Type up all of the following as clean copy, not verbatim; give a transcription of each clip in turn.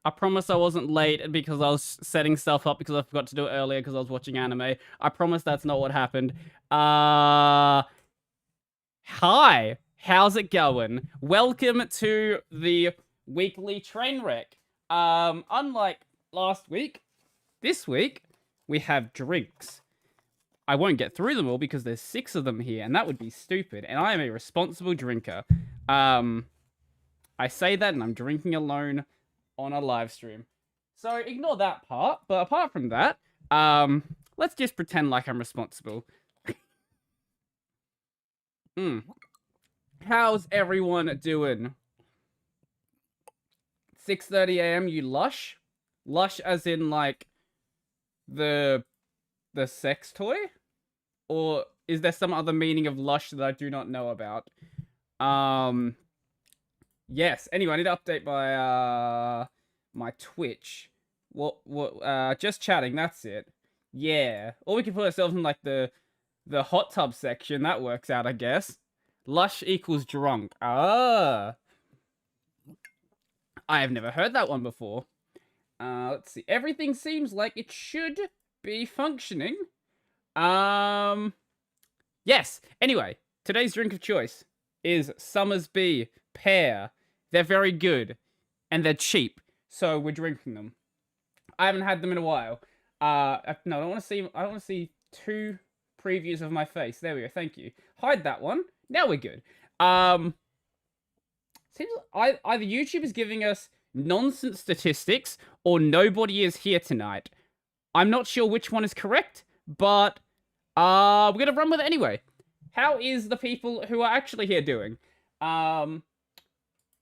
I promise I wasn't late because I was setting stuff up because I forgot to do it earlier because I was watching anime. I promise that's not what happened. Hi, how's it going? Welcome to the weekly train wreck. Unlike last week, this week we have drinks. I won't get through them all because there's 6 of them here, and that would be stupid. And I am a responsible drinker. I say that, and I'm drinking alone on a live stream. So ignore that part. But apart from that, let's just pretend like I'm responsible. How's everyone doing? 6:30 a.m. You lush? Lush as in like the sex toy? Or is there some other meaning of lush that I do not know about? Yes. Anyway, I need to update my my Twitch. Just chatting, that's it. Yeah. Or we can put ourselves in like the hot tub section. That works out, I guess. Lush equals drunk. Ah. I have never heard that one before. Let's see. Everything seems like it should be functioning. Yes. Anyway, today's drink of choice is Summersby Pear. They're very good, and they're cheap, so we're drinking them. I haven't had them in a while. No, I don't want to see 2 previews of my face. There we go. Thank you. Hide that one. Now we're good. Seems like either YouTube is giving us nonsense statistics or nobody is here tonight. I'm not sure which one is correct, but we're gonna run with it anyway. How is the people who are actually here doing?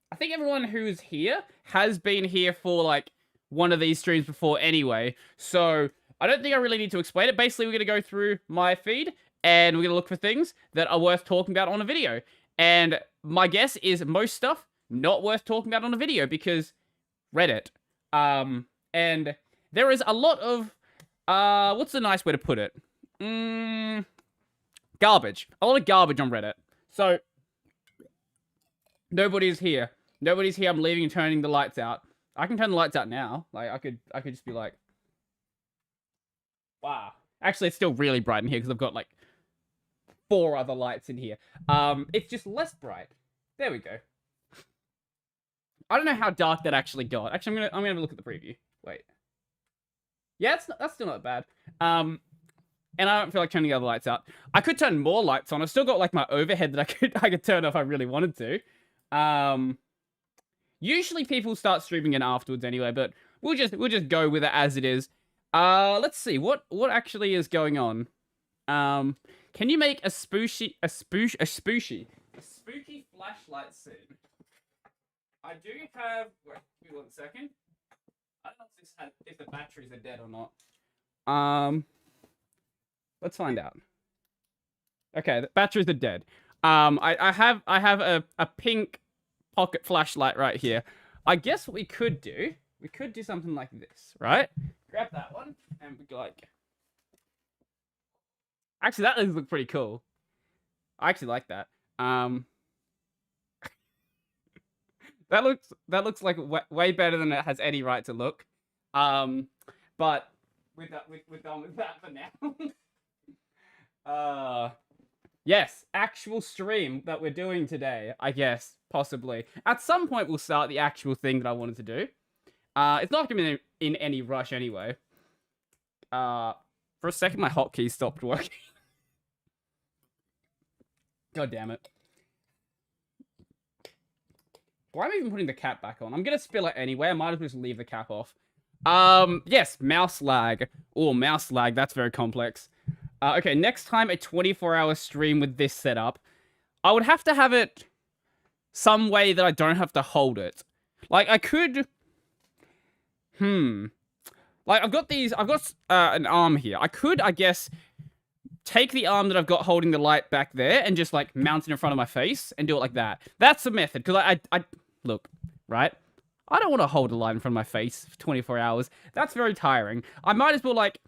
I think everyone who's here has been here for like one of these streams before anyway, so I don't think I really need to explain it. Basically, we're gonna go through my feed and we're gonna look for things that are worth talking about on a video. And my guess is most stuff not worth talking about on a video because Reddit. And there is a lot of what's the nice way to put it? Garbage. A lot of garbage on Reddit. So nobody's here. Nobody's here. I'm leaving and turning the lights out. I can turn the lights out now. Like I could just be like, wow. Actually, it's still really bright in here because I've got like 4 other lights in here. It's just less bright. There we go. I don't know how dark that actually got. Actually, I'm gonna have a look at the preview. Wait. Yeah, that's still not bad. And I don't feel like turning the other lights out. I could turn more lights on. I've still got like my overhead that I could turn off if I really wanted to. Usually people start streaming in afterwards anyway, but we'll just go with it as it is. Let's see what actually is going on. Can you make a spooky flashlight soon? I do have. Wait, give me 1 second. I don't know if the batteries are dead or not. Let's find out. Okay, the batteries are dead. I have a pink pocket flashlight right here. I guess what we could do something like this, right? Grab that one and be like. Actually, that does look pretty cool. I actually like that. That looks like way better than it has any right to look. But we're done with that for now. Yes, actual stream that we're doing today, I guess, possibly. At some point, we'll start the actual thing that I wanted to do. It's not gonna be in any rush anyway. For a second, my hotkey stopped working. God damn it. Why am I even putting the cap back on? I'm gonna spill it anyway. I might as well just leave the cap off. Yes, mouse lag. Oh, mouse lag. That's very complex. Okay, next time a 24-hour stream with this setup, I would have to have it some way that I don't have to hold it. Like, I could... Like, I've got an arm here. I could, I guess, take the arm that I've got holding the light back there and just, like, mount it in front of my face and do it like that. That's the method, because I look, right? I don't want to hold a light in front of my face for 24 hours. That's very tiring. I might as well, like,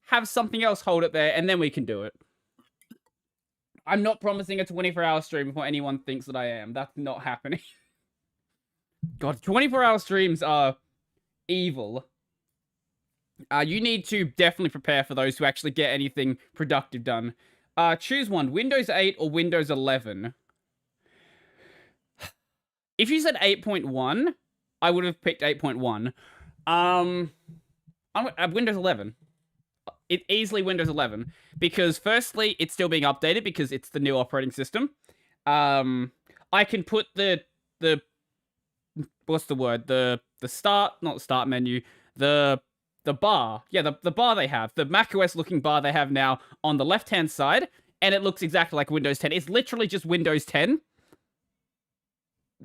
have something else hold it there, and then we can do it. I'm not promising a 24-hour stream before anyone thinks that I am. That's not happening. God, 24-hour streams are evil. You need to definitely prepare for those who actually get anything productive done. Choose one, Windows 8 or Windows 11. If you said 8.1, I would have picked 8.1. Windows 11. It easily Windows 11 because firstly, it's still being updated because it's the new operating system. I can put the what's the word? The not start menu, the bar. Yeah, the bar they have, the macOS looking bar they have now on the left-hand side, and it looks exactly like Windows 10. It's literally just Windows 10.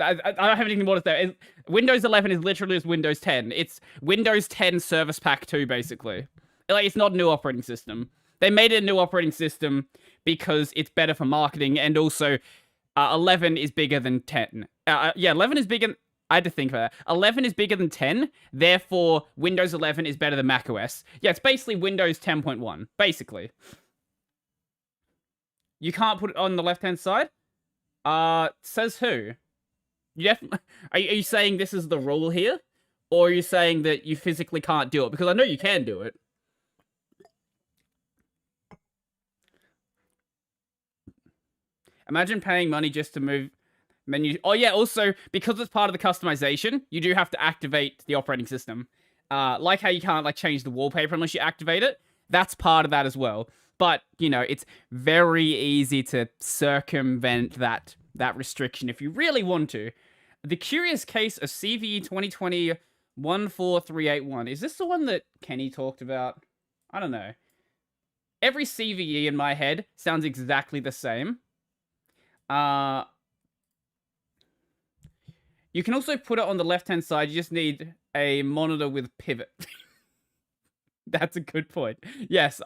I don't have anything more to say. Windows 11 is literally just Windows 10. It's Windows 10 Service Pack 2, basically. Like, it's not a new operating system. They made it a new operating system because it's better for marketing, and also 11 is bigger than 10. Yeah, 11 is bigger. I had to think about that. 11 is bigger than 10, therefore Windows 11 is better than macOS. Yeah, it's basically Windows 10.1, basically. You can't put it on the left-hand side? Says who? You definitely are you saying this is the rule here? Or are you saying that you physically can't do it? Because I know you can do it. Imagine paying money just to move menu. Oh yeah, also, because it's part of the customization, you do have to activate the operating system. Like how you can't like change the wallpaper unless you activate it. That's part of that as well. But, you know, it's very easy to circumvent that restriction if you really want to. The Curious Case of CVE 2020 14381. Is this the one that Kenny talked about? I don't know. Every CVE in my head sounds exactly the same. You can also put it on the left-hand side. You just need a monitor with pivot. That's a good point. Yes.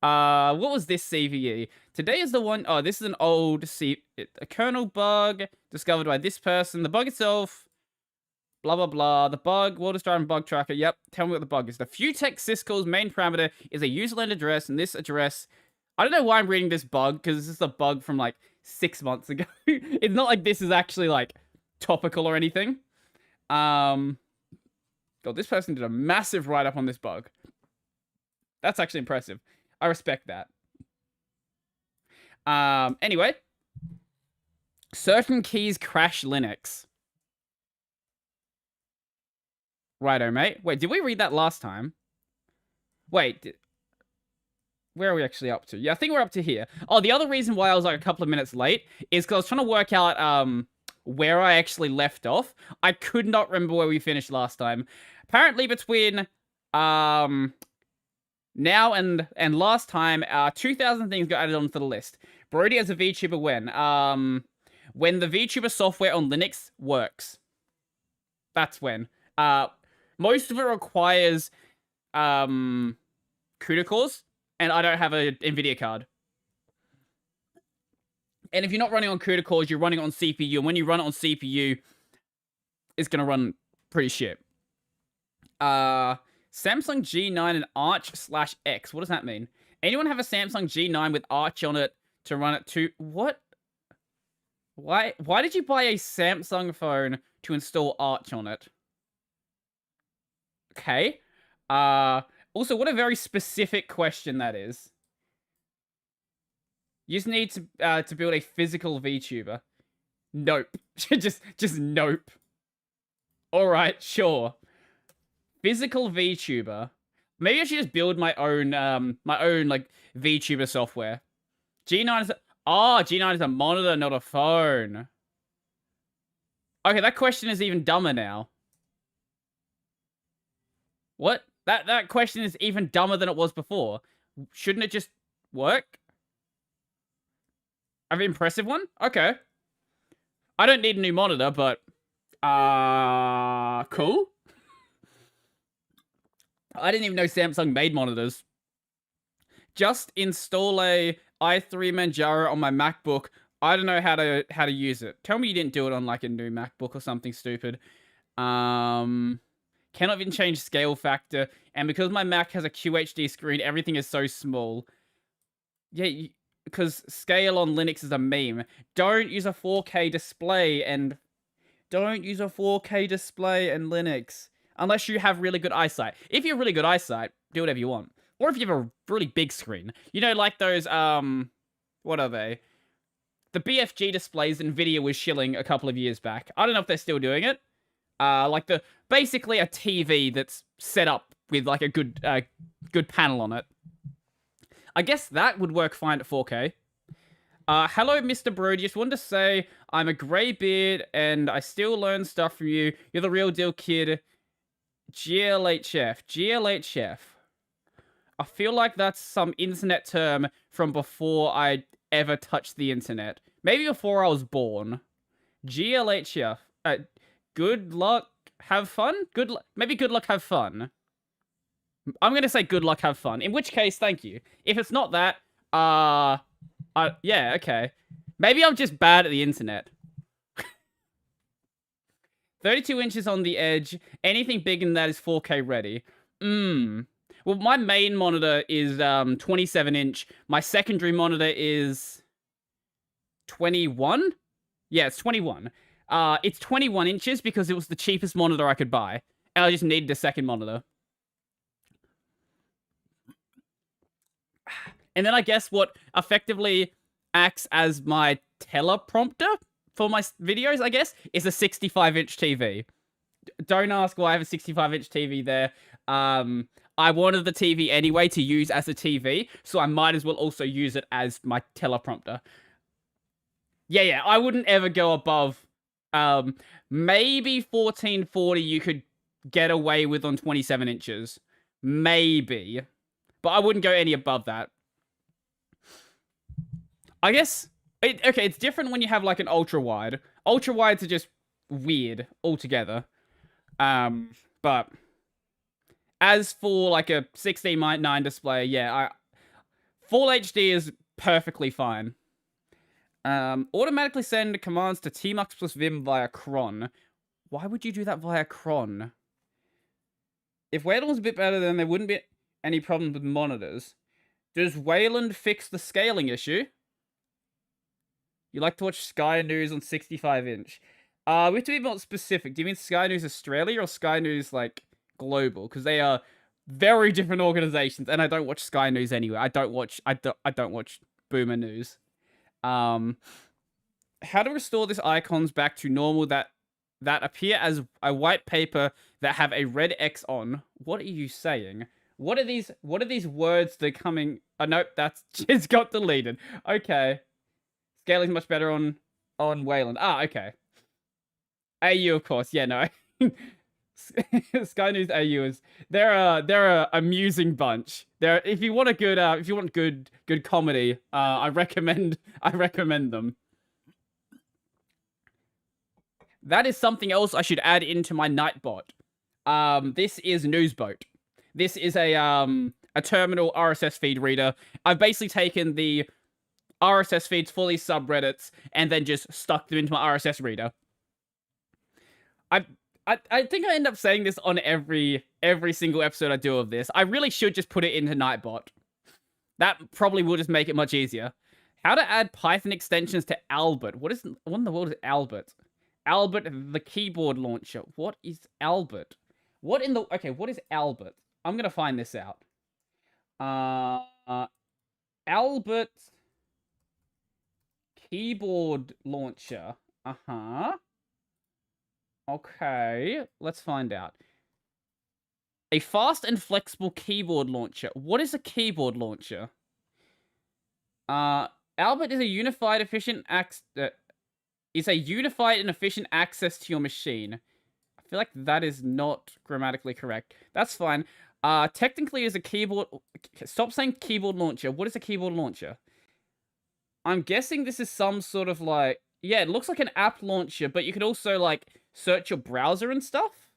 What was this CVE? Today is the one... Oh, this is an old... a kernel bug discovered by this person. The bug itself... Blah, blah, blah. The bug... Water driving bug tracker. Yep. Tell me what the bug is. The Futech syscall's main parameter is a userland address, and this address... I don't know why I'm reading this bug, because this is a bug from, like, 6 months ago. It's not like this is actually, like, topical or anything. God, this person did a massive write-up on this bug. That's actually impressive. I respect that. Anyway. Certain keys crash Linux. Righto, mate. Wait, did we read that last time? Wait, where are we actually up to? Yeah, I think we're up to here. Oh, the other reason why I was like a couple of minutes late is because I was trying to work out where I actually left off. I could not remember where we finished last time. Apparently between now and last time, 2,000 things got added onto the list. Brodie as a VTuber when the VTuber software on Linux works. That's when. Most of it requires CUDA cores, and I don't have a NVIDIA card. And if you're not running on CUDA cores, you're running on CPU, and when you run it on CPU, it's gonna run pretty shit. Samsung G9 and Arch/X. What does that mean? Anyone have a Samsung G9 with Arch on it to run it to... What? Why did you buy a Samsung phone to install Arch on it? Okay. Also, what a very specific question that is. You just need to build a physical VTuber. Nope. just nope. Alright, sure. Physical VTuber. Maybe I should just build my own like VTuber software. G9 is G9 is a monitor, not a phone. Okay, that question is even dumber now. What? That question is even dumber than it was before. Shouldn't it just work? I have an impressive one? Okay. I don't need a new monitor, but cool. I didn't even know Samsung made monitors. Just install a i3 Manjaro on my MacBook. I don't know how to use it. Tell me you didn't do it on like a new MacBook or something stupid. Cannot even change scale factor, and because my Mac has a QHD screen, everything is so small. Yeah, because scale on Linux is a meme. Don't use a 4K display and... Don't use a 4K display in Linux. unless you have really good eyesight. If you have really good eyesight, do whatever you want. Or if you have a really big screen. You know, like those, what are they? The BFG displays Nvidia was shilling a couple of years back. I don't know if they're still doing it. Like basically a TV that's set up with like a good panel on it. I guess that would work fine at 4K. Hello, Mr. Brodie. Just wanted to say I'm a greybeard and I still learn stuff from you. You're the real deal, kid. GLHF. GLHF. I feel like that's some internet term from before I ever touched the internet. Maybe before I was born. GLHF. Good luck, have fun? Maybe good luck, have fun. I'm gonna say good luck, have fun. In which case, thank you. If it's not that, yeah, okay. Maybe I'm just bad at the internet. 32 inches on the edge. Anything bigger than that is 4K ready. Well, my main monitor is 27 inch. My secondary monitor is 21? Yeah, it's 21. It's 21 inches because it was the cheapest monitor I could buy. And I just needed a second monitor. And then I guess what effectively acts as my teleprompter for my videos, I guess, is a 65-inch TV. Don't ask why I have a 65-inch TV there. I wanted the TV anyway to use as a TV, so I might as well also use it as my teleprompter. Yeah, I wouldn't ever go above, maybe 1440 you could get away with on 27 inches. Maybe. But I wouldn't go any above that. I guess, okay, it's different when you have like an ultra-wide. Ultra-wides are just weird altogether. But as for like a 16:9 display, yeah, Full HD is perfectly fine. Automatically send commands to Tmux plus Vim via cron. Why would you do that via cron? If Wayland was a bit better, then there wouldn't be any problems with monitors. Does Wayland fix the scaling issue? You like to watch Sky News on 65-inch. We have to be more specific. Do you mean Sky News Australia or Sky News, like, global? Because they are very different organizations, and I don't watch Sky News anyway. I don't watch Boomer News. How to restore this icons back to normal that appear as a white paper that have a red X on. What are you saying? What are these words that are coming? Oh, nope, that's just got deleted. Okay. Scaling's much better on Wayland. Ah, okay. AU, of course. Yeah, no. Sky News AU is they're a amusing bunch. If you want good comedy, I recommend them. That is something else I should add into my Nightbot. This is Newsboat. This is a terminal RSS feed reader. I've basically taken the RSS feeds for these subreddits and then just stuck them into my RSS reader. I think I end up saying this on every single episode I do of this. I really should just put it into Nightbot. That probably will just make it much easier. How to add Python extensions to Albert. What in the world is Albert? Albert, the keyboard launcher. What is Albert? What is Albert? I'm gonna find this out. Albert keyboard launcher. Okay, let's find out. A fast and flexible keyboard launcher. What is a keyboard launcher? Albert is a unified, efficient and efficient access to your machine. I feel like that is not grammatically correct. That's fine. Technically is a keyboard... Stop saying keyboard launcher. What is a keyboard launcher? I'm guessing this is some sort of like... Yeah, it looks like an app launcher, but you could also like search your browser and stuff.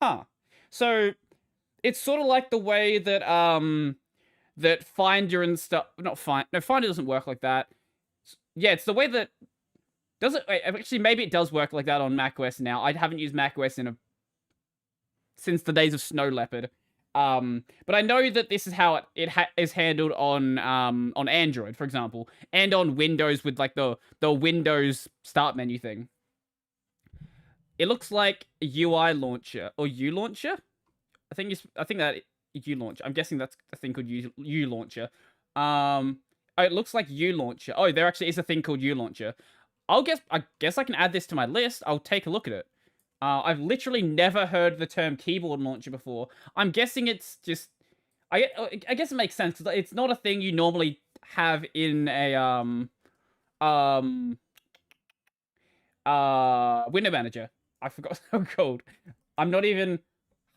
Huh. So it's sort of like the way that that Finder and stuff... No, Finder doesn't work like that. Yeah, it's the way that... Does it... Wait, actually, maybe it does work like that on macOS now. I haven't used macOS since the days of Snow Leopard. But I know that this is how it is handled on Android, for example, and on Windows with like the Windows start menu thing. It looks like a UI launcher or U launcher. I think that U launcher. I'm guessing that's a thing called U launcher. Oh, it looks like U launcher. Oh, there actually is a thing called U launcher. I guess I can add this to my list. I'll take a look at it. I've literally never heard the term keyboard launcher before. I'm guessing it's just... I guess it makes sense. It's not a thing you normally have in a window manager. I forgot what it's called. I'm not even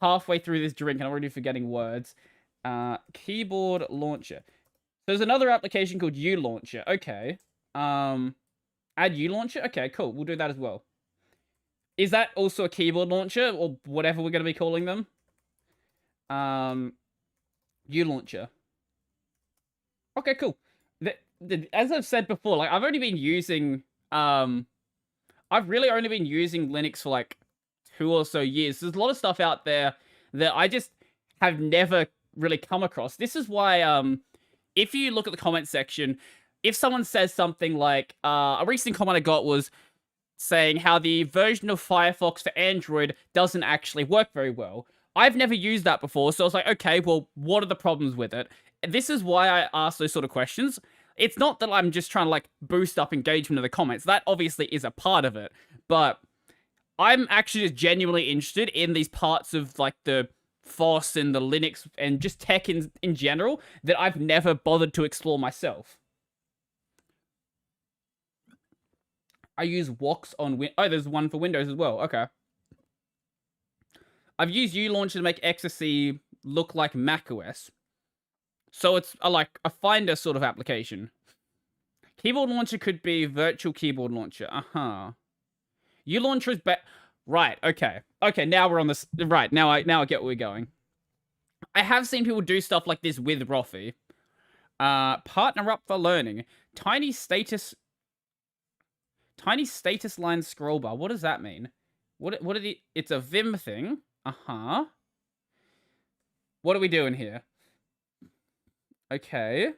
halfway through this drink and I'm already forgetting words. Keyboard launcher. There's another application called U launcher. Okay. Add U launcher? Okay, cool. We'll do that as well. Is that also a keyboard launcher or whatever we're going to be calling them? U launcher. Okay, cool. As I've said before, like I've only been using I've really only been using Linux for like 2 or so years. There's a lot of stuff out there that I just have never really come across. This is why if you look at the comment section, if someone says something like a recent comment I got was saying how the version of Firefox for Android doesn't actually work very well. I've never used that before, so I was like, okay, well, what are the problems with it? This is why I ask those sort of questions. It's not that I'm just trying to, like, boost up engagement in the comments. That obviously is a part of it. But I'm actually just genuinely interested in these parts of, like, the FOSS and the Linux and just tech in general that I've never bothered to explore myself. I use Wox on oh, there's one for Windows as well. Okay. I've used uLauncher to make XFC look like macOS. So it's like a Finder sort of application. Keyboard launcher could be virtual keyboard launcher. Uh-huh. uLauncher is right, okay. Okay, now we're on this. Right, now I get where we're going. I have seen people do stuff like this with Rofi. Partner up for learning. Tiny status line scroll bar. What does that mean? What are the... It's a Vim thing. Uh-huh. What are we doing here? Okay.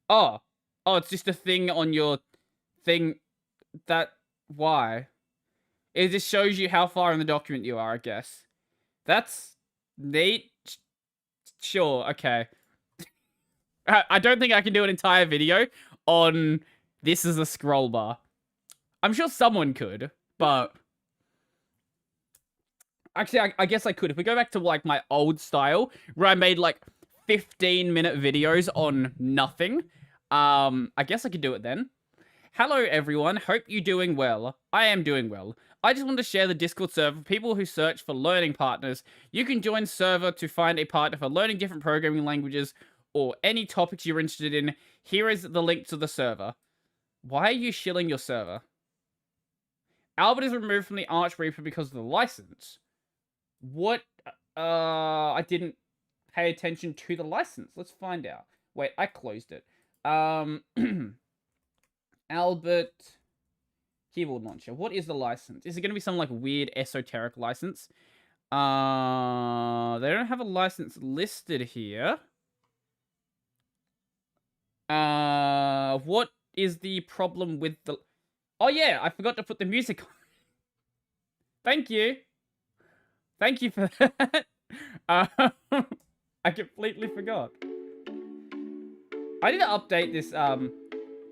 Oh, it's just a thing on your thing that... Why? It just shows you how far in the document you are, I guess. That's neat. Sure, okay. I don't think I can do an entire video on this as a scroll bar. I'm sure someone could, but... Actually, I guess I could. If we go back to, like, my old style, where I made, like, 15-minute videos on nothing, I guess I could do it then. Hello, everyone. Hope you're doing well. I am doing well. I just want to share the Discord server for people who search for learning partners. You can join server to find a partner for learning different programming languages or any topics you're interested in. Here is the link to the server. Why are you shilling your server? Albert is removed from the Arch repo because of the license. What? I didn't pay attention to the license. Let's find out. Wait, I closed it. Albert keyboard launcher. What is the license? Is it going to be some like weird esoteric license? They don't have a license listed here. What is the problem with the... Oh yeah, I forgot to put the music on. Thank you. Thank you for that. I completely forgot. I need to update this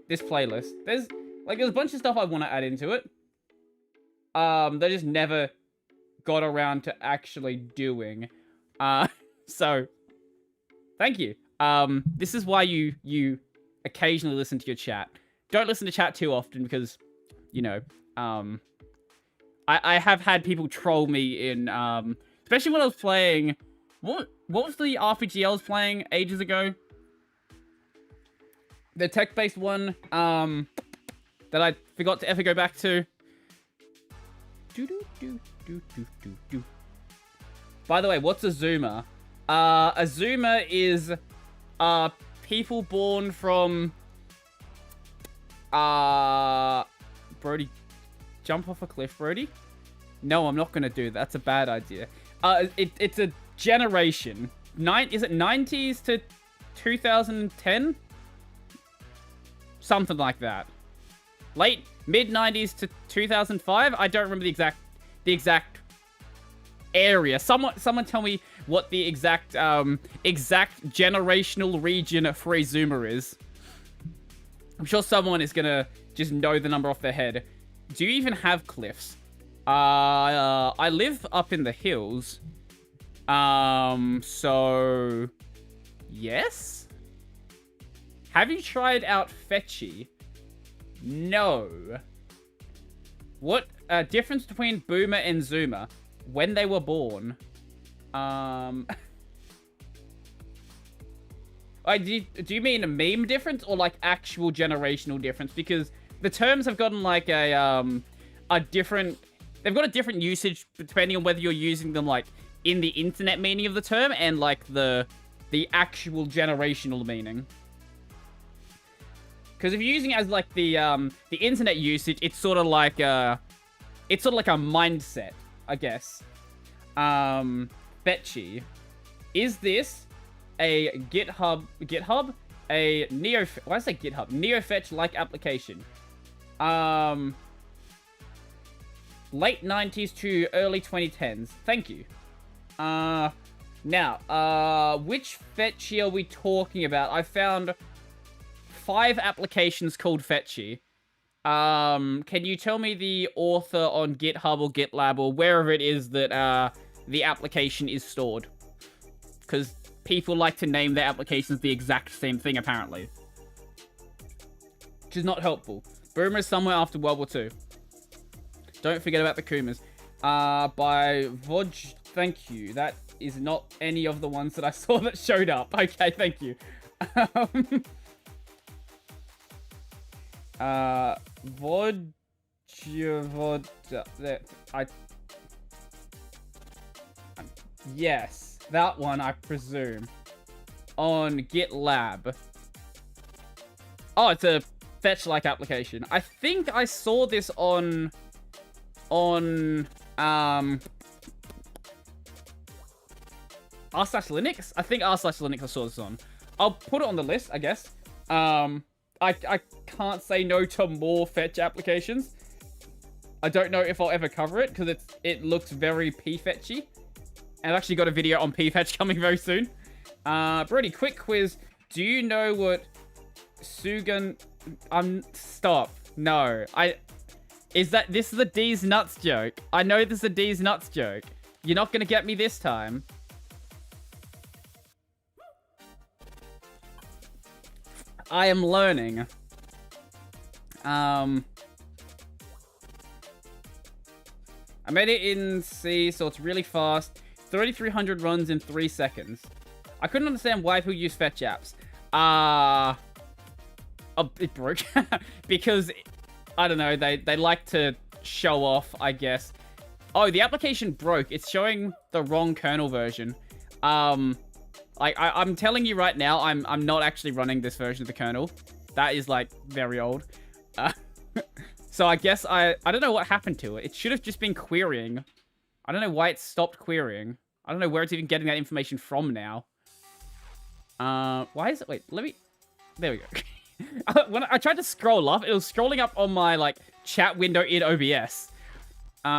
this playlist. There's a bunch of stuff I want to add into it. They just never got around to actually doing. So thank you. This is why you occasionally listen to your chat. Don't listen to chat too often because, you know, I have had people troll me in, especially when I was playing, what was the RPG I was playing ages ago? The tech-based one, that I forgot to ever go back to. By the way, what's a Zoomer? A Zoomer is, people born from, Brodie, jump off a cliff, Brodie? No, I'm not gonna do that. That's a bad idea. It's a generation. Is it 90s to 2010? Something like that. Late mid-90s to 2005. I don't remember the exact area. Someone tell me what the exact generational region for a zoomer is. I'm sure someone is gonna just know the number off their head. Do you even have cliffs? I live up in the hills. So yes. Have you tried out fetchy? No. What difference between boomer and zoomer? When they were born. Do you mean a meme difference or like actual generational difference? Because the terms have gotten like a different... They've got a different usage depending on whether you're using them like in the internet meaning of the term and like the actual generational meaning. Because if you're using it as like the internet usage, it's sort of like a mindset, I guess. Fetchy. Is this a GitHub, a Neo, why did I say GitHub? NeoFetch-like application. Late 90s to early 2010s. Thank you. Now, which fetchy are we talking about? I found 5 applications called fetchy. Can you tell me the author on GitHub or GitLab or wherever it is that the application is stored? Because people like to name their applications the exact same thing, apparently. Which is not helpful. Boomer is somewhere after World War II. Don't forget about the Kumas. By Vodge, thank you. That is not any of the ones that I saw that showed up. Okay, thank you. Yes, that one, I presume. On GitLab. Oh, it's a fetch-like application. I think I saw this on r/Linux? I think r/Linux I saw this on. I'll put it on the list, I guess. I can't say no to more fetch applications. I don't know if I'll ever cover it, because it looks very p-fetchy. And I've actually got a video on p-fetch coming very soon. Brodie, quick quiz. Do you know what Sugan... Stop. No. This is a D's nuts joke. I know this is a D's nuts joke. You're not gonna get me this time. I am learning. I made it in C, so it's really fast. 3,300 runs in 3 seconds. I couldn't understand why people use fetch apps. Oh, it broke. Because, I don't know, they like to show off, I guess. Oh, the application broke. It's showing the wrong kernel version. I'm telling you right now, I'm not actually running this version of the kernel. That is, like, very old. So I guess I don't know what happened to it. It should have just been querying. I don't know why it stopped querying. I don't know where it's even getting that information from now. Why is it... Wait, let me... There we go. When I tried to scroll up, it was scrolling up on my, like, chat window in OBS.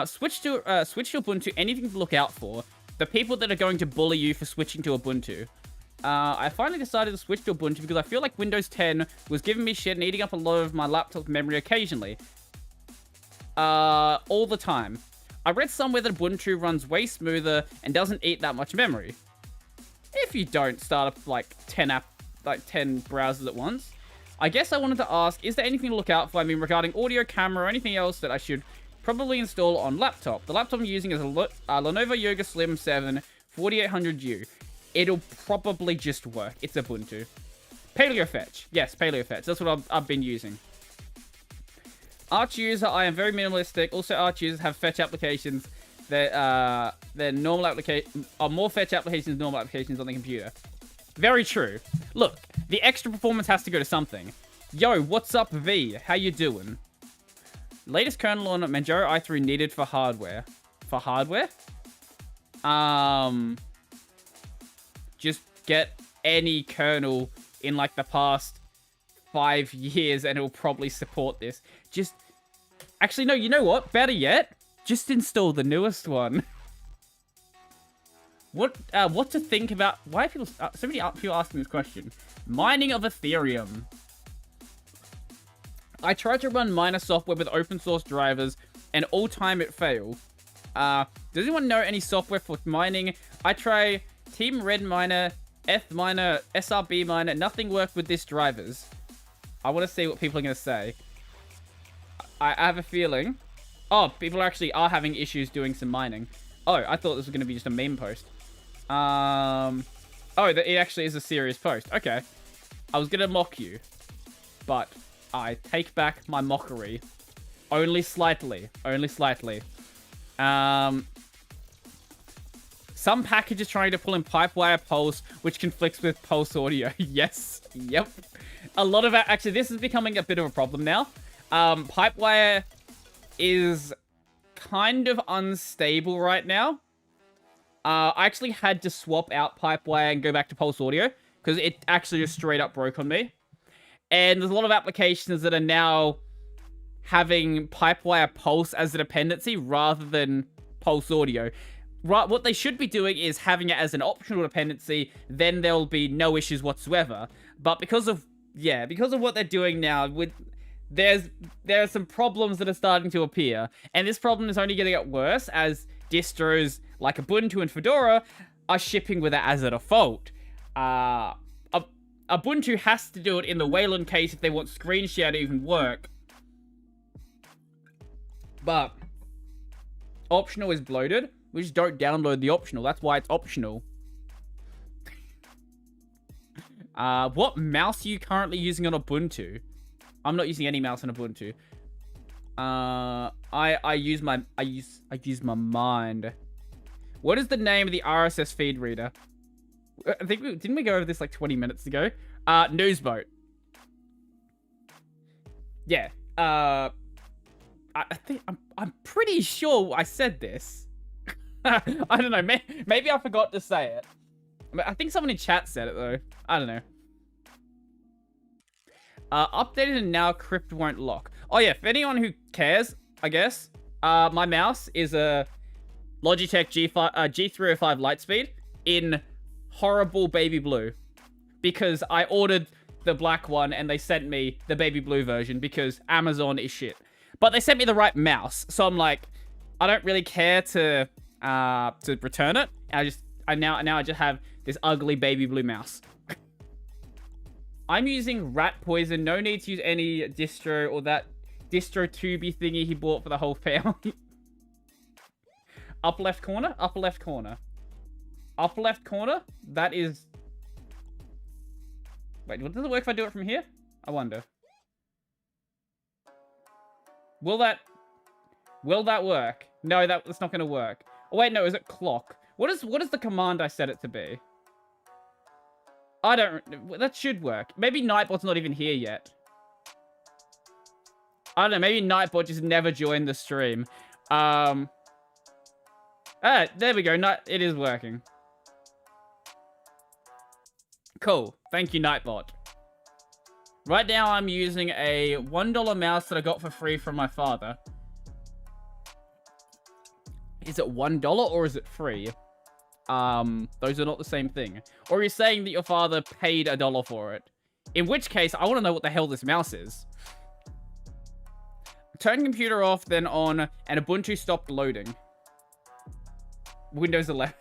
Switch to Ubuntu. Anything to look out for. The people that are going to bully you for switching to Ubuntu. I finally decided to switch to Ubuntu because I feel like Windows 10 was giving me shit and eating up a lot of my laptop's memory occasionally. All the time. I read somewhere that Ubuntu runs way smoother and doesn't eat that much memory. If you don't start up like 10 browsers at once. I guess I wanted to ask, is there anything to look out for? I mean, regarding audio, camera, or anything else that I should probably install on laptop. The laptop I'm using is a Lenovo Yoga Slim 7 4800U. It'll probably just work. It's Ubuntu. PaleoFetch. Yes, PaleoFetch. That's what I've been using. Arch user, I am very minimalistic. Also, Arch users have fetch applications that their normal application are more fetch applications than normal applications on the computer. Very true. Look, the extra performance has to go to something. Yo, what's up, V? How you doing? Latest kernel on Manjaro i3 needed for hardware. For hardware? Just get any kernel in like the past 5 years and it'll probably support this. Just Actually, no, you know what? Better yet, just install the newest one. What to think about? Why are people, so many people asking this question? Mining of Ethereum. I tried to run miner software with open source drivers, and all time it failed. Does anyone know any software for mining? I try Team Red Miner, F Miner, SRB Miner. Nothing worked with these drivers. I want to see what people are going to say. I have a feeling. Oh, people actually are having issues doing some mining. Oh, I thought this was going to be just a meme post. Oh, it actually is a serious post. Okay. I was going to mock you, but I take back my mockery. Only slightly. Only slightly. Some packages trying to pull in Pipewire Pulse, which conflicts with Pulse Audio. Yes. Yep. A lot of... Actually, this is becoming a bit of a problem now. Pipewire is kind of unstable right now. I actually had to swap out Pipewire and go back to Pulse Audio, because it actually just straight up broke on me. And there's a lot of applications that are now having Pipewire Pulse as a dependency rather than Pulse Audio. Right, what they should be doing is having it as an optional dependency, then there'll be no issues whatsoever. But because of what they're doing now, there are some problems that are starting to appear, and this problem is only going to get worse as distros like Ubuntu and Fedora are shipping with it as a default. Ubuntu has to do it in the Wayland case if they want screen share to even work. But optional is bloated. We just don't download the optional. That's why it's optional. What mouse are you currently using on Ubuntu? I'm not using any mouse on Ubuntu. I use my mind. What is the name of the RSS feed reader? I think didn't we go over this like 20 minutes ago? Newsboat. Yeah. I think I'm pretty sure I said this. I don't know. Maybe I forgot to say it. I think someone in chat said it though. I don't know. Updated and now crypt won't lock. Oh yeah, for anyone who cares, I guess. My mouse is a Logitech G305 Lightspeed in horrible baby blue. Because I ordered the black one and they sent me the baby blue version because Amazon is shit. But they sent me the right mouse. So I'm like, I don't really care to return it. And now I just have this ugly baby blue mouse. I'm using Rat Poison. No need to use any distro or that distro tubey thingy he bought for the whole family. Upper left corner? Upper left corner. Upper left corner? That is... Wait, does it work if I do it from here? I wonder. Will that work? No, that's not going to work. Oh, wait, no, is it clock? What is the command I set it to be? I don't... That should work. Maybe Nightbot's not even here yet. I don't know. Maybe Nightbot just never joined the stream. Ah, there we go. It is working. Cool. Thank you, Nightbot. Right now, I'm using a $1 mouse that I got for free from my father. Is it $1 or is it free? Those are not the same thing. Or you're saying that your father paid $1 for it. In which case, I want to know what the hell this mouse is. Turn computer off, then on, and Ubuntu stopped loading. Windows 11.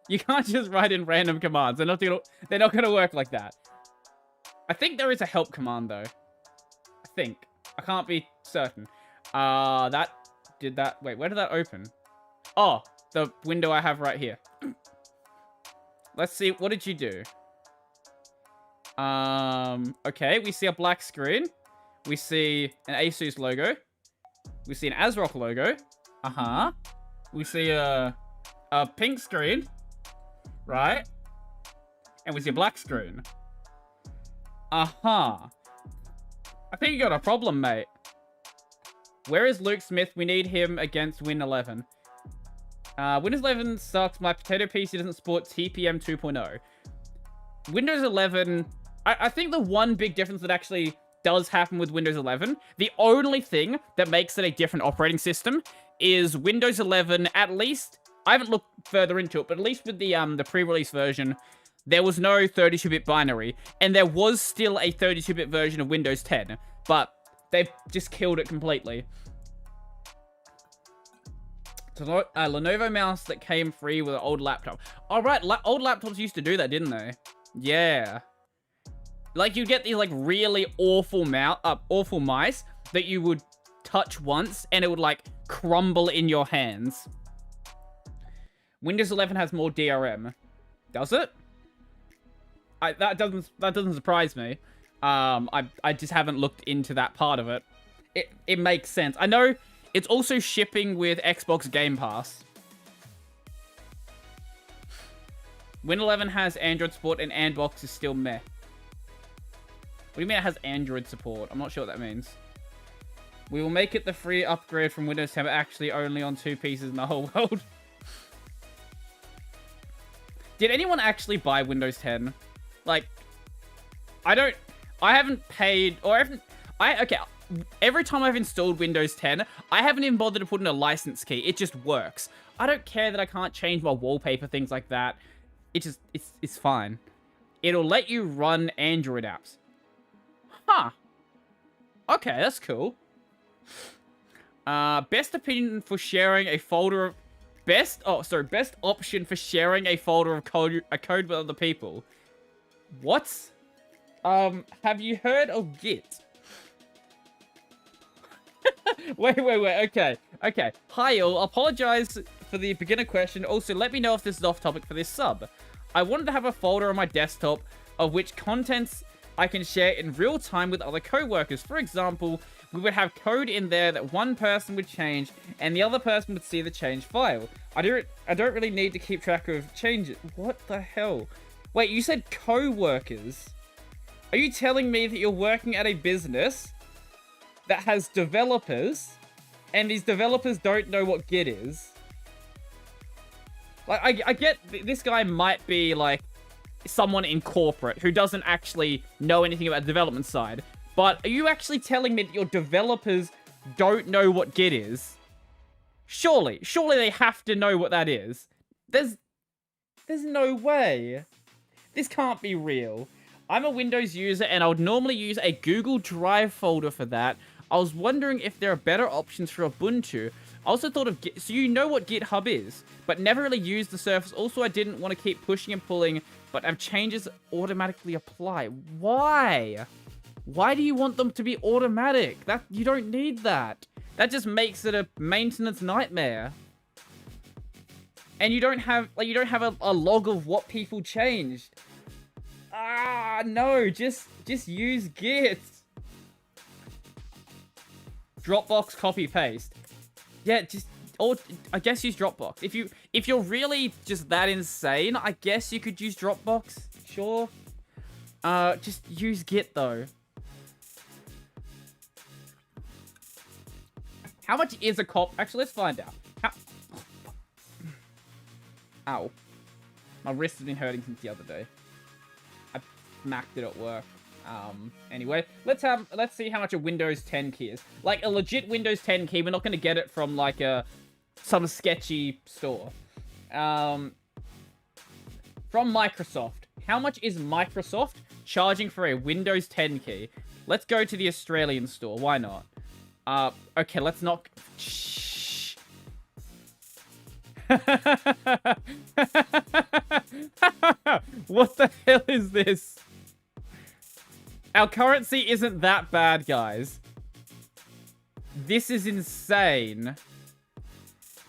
You can't just write in random commands. They're not gonna work like that. I think there is a help command though. I think. I can't be certain. Wait, where did that open? Oh, the window I have right here. Let's see, what did you do? Okay, we see a black screen. We see an Asus logo. We see an ASRock logo. Uh-huh. We see a pink screen. Right? And we see a black screen. Uh-huh. I think you got a problem, mate. Where is Luke Smith? We need him against Win 11. Windows 11 sucks. My potato PC doesn't support TPM 2.0. Windows 11... I think the one big difference that actually does happen with Windows 11. The only thing that makes it a different operating system is Windows 11, at least, I haven't looked further into it, but at least with the pre-release version, there was no 32-bit binary, and there was still a 32-bit version of Windows 10, but they've just killed it completely. So, a Lenovo mouse that came free with an old laptop. All right, old laptops used to do that, didn't they? Yeah. Like, you get these, like, really awful mice that you would touch once, and it would, like, crumble in your hands. Windows 11 has more DRM. Does it? That doesn't surprise me. I just haven't looked into that part of it. It makes sense. I know it's also shipping with Xbox Game Pass. Win 11 has Android support and Andbox is still meh. What do you mean it has Android support? I'm not sure what that means. We will make it the free upgrade from Windows 10, but actually only on 2 pieces in the whole world. Did anyone actually buy Windows 10? Like, I haven't paid, or okay, every time I've installed Windows 10, I haven't even bothered to put in a license key. It just works. I don't care that I can't change my wallpaper, things like that. It's fine. It'll let you run Android apps. Huh. Okay, that's cool. Best opinion for sharing a folder of... Best option for sharing a folder of code with other people. What? Have you heard of Git? wait, okay. Hi all, apologize for the beginner question. Also, let me know if this is off topic for this sub. I wanted to have a folder on my desktop of which contents I can share in real time with other co-workers. For example, we would have code in there that one person would change and the other person would see the change file. I don't really need to keep track of changes. What the hell? Wait, you said co-workers? Are you telling me that you're working at a business that has developers and these developers don't know what Git is? Like, I get this guy might be like someone in corporate who doesn't actually know anything about the development side. But are you actually telling me that your developers don't know what Git is? Surely they have to know what that is. There's no way. This can't be real. I'm a Windows user and I would normally use a Google Drive folder for that. I was wondering if there are better options for Ubuntu. I also thought of Git, so you know what GitHub is, but never really used the Surface. Also, I didn't want to keep pushing and pulling, but have changes automatically apply. Why? Why do you want them to be automatic? You don't need that. That just makes it a maintenance nightmare. And you don't have a log of what people changed. No, just use Git. Dropbox copy paste. Yeah, I guess use Dropbox. If you're really just that insane, I guess you could use Dropbox. Sure. Just use Git though. How much is a cop? Actually, let's find out. Ow. My wrist has been hurting since the other day. I smacked it at work. Anyway, let's see how much a Windows 10 key is. Like, a legit Windows 10 key, we're not going to get it from, like, some sketchy store. From Microsoft. How much is Microsoft charging for a Windows 10 key? Let's go to the Australian store. Why not? Okay, let's not... Shh. What the hell is this? Our currency isn't that bad, guys. This is insane.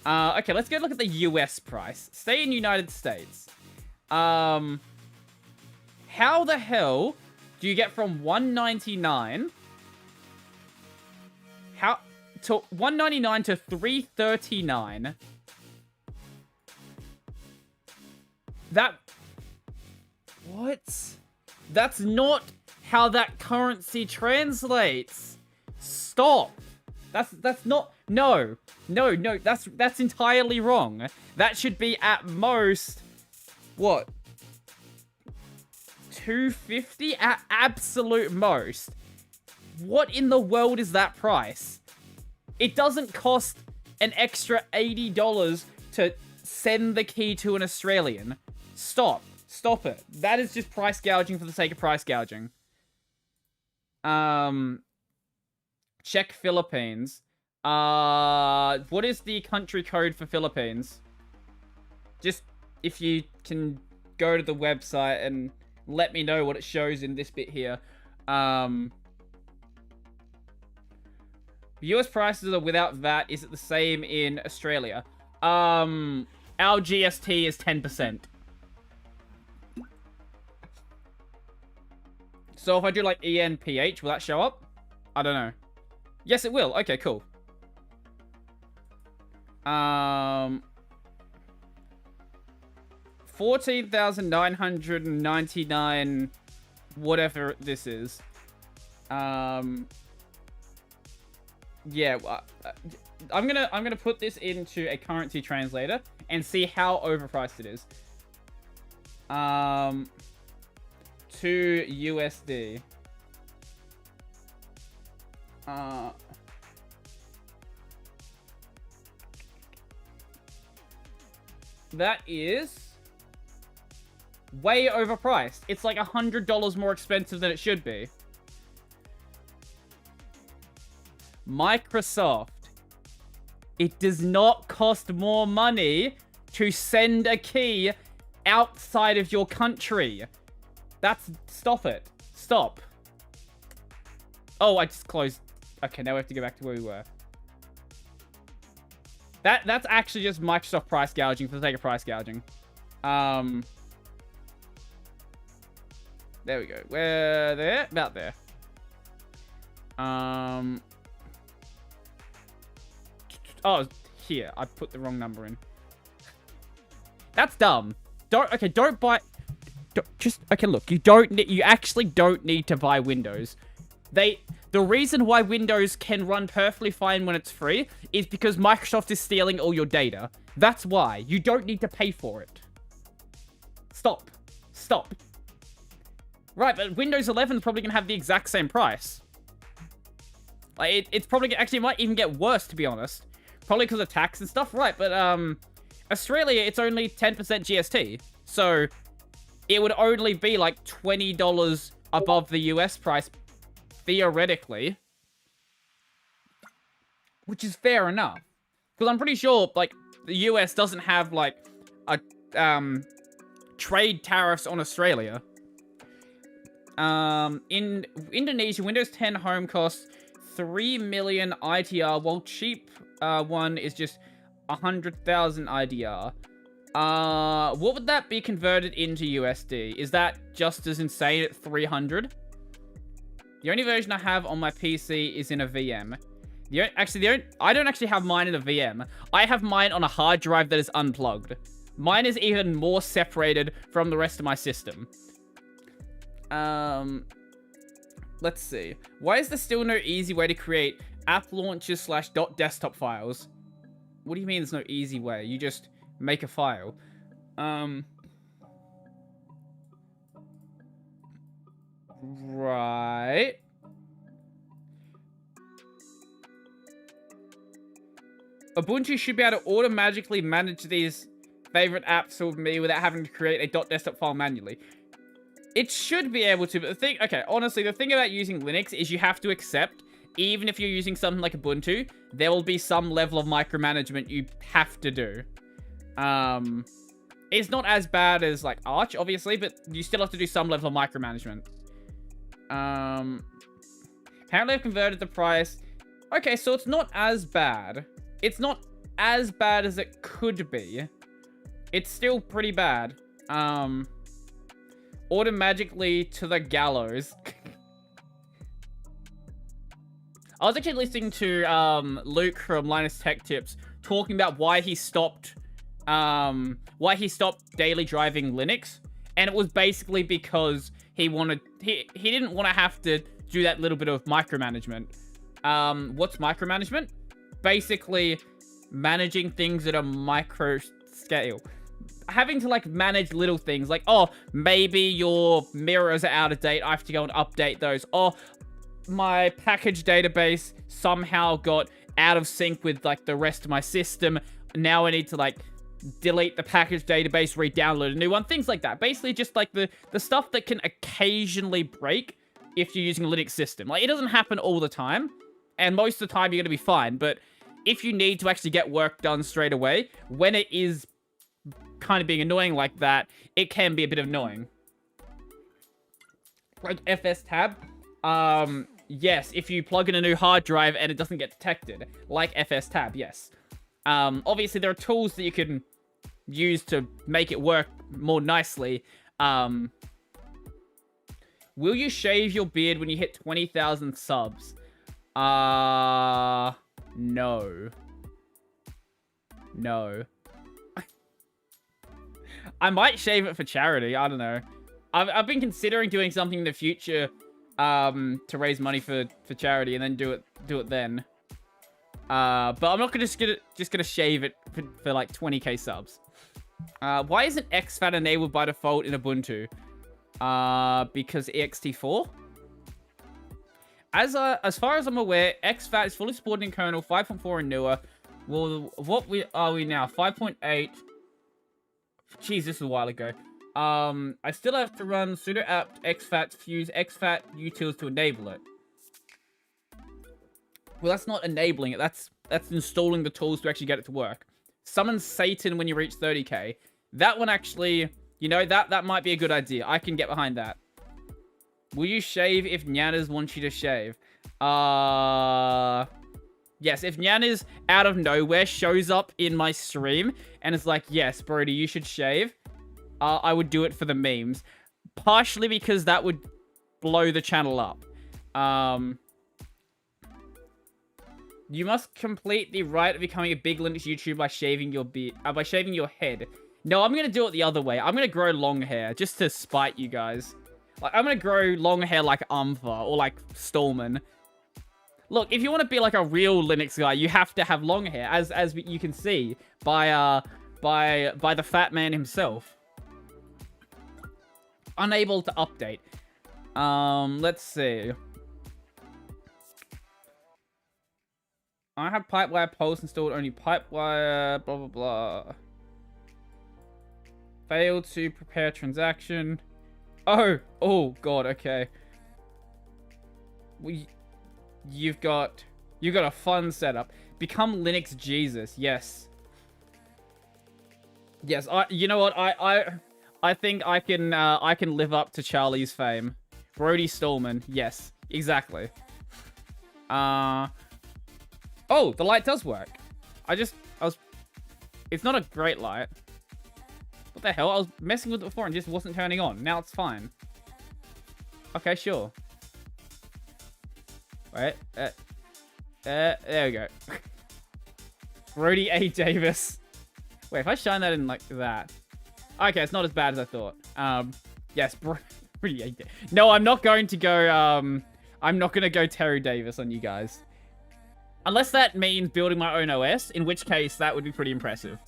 Okay, let's go look at the US price. Stay in United States. How the hell do you get from $199... to $199 to $339? What? That's not how that currency translates. Stop. That's not... No, that's entirely wrong. That should be at most... What? $250 at absolute most. What in the world is that price? It doesn't cost an extra $80 to send the key to an Australian. Stop. Stop it. That is just price gouging for the sake of price gouging. Check Philippines. What is the country code for Philippines? Just, if you can go to the website and let me know what it shows in this bit here. US prices are without VAT. Is it the same in Australia? Our GST is 10%. So if I do like ENPH, will that show up? I don't know. Yes, it will. Okay, cool. 14,999, whatever this is. Yeah, I'm gonna put this into a currency translator and see how overpriced it is. To USD. That is way overpriced. It's like $100 more expensive than it should be. Microsoft. It does not cost more money to send a key outside of your country. Stop it. Stop. Oh, I just closed. Okay, now we have to go back to where we were. That's actually just Microsoft price gouging for the sake of price gouging. There we go. We're there? About there. Oh, here. I put the wrong number in. That's dumb. Don't buy... Okay, look. You actually don't need to buy Windows. The reason why Windows can run perfectly fine when it's free is because Microsoft is stealing all your data. That's why. You don't need to pay for it. Stop. Stop. Right, but Windows 11 is probably going to have the exact same price. Like, it's probably... Actually, it might even get worse, to be honest. Probably because of tax and stuff. Right, but, Australia, it's only 10% GST. So, it would only be, like, $20 above the US price, theoretically. Which is fair enough. Because I'm pretty sure, like, the US doesn't have, like, a, trade tariffs on Australia. In Indonesia, Windows 10 home costs 3 million ITR, while cheap one is just 100,000 IDR. What would that be converted into USD? Is that just as insane at 300? The only version I have on my PC is in a VM. I don't actually have mine in a VM. I have mine on a hard drive that is unplugged. Mine is even more separated from the rest of my system. Let's see. Why is there still no easy way to create app launchers / .desktop files? What do you mean there's no easy way? You just make a file. Right. Ubuntu should be able to automatically manage these favorite apps for me without having to create a .desktop file manually. It should be able to, but the thing... Okay, honestly, the thing about using Linux is you have to accept, even if you're using something like Ubuntu, there will be some level of micromanagement you have to do. It's not as bad as, like, Arch, obviously, but you still have to do some level of micromanagement. Apparently I've converted the price. Okay, so it's not as bad. It's not as bad as it could be. It's still pretty bad. Automatically to the gallows. I was actually listening to Luke from Linus Tech Tips talking about why he stopped daily driving Linux, and it was basically because he didn't want to have to do that little bit of micromanagement. What's micromanagement? Basically managing things at a micro scale. Having to, like, manage little things. Like, oh, maybe your mirrors are out of date. I have to go and update those. Oh, my package database somehow got out of sync with like the rest of my system. Now I need to like delete the package database, re-download a new one, things like that. Basically just like the stuff that can occasionally break if you're using a Linux system. Like, it doesn't happen all the time, and most of the time you're gonna be fine, but if you need to actually get work done straight away, when it is kind of being annoying like that, it can be a bit annoying. Like FS tab, yes, if you plug in a new hard drive and it doesn't get detected, like FS tab, yes. Obviously there are tools that you can use to make it work more nicely. Will you shave your beard when you hit 20,000 subs? No. No. I might shave it for charity, I don't know. I've been considering doing something in the future to raise money for charity and then do it then. But I'm not just gonna shave it for like 20k subs. Why isn't exFAT enabled by default in Ubuntu? Because ext4. As far as I'm aware, exFAT is fully supported in kernel 5.4 and newer. Well, are we now? 5.8. Jeez, this was a while ago. I still have to run sudo apt exFAT fuse exFAT utils to enable it. Well, that's not enabling it. That's installing the tools to actually get it to work. Summon Satan when you reach 30k. That one actually, you know, that might be a good idea. I can get behind that. Will you shave if Nyanas wants you to shave? Yes, if Nyanas out of nowhere shows up in my stream and is like, yes, Brodie, you should shave, I would do it for the memes. Partially because that would blow the channel up. You must complete the rite of becoming a big Linux YouTuber by shaving your beard, by shaving your head. No, I'm gonna do it the other way. I'm gonna grow long hair just to spite you guys. Like, I'm gonna grow long hair like Umfa or like Stallman. Look, if you want to be like a real Linux guy, you have to have long hair, as you can see by the fat man himself. Unable to update. Let's see. I have Pipewire Pulse installed, only Pipewire, blah, blah, blah. Failed to prepare transaction. Oh god, okay. You've got a fun setup. Become Linux Jesus, yes. Yes, you know what, I think I can live up to Charlie's fame. Brodie Stallman, yes, exactly. Oh, the light does work. It's not a great light. What the hell? I was messing with it before and just wasn't turning on. Now it's fine. Okay, sure. Wait, there we go. Brodie A. Davis. Wait, if I shine that in like that. Okay, it's not as bad as I thought. Yes, Brodie A. Davis. No, I'm not going to go, I'm not going to go Terry Davis on you guys. Unless that means building my own OS, in which case that would be pretty impressive.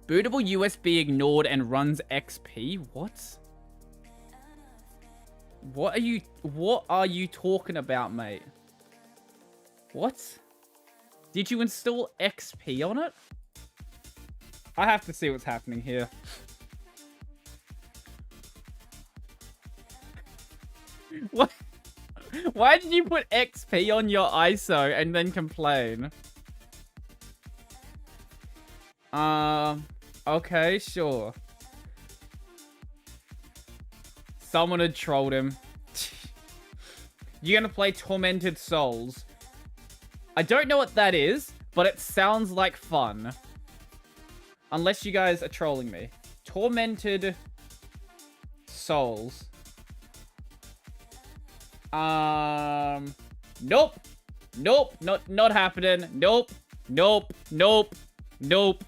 Bootable USB ignored and runs XP? What? What are you talking about, mate? What? Did you install XP on it? I have to see what's happening here. What? Why did you put XP on your ISO and then complain? Okay, sure. Someone had trolled him. You're gonna play Tormented Souls. I don't know what that is, but it sounds like fun. Unless you guys are trolling me. Tormented Souls. Nope. Nope. Not happening. Nope. Nope. Nope. Nope.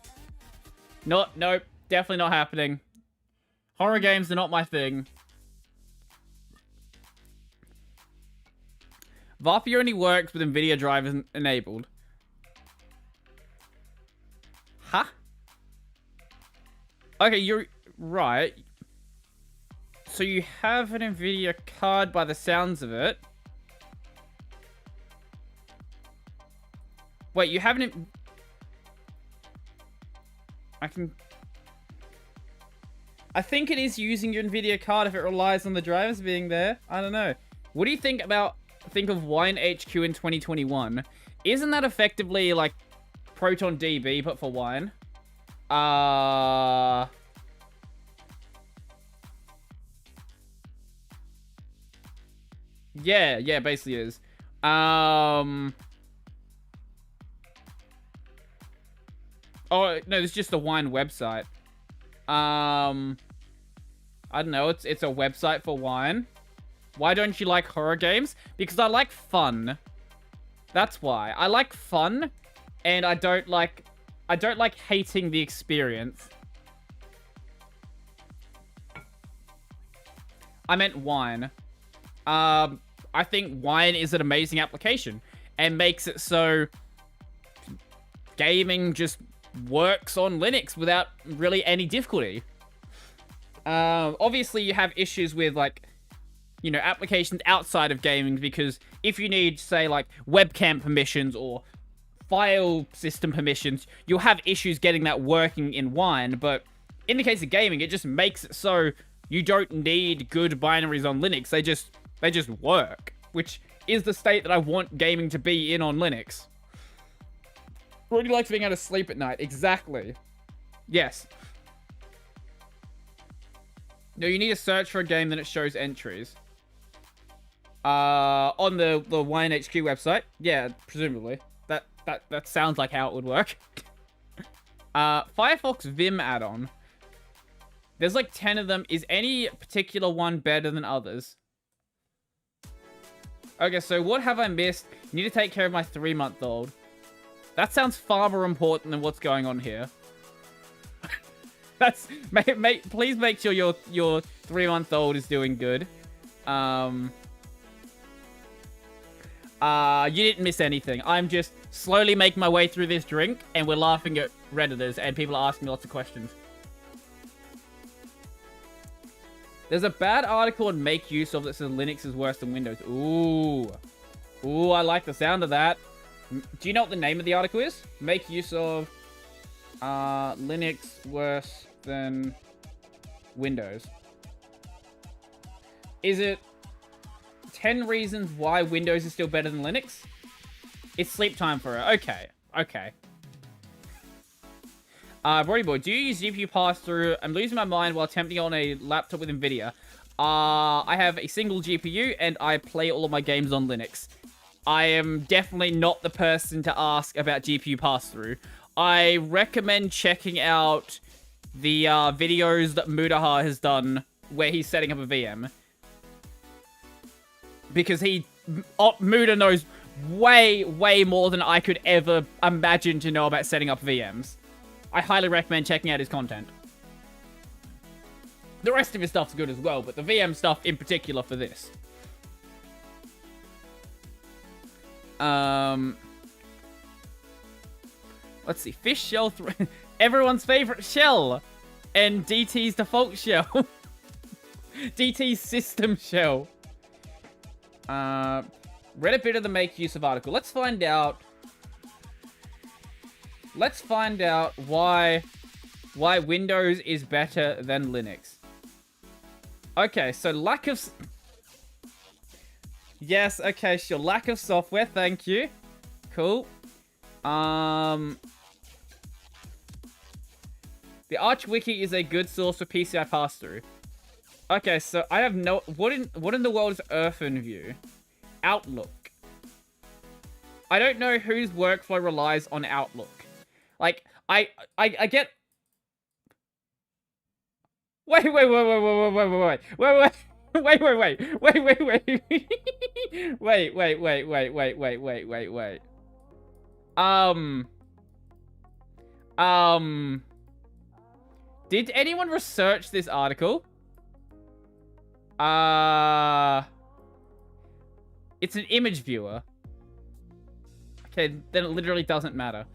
Nope. Definitely not happening. Horror games are not my thing. VARPy only works with NVIDIA drivers enabled. Huh? Okay, you're right. So you have an NVIDIA card by the sounds of it. Wait, you haven't... I think it is using your NVIDIA card if it relies on the drivers being there. I don't know. What do you think of Wine HQ in 2021? Isn't that effectively like Proton DB, but for Wine? Yeah, basically is. Oh, no, it's just a Wine website. I don't know, it's a website for Wine. Why don't you like horror games? Because I like fun. That's why. I like fun, and I don't like hating the experience. I meant Wine. I think Wine is an amazing application and makes it so gaming just works on Linux without really any difficulty. Obviously, you have issues with, like, you know, applications outside of gaming, because if you need, say, like, webcam permissions or file system permissions, you'll have issues getting that working in Wine. But in the case of gaming, it just makes it so you don't need good binaries on Linux. They just work, which is the state that I want gaming to be in on Linux. Brodie likes being able to sleep at night. Exactly. Yes. No, you need to search for a game, then it shows entries. On the Wine HQ website. Yeah, presumably. That sounds like how it would work. Firefox Vim add-on. There's like 10 of them. Is any particular one better than others? Okay, so what have I missed? Need to take care of my 3-month-old. That sounds far more important than what's going on here. That's... please make sure your 3-month-old is doing good. You didn't miss anything. I'm just slowly making my way through this drink, and we're laughing at Redditors, and people are asking me lots of questions. There's a bad article on Make Use Of that says Linux is worse than Windows. Ooh. Ooh, I like the sound of that. Do you know what the name of the article is? Make Use Of Linux worse than Windows. Is it 10 reasons why Windows is still better than Linux? It's sleep time for it. Okay. Okay. Brodie boy, do you use GPU pass-through? I'm losing my mind while attempting on a laptop with NVIDIA. I have a single GPU, and I play all of my games on Linux. I am definitely not the person to ask about GPU pass-through. I recommend checking out the videos that Mudaha has done where he's setting up a VM. Because Muda knows way, way more than I could ever imagine to know about setting up VMs. I highly recommend checking out his content. The rest of his stuff's good as well, but the VM stuff in particular for this. Let's see. Fish shell... Everyone's favorite shell! And DT's default shell. DT's system shell. Read a bit of the Make Use Of article. Let's find out... Let's find out why Windows is better than Linux. Okay, so lack of... Yes, okay, sure. Lack of software, thank you. Cool. The Arch Wiki is a good source for PCI pass-through. Okay, so I have no... What in the world is OpenView? Outlook. I don't know whose workflow relies on Outlook. Like, I get... Wait. Did anyone research this article? It's an image viewer. Okay, then it literally doesn't matter.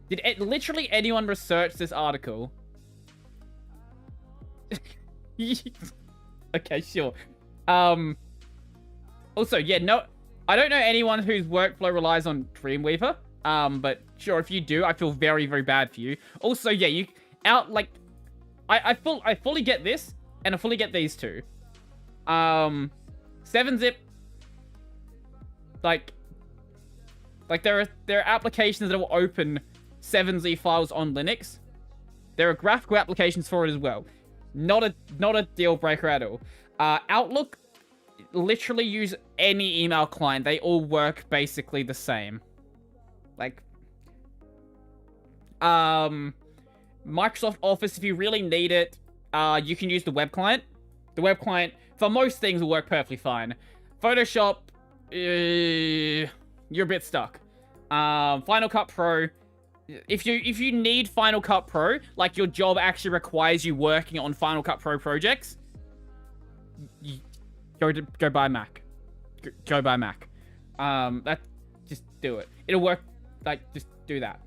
Did literally anyone research this article? Okay, sure. Also, yeah, no, I don't know anyone whose workflow relies on Dreamweaver. But sure, if you do, I feel very, very bad for you. Also, yeah, I fully get this, and I fully get these two. 7-zip, like there are applications that will open 7z files on Linux. There are graphical applications for it as well. Not a deal breaker at all. Outlook, literally use any email client. They all work basically the same. Like, Microsoft Office, if you really need it, you can use the web client. The web client, for most things, will work perfectly fine. Photoshop, you're a bit stuck. Final Cut Pro, if you need Final Cut Pro, like your job actually requires you working on Final Cut Pro projects, go buy Mac. Go buy Mac. Just do it. It'll work. Like, just do that.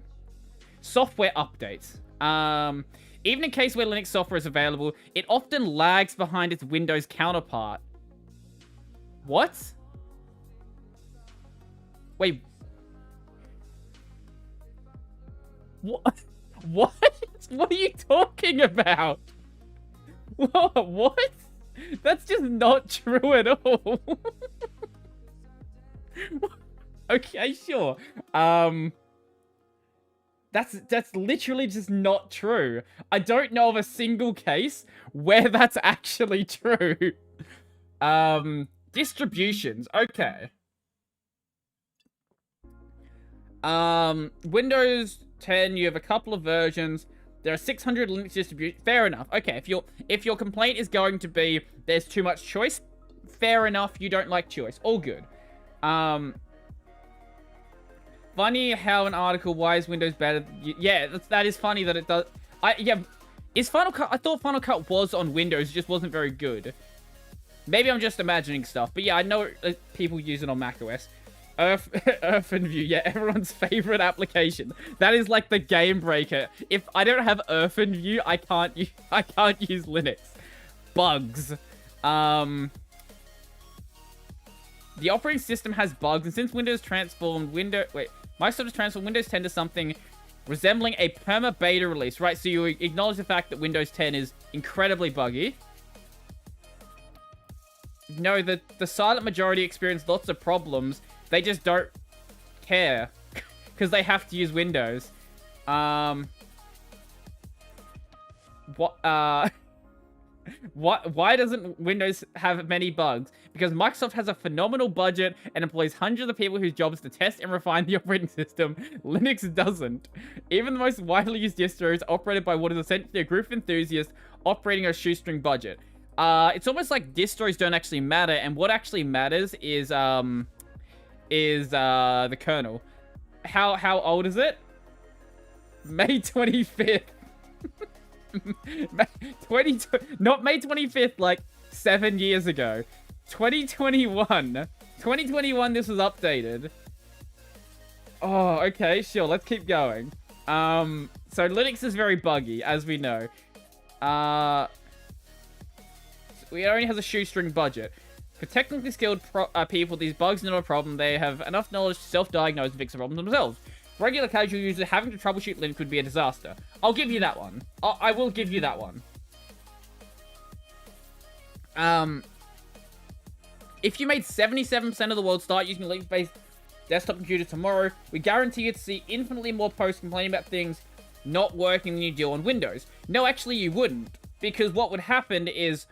Software updates. Even in case where Linux software is available, it often lags behind its Windows counterpart. What? Wait. What? What? What are you talking about? What? That's just not true at all. Okay, sure. That's literally just not true. I don't know of a single case where that's actually true. Distributions. Okay. Windows 10, you have a couple of versions. There are 600 Linux distributions. Fair enough. Okay, if your complaint is going to be there's too much choice, fair enough. You don't like choice. All good. Funny how an article, why is Windows better? Yeah, that is funny that it does. Is Final Cut? I thought Final Cut was on Windows, it just wasn't very good. Maybe I'm just imagining stuff, but yeah, I know people use it on macOS. Earthenview, yeah, everyone's favorite application. That is like the game breaker. If I don't have Earthenview, I can't use Linux. Bugs. The operating system has bugs, and since Windows transformed Microsoft has transformed Windows 10 to something resembling a perma beta release, right? So you acknowledge the fact that Windows 10 is incredibly buggy. No, the silent majority experience lots of problems. They just don't care because they have to use Windows. Why doesn't Windows have many bugs? Because Microsoft has a phenomenal budget and employs hundreds of people whose job is to test and refine the operating system. Linux doesn't. Even the most widely used distro is operated by what is essentially a group of enthusiasts operating a shoestring budget. It's almost like distros don't actually matter, and what actually matters is the kernel. How old is it? May 25th. Not May 25th, like 7 years ago. 2021, this was updated. Oh, okay, sure, let's keep going. So Linux is very buggy, as we know. It only has a shoestring budget. For technically skilled people, these bugs are not a problem. They have enough knowledge to self-diagnose and fix the problem themselves. For regular casual users, having to troubleshoot Linux would be a disaster. I'll give you that one. I will give you that one. If you made 77% of the world start using a Linux-based desktop computer tomorrow, we guarantee you'd see infinitely more posts complaining about things not working than you do on Windows. No, actually you wouldn't. Because what would happen is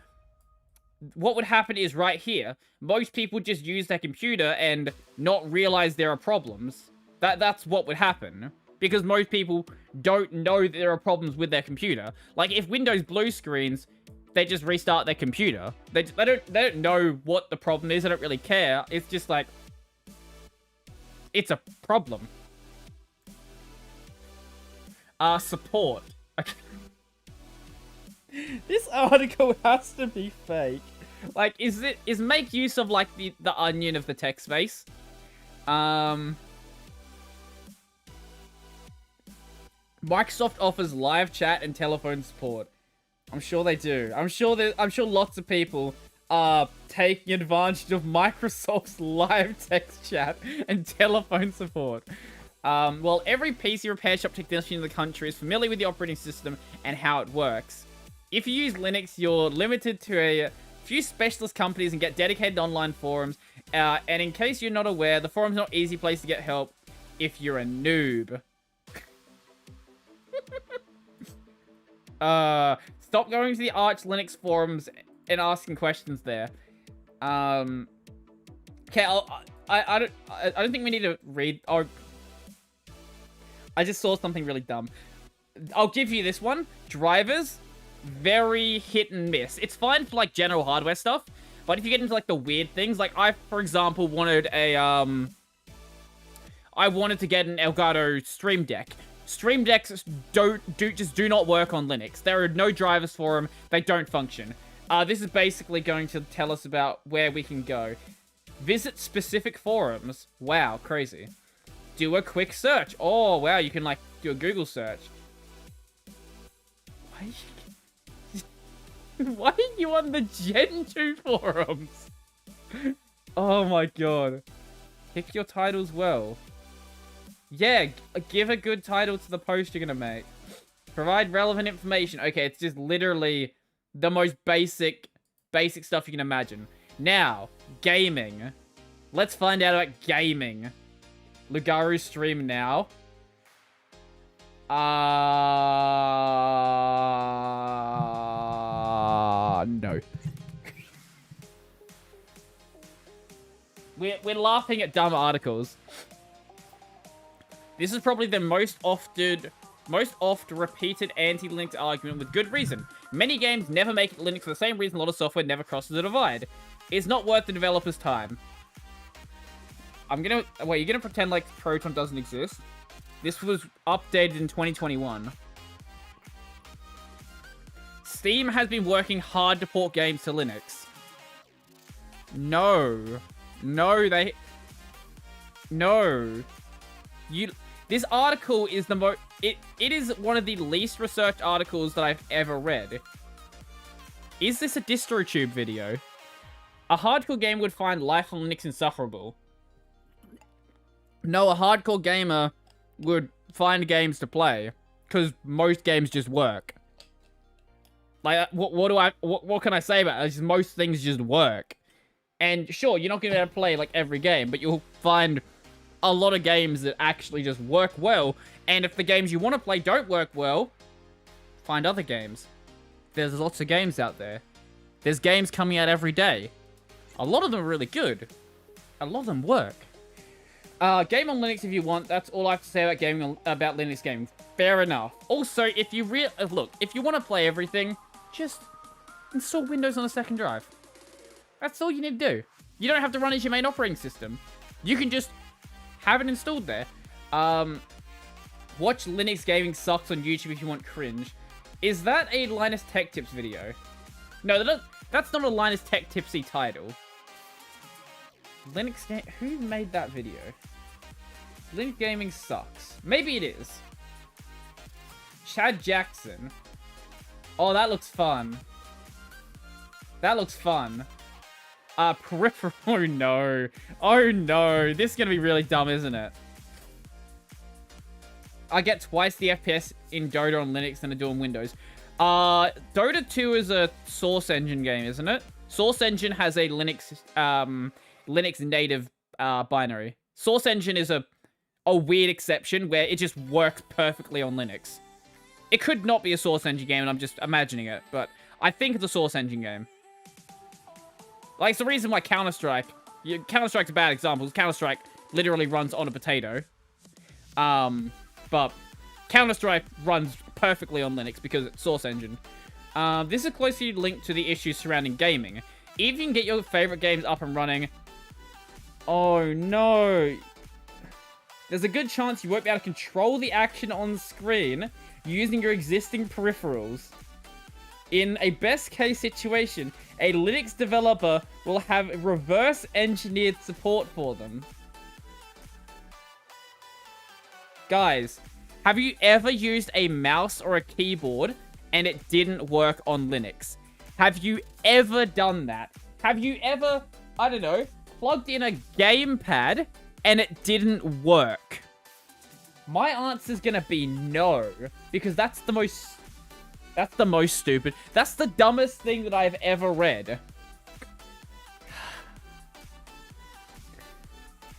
right here. Most people just use their computer and not realize there are problems. That's what would happen. Because most people don't know that there are problems with their computer. Like, if Windows blue screens, they just restart their computer. They don't know what the problem is. They don't really care. It's just like, it's a problem. Support. Okay. This article has to be fake. Like, is make use of, like, the onion of the text space? Microsoft offers live chat and telephone support. I'm sure they do. I'm sure lots of people taking advantage of Microsoft's live text chat and telephone support. Well, every PC repair shop technician in the country is familiar with the operating system and how it works. If you use Linux, you're limited to a few specialist companies and get dedicated online forums. And in case you're not aware, the forum's not an easy place to get help if you're a noob. Stop going to the Arch Linux forums and asking questions there. Okay, I don't think we need to read. Or I just saw something really dumb. I'll give you this one. Drivers, very hit and miss. It's fine for like general hardware stuff, but if you get into like the weird things, like I, for example, wanted a I wanted to get an Elgato Stream Deck. Stream Decks just do not work on Linux. There are no drivers for them. They don't function. This is basically going to tell us about where we can go. Visit specific forums. Wow, crazy. Do a quick search. Oh, wow, you can, like, do a Google search. Why are you on the Gen 2 forums? Oh, my God. Pick your titles well. Yeah, give a good title to the post you're gonna make. Provide relevant information. Okay, it's just literally the most basic stuff you can imagine. Now, gaming. Let's find out about gaming. Lugaru stream now. No. We're laughing at dumb articles. This is probably the most oft repeated anti-Linux argument with good reason. Many games never make it Linux for the same reason a lot of software never crosses the divide. It's not worth the developer's time. Wait, you're gonna pretend like Proton doesn't exist? This was updated in 2021. Steam has been working hard to port games to Linux. No. This article is it is one of the least researched articles that I've ever read. Is this a DistroTube video? A hardcore gamer would find life on Linux insufferable. No, a hardcore gamer would find games to play, because most games just work. Like, what can I say about it? Most things just work. And sure, you're not going to be able to play, like, every game, but you'll find a lot of games that actually just work well. And if the games you want to play don't work well, find other games. There's lots of games out there. There's games coming out every day. A lot of them are really good. A lot of them work. Game on Linux if you want. That's all I have to say about Linux gaming. Fair enough. Also, if you if you want to play everything, just install Windows on a second drive. That's all you need to do. You don't have to run it as your main operating system. You can just have it installed there. Watch Linux Gaming Sucks on YouTube if you want cringe. Is that a Linus Tech Tips video? No, that's not a Linus Tech Tipsy title. Who made that video? Linux Gaming Sucks. Maybe it is. Chad Jackson. Oh, that looks fun. That looks fun. Peripheral. Oh no. Oh no. This is gonna be really dumb, isn't it? I get twice the FPS in Dota on Linux than I do on Windows. Dota 2 is a Source Engine game, isn't it? Source Engine has a Linux native binary. Source Engine is a weird exception where it just works perfectly on Linux. It could not be a Source Engine game, and I'm just imagining it, but I think it's a Source Engine game. Like, it's the reason why Counter-Strike's a bad example. Counter-Strike literally runs on a potato. But Counter-Strike runs perfectly on Linux because it's Source Engine. This is closely linked to the issues surrounding gaming. Even if you can get your favorite games up and running... Oh, no. There's a good chance you won't be able to control the action on screen using your existing peripherals. In a best-case situation, a Linux developer will have reverse-engineered support for them. Guys, have you ever used a mouse or a keyboard and it didn't work on Linux? Have you ever done that? Have you ever, I don't know, plugged in a gamepad and it didn't work? My answer's gonna be no, because that's the most stupid. That's the dumbest thing that I've ever read.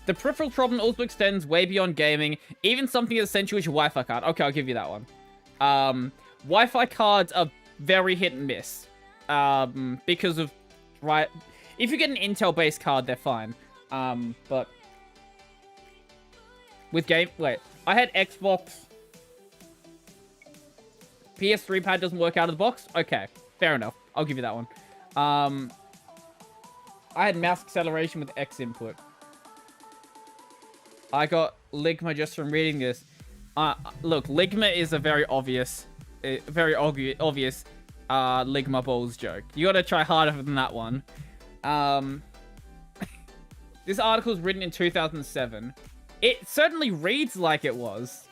The peripheral problem also extends way beyond gaming, even something as essential as your Wi-Fi card. Okay, I'll give you that one. Wi-Fi cards are very hit and miss. Because of, right, if you get an Intel-based card, they're fine. But with I had Xbox. PS3 pad doesn't work out of the box? Okay, fair enough. I'll give you that one. I had mouse acceleration with X input. I got Ligma just from reading this. Look, Ligma is a very obvious Ligma balls joke. You gotta try harder than that one. This article was written in 2007. It certainly reads like it was.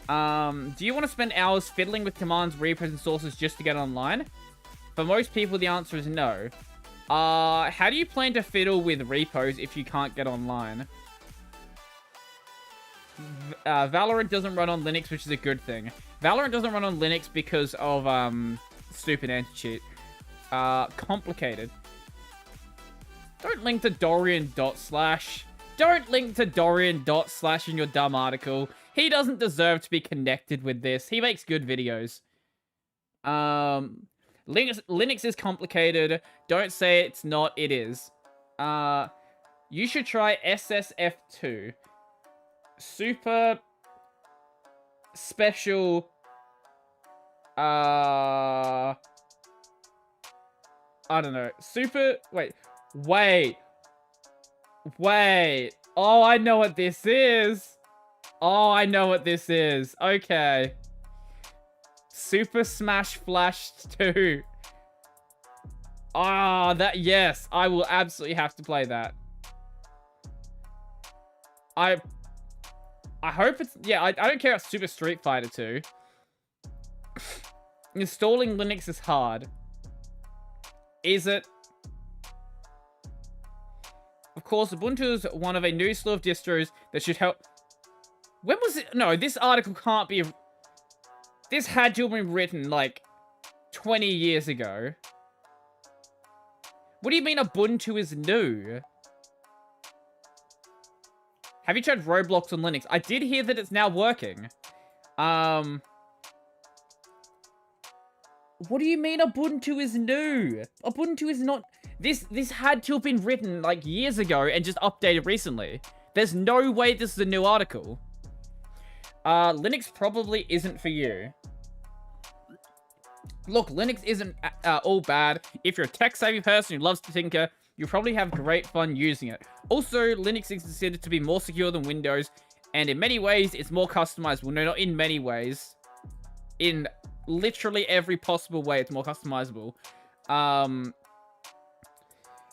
Do you want to spend hours fiddling with commands, repos, and sources just to get online? For most people, the answer is no. How do you plan to fiddle with repos if you can't get online? Valorant doesn't run on Linux, which is a good thing. Valorant doesn't run on Linux because of, stupid anti-cheat. Complicated. Don't link to Dorian // Don't link to Dorian / in your dumb article. He doesn't deserve to be connected with this. He makes good videos. Linux is complicated. Don't say it's not. It is. You should try SSF2. Super special. I don't know. Wait. Oh, I know what this is. Okay. Super Smash Flash 2. Yes. I will absolutely have to play that. I hope it's... Yeah, I don't care about Super Street Fighter 2. Installing Linux is hard. Is it? Of course, Ubuntu is one of a new slew of distros that should help... When was it? No, this article can't be... This had to have been written, like, 20 years ago. What do you mean Ubuntu is new? Have you tried Roblox on Linux? I did hear that it's now working. What do you mean Ubuntu is new? Ubuntu is not... This had to have been written, like, years ago and just updated recently. There's no way this is a new article. Linux probably isn't for you. Look, Linux isn't all bad. If you're a tech-savvy person who loves to tinker, you'll probably have great fun using it. Also, Linux is considered to be more secure than Windows, and in many ways, it's more customizable. No, not in many ways. In literally every possible way, it's more customizable.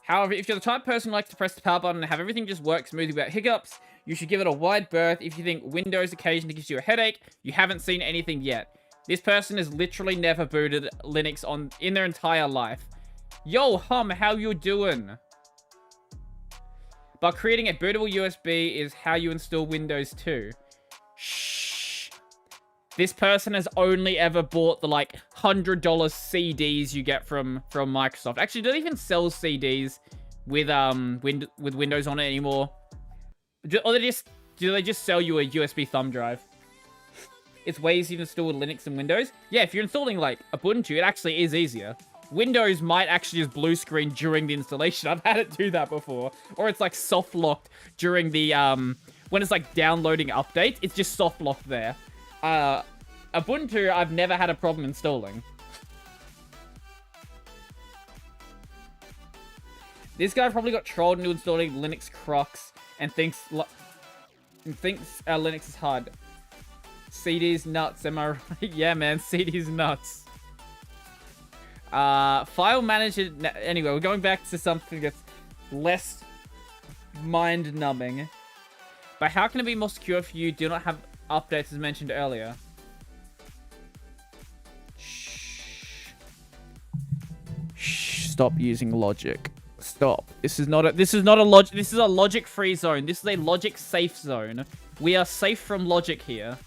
However, if you're the type of person who likes to press the power button and have everything just work smoothly without hiccups, you should give it a wide berth. If you think Windows occasionally gives you a headache, you haven't seen anything yet. This person has literally never booted Linux in their entire life. Yo, Hum, how you doing? But creating a bootable USB is how you install Windows 2. Shh. This person has only ever bought the, like, $100 CDs you get from Microsoft. Actually, do they even sell CDs with Windows on it anymore? Or do they just sell you a USB thumb drive? It's way easier to install with Linux and Windows. Yeah, if you're installing, like, Ubuntu, it actually is easier. Windows might actually just blue screen during the installation. I've had it do that before. Or it's, like, soft locked during the, when it's, like, downloading updates. It's just soft locked there. Ubuntu, I've never had a problem installing. This guy probably got trolled into installing Linux Crocs and thinks Linux is hard. CD's nuts, am I right? Yeah, man, CD's nuts. File manager... Anyway, we're going back to something that's less mind-numbing. But how can it be more secure if you do not have updates as mentioned earlier? Shh. stop using logic. Stop. This is not a logic. This is a logic-free zone. This is a logic-safe zone. We are safe from logic here.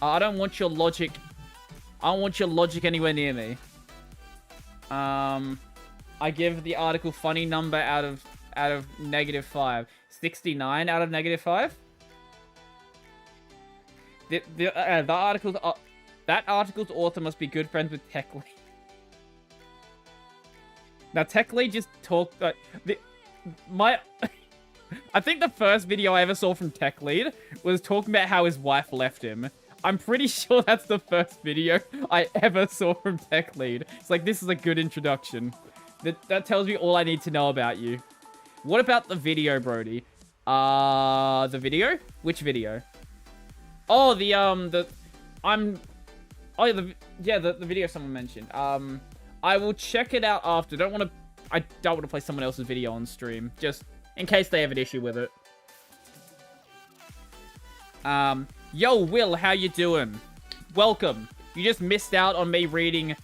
I don't want your logic. I don't want your logic anywhere near me. I give the article funny number out of -5. 69 out of -5. The article's that article's author must be good friends with Tech Lead. Now Tech Lead just talked. I think the first video I ever saw from Tech Lead was talking about how his wife left him. I'm pretty sure that's the first video I ever saw from Tech Lead. It's like, this is a good introduction. That tells me all I need to know about you. What about the video, Brodie? The video? Which video? Oh, the video someone mentioned. I will check it out after. I don't want to play someone else's video on stream, just in case they have an issue with it. Yo, Will, how you doing? Welcome. You just missed out on me reading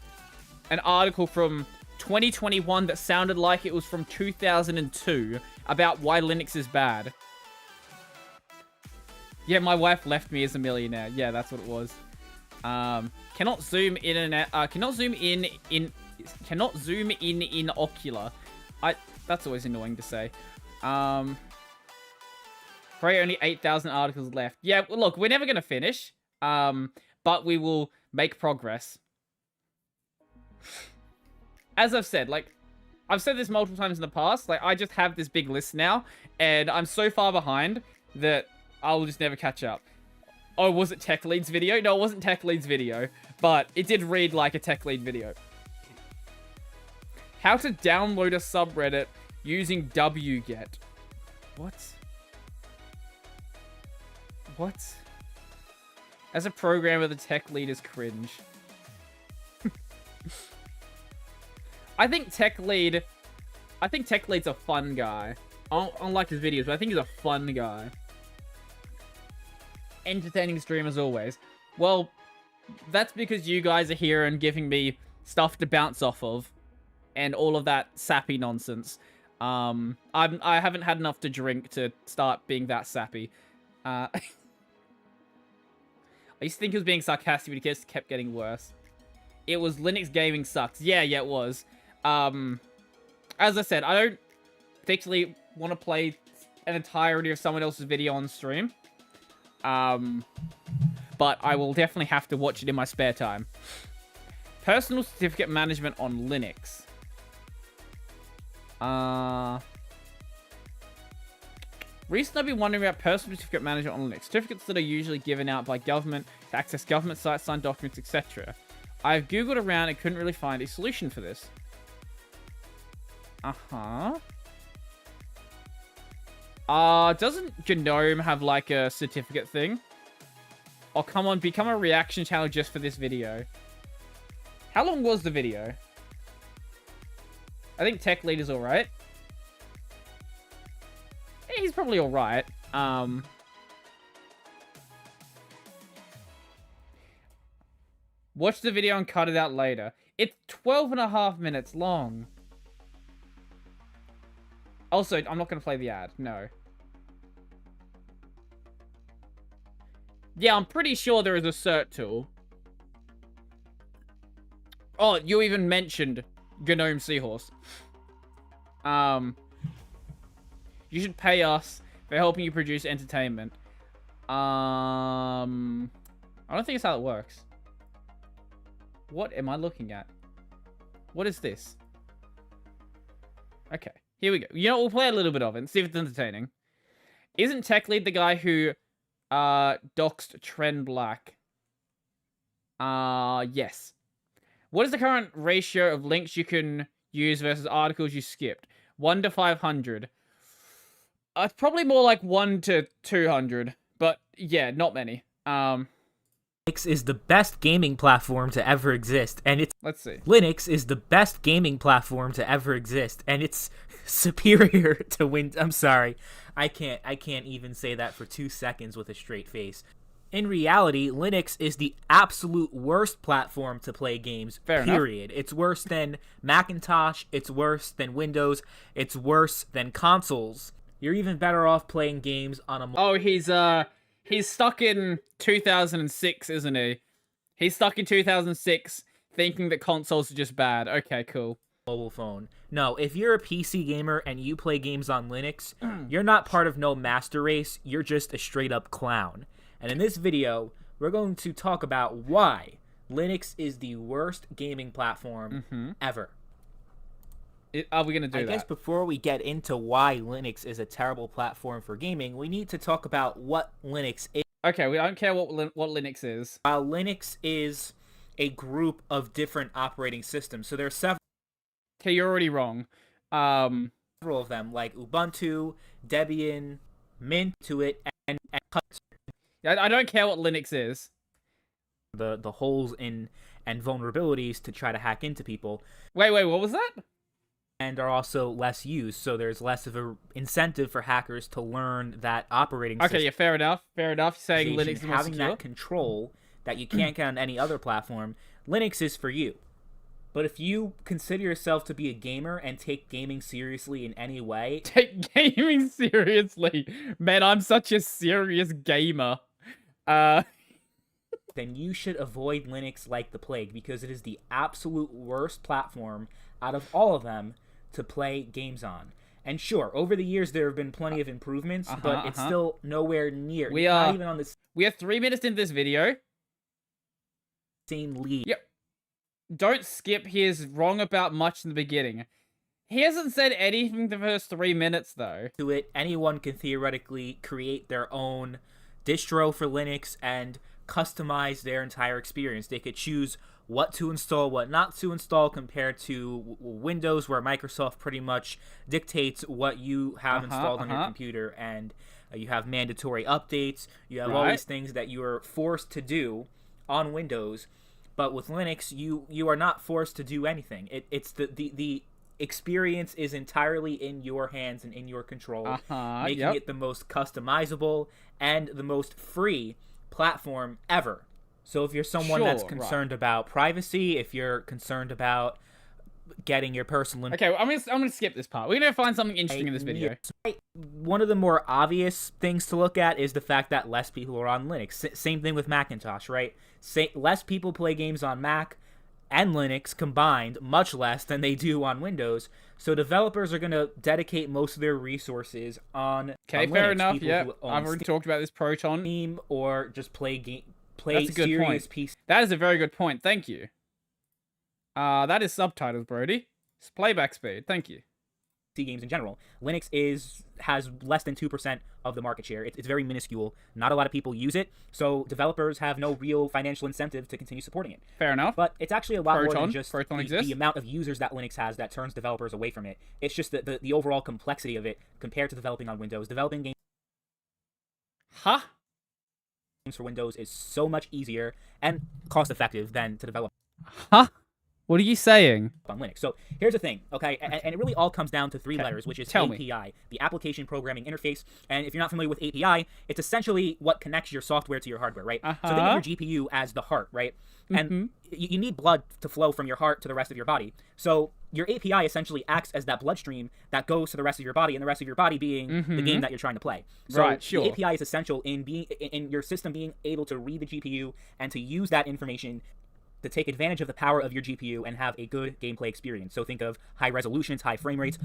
an article from 2021 that sounded like it was from 2002 about why Linux is bad. Yeah, my wife left me as a millionaire. Yeah, that's what it was. Cannot zoom in in Ocular. That's always annoying to say. Probably only 8,000 articles left. Yeah, look, we're never gonna finish. But we will make progress. As I've said, like, I've said this multiple times in the past, like, I just have this big list now, and I'm so far behind that I'll just never catch up. Oh, was it Tech Lead's video? No, it wasn't Tech Lead's video, but it did read like a Tech Lead video. How to download a subreddit using wget. What? What? As a programmer, the Tech Lead is cringe. I think Tech Lead's a fun guy. I don't like his videos, but I think he's a fun guy. Entertaining stream as always. Well, that's because you guys are here and giving me stuff to bounce off of. And all of that sappy nonsense. I haven't had enough to drink to start being that sappy. I used to think he was being sarcastic, but he just kept getting worse. It was Linux gaming sucks. Yeah, it was. As I said, I don't particularly want to play an entirety of someone else's video on stream. But I will definitely have to watch it in my spare time. Personal certificate management on Linux. Recently, I've been wondering about personal certificate management on Linux. Certificates that are usually given out by government to access government sites, sign documents, etc. I've googled around and couldn't really find a solution for this. Doesn't Gnome have like a certificate thing? Oh, come on, become a reaction channel just for this video. How long was the video? I think Tech Lead is alright. Yeah, he's probably alright. Watch the video and cut it out later. It's 12.5 minutes long. Also, I'm not going to play the ad. No. Yeah, I'm pretty sure there is a cert tool. Oh, you even mentioned Gnome Seahorse. You should pay us for helping you produce entertainment. I don't think it's how it works. What am I looking at? What is this? Okay, here we go. You know, we'll play a little bit of it and see if it's entertaining. Isn't Tech Lead the guy who doxed Trend Black? Yes. What is the current ratio of links you can use versus articles you skipped? 1 to 500. It's probably more like 1 to 200. But yeah, not many. Linux is the best gaming platform to ever exist, and it's... Let's see. Linux is the best gaming platform to ever exist, and it's superior to Windows. I'm sorry. I can't even say that for 2 seconds with a straight face. In reality, Linux is the absolute worst platform to play games, period. It's worse than Macintosh, it's worse than Windows, it's worse than consoles. You're even better off playing games on a... Oh, he's stuck in 2006, isn't he? He's stuck in 2006 thinking that consoles are just bad. Okay, cool. Mobile phone. No, if you're a PC gamer and you play games on Linux, you're not part of no master race, you're just a straight up clown. And in this video, we're going to talk about why Linux is the worst gaming platform ever. Are we going to do that? I guess before we get into why Linux is a terrible platform for gaming, we need to talk about what Linux is. Okay, we don't care what Linux is. While Linux is a group of different operating systems, so there are several... Okay, you're already wrong. Several of them, like Ubuntu, Debian, Mint to it, and I don't care what Linux is. The holes in and vulnerabilities to try to hack into people. Wait, what was that? And are also less used, so there's less of an incentive for hackers to learn that operating system. Okay, yeah, fair enough. Saying Linux is more having secure. that control that you can't get on any other platform, Linux is for you. But if you consider yourself to be a gamer and take gaming seriously in any way... Take gaming seriously? Man, I'm such a serious gamer. Then you should avoid Linux like the plague, because it is the absolute worst platform out of all of them to play games on. And sure, over the years there have been plenty of improvements, but it's still nowhere near. Not even on the... We are 3 minutes into this video. Same league. Yep. Don't skip. He is wrong about much in the beginning. He hasn't said anything the first 3 minutes, though. To it, anyone can theoretically create their own distro for Linux and customize their entire experience. They could choose what to install, what not to install, compared to Windows, where Microsoft pretty much dictates what you have installed on your computer, and you have mandatory updates. You have all these things that you are forced to do on Windows. But with Linux, you are not forced to do anything. It's the experience is entirely in your hands and in your control, making it the most customizable and the most free platform ever. So if you're someone that's concerned about privacy, if you're concerned about getting your personal... Okay, I'm gonna skip this part. We're gonna find something interesting in this video. One of the more obvious things to look at is the fact that less people are on Linux. Same thing with Macintosh, right? Less people play games on Mac and Linux combined, much less than they do on Windows. So developers are going to dedicate most of their resources on fair Linux. Enough. Yeah, I've already talked about this Proton. Steam, or just play That's a good point. PC. That is a very good point. Thank you. That is subtitles, Brodie. It's playback speed. Thank you. Games in general. Linux has less than 2% of the market share. It's very minuscule. Not a lot of people use it, so developers have no real financial incentive to continue supporting it. Fair enough. But it's actually a lot more than just the amount of users that Linux has that turns developers away from it. It's just the overall complexity of it compared to developing on Windows. Developing games for Windows is so much easier and cost-effective than to develop. What are you saying? On Linux. So here's the thing, okay? And it really all comes down to three letters, which is API, the Application Programming Interface. And if you're not familiar with API, it's essentially what connects your software to your hardware, right? So think of your GPU as the heart, right? And you need blood to flow from your heart to the rest of your body. So your API essentially acts as that bloodstream that goes to the rest of your body, and the rest of your body being the game that you're trying to play. So the API is essential in your system being able to read the GPU and to use that information to take advantage of the power of your GPU and have a good gameplay experience. So think of high resolutions, high frame rates.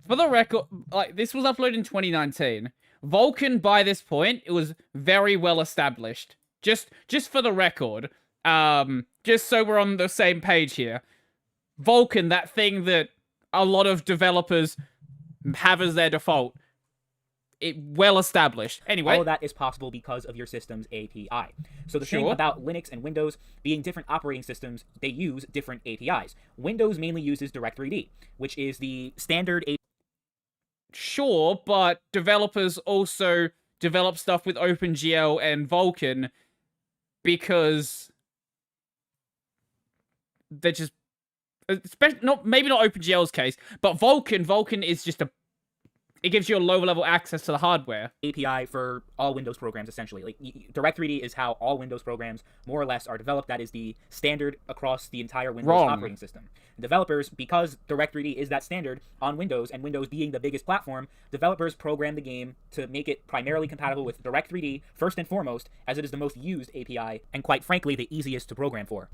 For the record, like, this was uploaded in 2019. Vulkan, by this point, it was very well established. Just for the record, just so we're on the same page here. Vulkan, that thing that a lot of developers have as their default, it well established. Anyway, all of that is possible because of your system's API. So the thing about Linux and Windows being different operating systems, they use different APIs. Windows mainly uses Direct3D, which is the standard API. Sure, but developers also develop stuff with OpenGL and Vulkan because they're just, especially maybe not OpenGL's case, but Vulkan is just a It gives you a lower level access to the hardware. API for all Windows programs, essentially. Like, Direct3D is how all Windows programs, more or less, are developed. That is the standard across the entire Windows operating system. Developers, because Direct3D is that standard on Windows, and Windows being the biggest platform, developers program the game to make it primarily compatible with Direct3D, first and foremost, as it is the most used API, and quite frankly, the easiest to program for.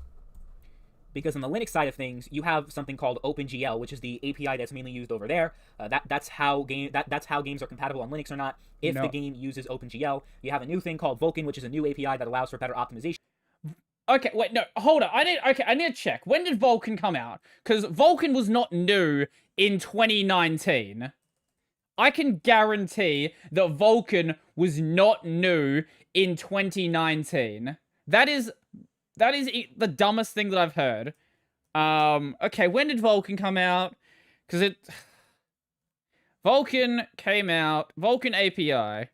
Because on the Linux side of things, you have something called OpenGL, which is the API that's mainly used over there. That's how games are compatible on Linux or not. If the game uses OpenGL, you have a new thing called Vulkan, which is a new API that allows for better optimization. Okay, wait, no, hold on. I need to check. When did Vulkan come out? Because Vulkan was not new in 2019. I can guarantee that Vulkan was not new in 2019. That is the dumbest thing that I've heard. Okay, when did Vulkan come out? Because Vulkan came out, Vulkan API,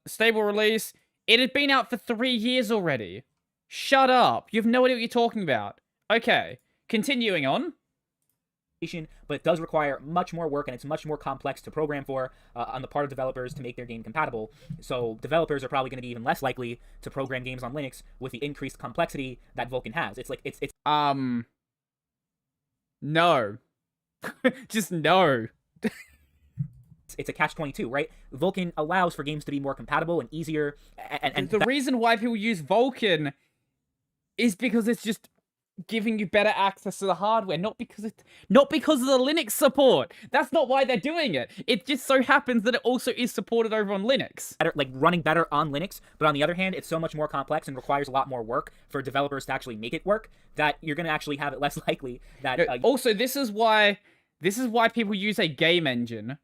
stable release. It had been out for 3 years already. Shut up. You have no idea what you're talking about. Okay, continuing on. But it does require much more work, and it's much more complex to program for on the part of developers to make their game compatible. So developers are probably going to be even less likely to program games on Linux with the increased complexity that Vulkan has. It's like it's no. Just no. It's a catch-22, right? Vulkan allows for games to be more compatible and easier. And the reason why people use Vulkan is because it's just giving you better access to the hardware, not because of the Linux support. That's not why they're doing it. It just so happens that it also is supported over on Linux. Like running better on Linux, but on the other hand, it's so much more complex and requires a lot more work for developers to actually make it work that you're going to actually have it less likely that... Also, this is why people use a game engine.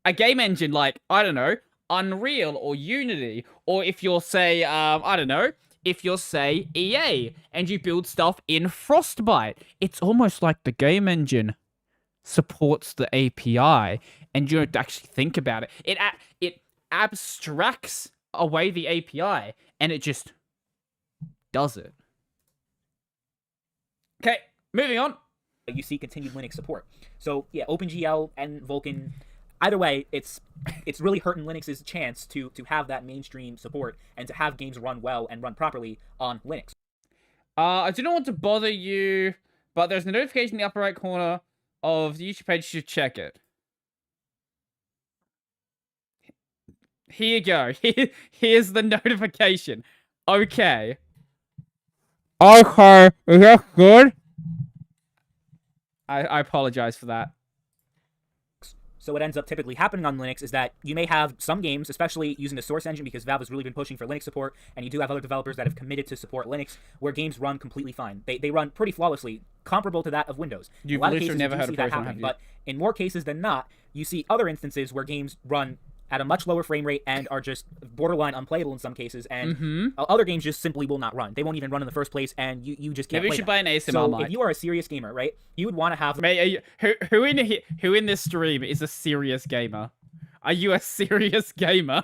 A game engine like, I don't know, Unreal or Unity, or if you're, say, I don't know, if you're, say, EA, and you build stuff in Frostbite. It's almost like the game engine supports the API, and you don't actually think about it. It abstracts away the API, and it just does it. Okay, moving on. You see continued Linux support. So, yeah, OpenGL and Vulkan... Either way, it's really hurting Linux's chance to have that mainstream support and to have games run well and run properly on Linux. I do not want to bother you, but there's a notification in the upper right corner of the YouTube page. You should check it. Here you go. Here's the notification. Okay. Okay, is that good? I apologize for that. So what ends up typically happening on Linux is that you may have some games, especially using the Source engine, because Valve has really been pushing for Linux support, and you do have other developers that have committed to support Linux, where games run completely fine. They run pretty flawlessly, comparable to that of Windows. You've literally never had a person, have you? But in more cases than not, you see other instances where games run at a much lower frame rate and are just borderline unplayable in some cases, and other games just simply will not run. They won't even run in the first place, and you just can't Maybe play we should them. buy an ASMR So mic. if you are a serious gamer, right, you would want to have... Mate, who in this stream is a serious gamer? Are you a serious gamer?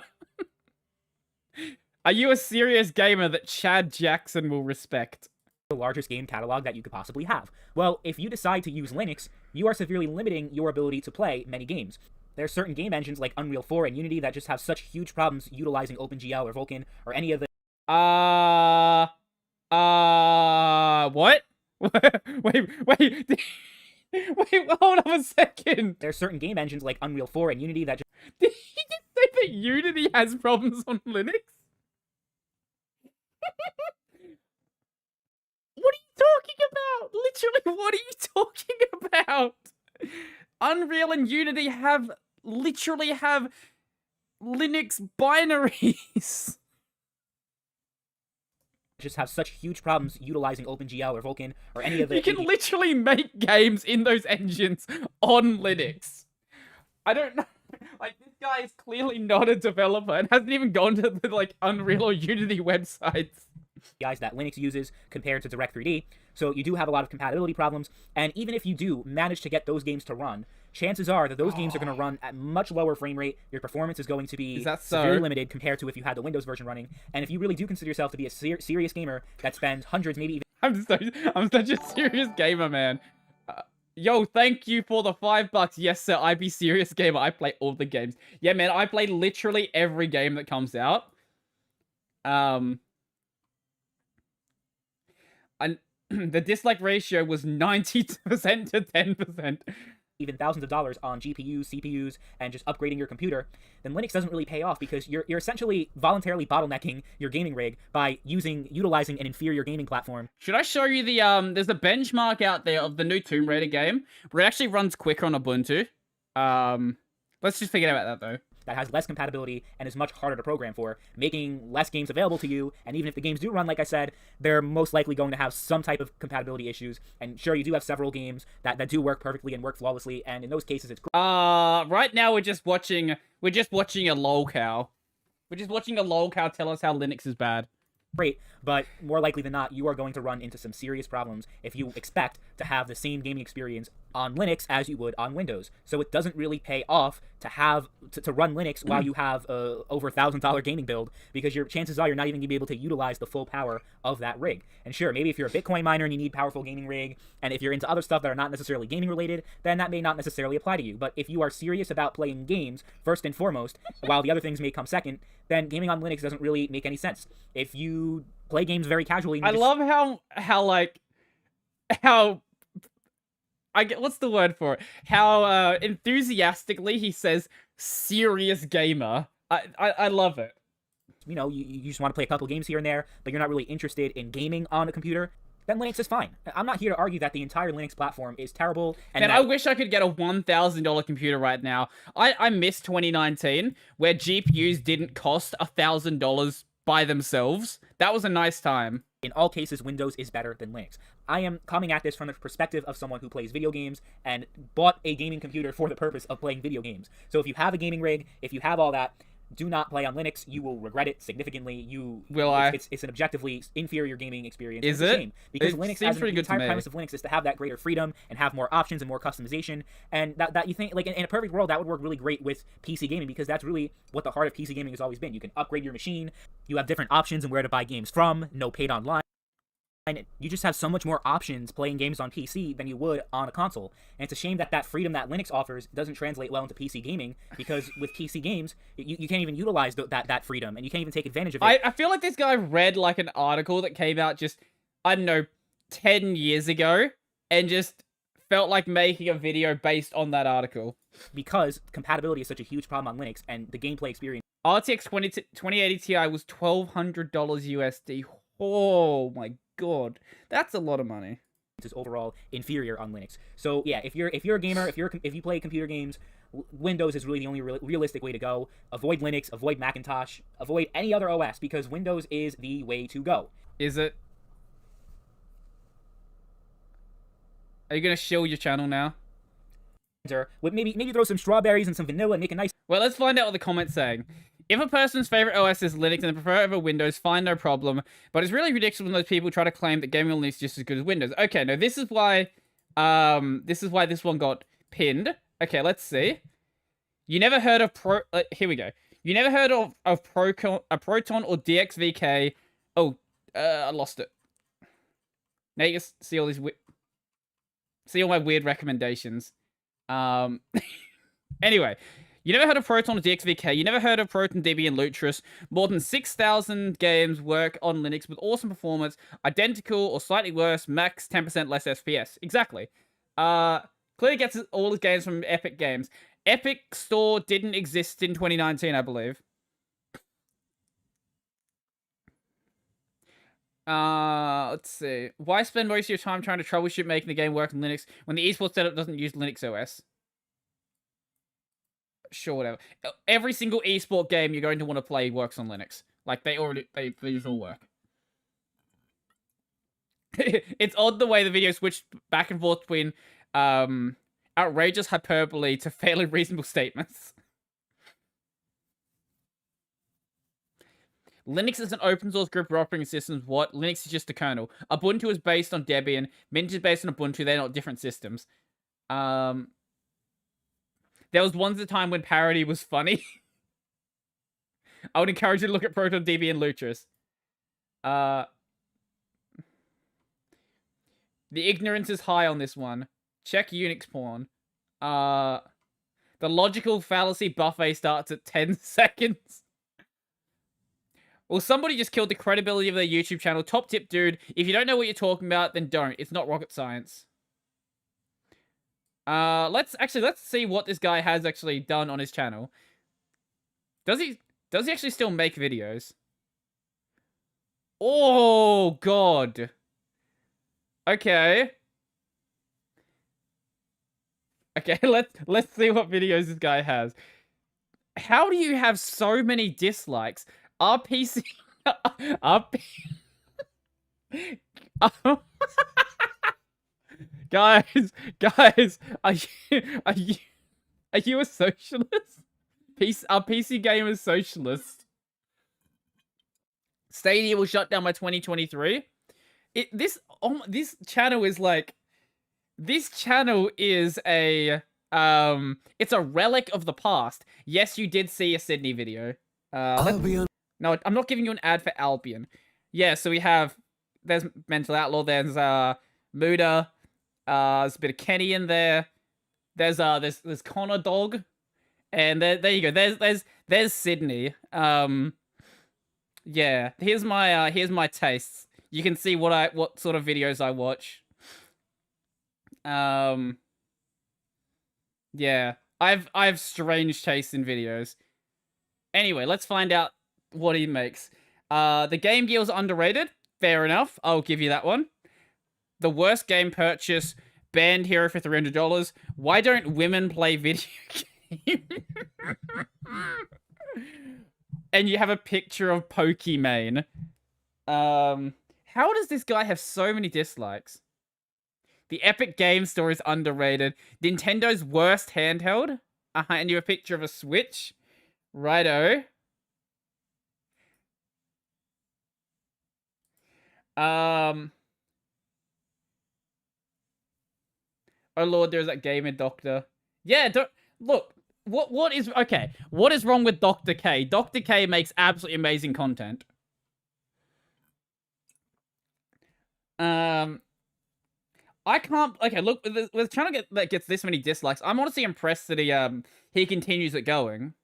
Are you a serious gamer that Chad Jackson will respect? The largest game catalog that you could possibly have. Well, if you decide to use Linux, you are severely limiting your ability to play many games. There are certain game engines like Unreal 4 and Unity that just have such huge problems utilizing OpenGL or Vulkan or any of the... What? Wait, hold on a second. There are certain game engines like Unreal 4 and Unity that just... Did he just say that Unity has problems on Linux? What are you talking about? Literally, what are you talking about? Unreal and Unity literally have Linux binaries. Just have such huge problems utilizing OpenGL or Vulkan or any of the... You can literally make games in those engines on Linux. I don't know. Like, this guy is clearly not a developer and hasn't even gone to the, like, Unreal or Unity websites. Guys that Linux uses compared to Direct3D, so you do have a lot of compatibility problems, and even if you do manage to get those games to run, chances are that those games are going to run at much lower frame rate. Your performance is going to be severely limited compared to if you had the Windows version running, and if you really do consider yourself to be a serious gamer that spends hundreds, maybe even... I'm such a serious gamer, man. Yo, thank you for the $5. Yes, sir. I be serious gamer. I play all the games. Yeah, man. I play literally every game that comes out. And the dislike ratio was 90% to 10%. Even thousands of dollars on GPUs, CPUs, and just upgrading your computer, then Linux doesn't really pay off because you're essentially voluntarily bottlenecking your gaming rig by utilizing an inferior gaming platform. Should I show you the there's a benchmark out there of the new Tomb Raider game where it actually runs quicker on Ubuntu. Let's just forget about that though. That has less compatibility and is much harder to program for, making less games available to you. And even if the games do run, like I said, they're most likely going to have some type of compatibility issues. And sure, you do have several games that do work perfectly and work flawlessly, and in those cases, it's great. Right now we're just watching a lolcow. We're just watching a lolcow tell us how Linux is bad. Great, but more likely than not, you are going to run into some serious problems if you expect to have the same gaming experience on Linux as you would on Windows. So it doesn't really pay off to have to run Linux while you have a over $1,000 gaming build, because your chances are you're not even going to be able to utilize the full power of that rig. And sure, maybe if you're a Bitcoin miner and you need powerful gaming rig, and if you're into other stuff that are not necessarily gaming related, then that may not necessarily apply to you. But if you are serious about playing games first and foremost, while the other things may come second, then gaming on Linux doesn't really make any sense. If you play games very casually, I love what's the word for it? How enthusiastically he says serious gamer. I love it. You know, you just want to play a couple games here and there, but you're not really interested in gaming on a computer, then Linux is fine. I'm not here to argue that the entire Linux platform is terrible. And I wish I could get a $1,000 computer right now. I miss 2019, where GPUs didn't cost $1,000 by themselves. That was a nice time. In all cases, Windows is better than Linux. I am coming at this from the perspective of someone who plays video games and bought a gaming computer for the purpose of playing video games. So if you have a gaming rig, if you have all that, do not play on Linux. You will regret it significantly. It's an objectively inferior gaming experience. Is it? Shame, because Linux, the entire premise of Linux is to have that greater freedom and have more options and more customization. And that you think, like, in a perfect world, that would work really great with PC gaming, because that's really what the heart of PC gaming has always been. You can upgrade your machine. You have different options and where to buy games from. No paid online. And you just have so much more options playing games on PC than you would on a console. And it's a shame that freedom that Linux offers doesn't translate well into PC gaming, because with PC games, you can't even utilize that freedom, and you can't even take advantage of it. I feel like this guy read, like, an article that came out just, I don't know, 10 years ago, and just felt like making a video based on that article. Because compatibility is such a huge problem on Linux, and the gameplay experience. RTX 2080 Ti was $1,200 USD. Oh my god, that's a lot of money. Is overall inferior on Linux. So yeah, if you're a gamer, if you play computer games, Windows is really the only realistic way to go. Avoid Linux, avoid Macintosh, avoid any other OS, because Windows is the way to go. Is it? Are you gonna shill your channel now? Maybe throw some strawberries and some vanilla and make a nice. Well, let's find out what the comments saying. If a person's favorite OS is Linux and they prefer it over Windows, fine, no problem. But it's really ridiculous when those people try to claim that gaming on Linux is just as good as Windows. Okay, no, this is why this one got pinned. Okay, let's see. You never heard of here we go. You never heard of Proton or DXVK. Oh, I lost it. Now you can see all these see all my weird recommendations. Anyway. You never heard of Proton or DXVK. You never heard of Proton, DB, and Lutris. More than 6,000 games work on Linux with awesome performance, identical or slightly worse, max 10% less FPS. Exactly. Clearly gets all his games from Epic Games. Epic Store didn't exist in 2019, I believe. Let's see. Why spend most of your time trying to troubleshoot making the game work on Linux when the esports setup doesn't use Linux OS? Sure, whatever. Every single esport game you're going to want to play works on Linux. Like, these all work. It's odd the way the video switched back and forth between outrageous hyperbole to fairly reasonable statements. Linux is an open source group of operating systems. What? Linux is just a kernel. Ubuntu is based on Debian. Mint is based on Ubuntu. They're not different systems. There was once a time when parody was funny. I would encourage you to look at Proton, DB, and Lutris. The ignorance is high on this one. Check Unix porn. The logical fallacy buffet starts at 10 seconds. Well, somebody just killed the credibility of their YouTube channel. Top tip, dude. If you don't know what you're talking about, then don't. It's not rocket science. Let's see what this guy has actually done on his channel. Does he actually still make videos? Oh, God. Okay. Okay, let's see what videos this guy has. How do you have so many dislikes? Our PC... Guys, are you a socialist? Our PC gamers socialist. Stadia will shut down by 2023. This channel is like... This channel is a... it's a relic of the past. Yes, you did see a Sydney video. Albion. No, I'm not giving you an ad for Albion. Yeah, so we have... There's Mental Outlaw, there's Muda, there's a bit of Kenny in there. There's Connor Dog. And there you go. There's Sydney. Yeah. Here's my tastes. You can see what sort of videos I watch. Yeah. I've strange tastes in videos. Anyway, let's find out what he makes. The Game Gear's underrated. Fair enough. I'll give you that one. The worst game purchase. Banned hero for $300. Why don't women play video games? And you have a picture of Pokimane. How does this guy have so many dislikes? The Epic Game Store is underrated. Nintendo's worst handheld. And you have a picture of a Switch. Righto. Oh lord, there's that gamer doctor. Yeah, look. What is okay? What is wrong with Dr. K? Dr. K makes absolutely amazing content. I can't. Okay, look, with channel that gets this many dislikes, I'm honestly impressed that he continues it going.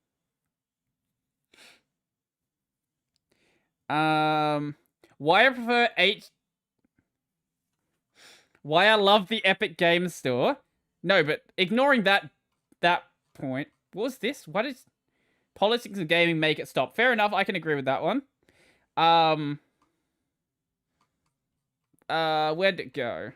Why I prefer Why I love the Epic Games Store. No, but ignoring that point. What was this? What is... Politics and gaming make it stop. Fair enough, I can agree with that one. Where'd it go?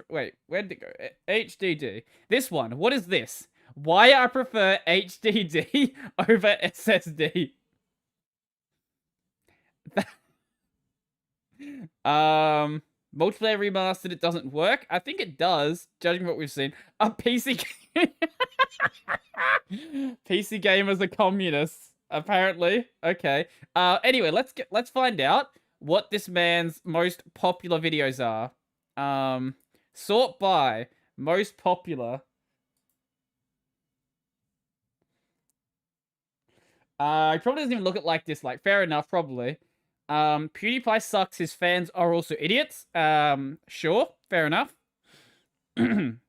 Wait, where'd it go? HDD. This one. What is this? Why I prefer HDD over SSD. Multiplayer remastered, it doesn't work. I think it does, judging what we've seen. A PC PC gamers are communists, apparently. Okay. Anyway, let's find out what this man's most popular videos are. Sort by most popular. He probably doesn't even look at like dislike. Fair enough, probably. PewDiePie sucks. His fans are also idiots. Sure. Fair enough. Rip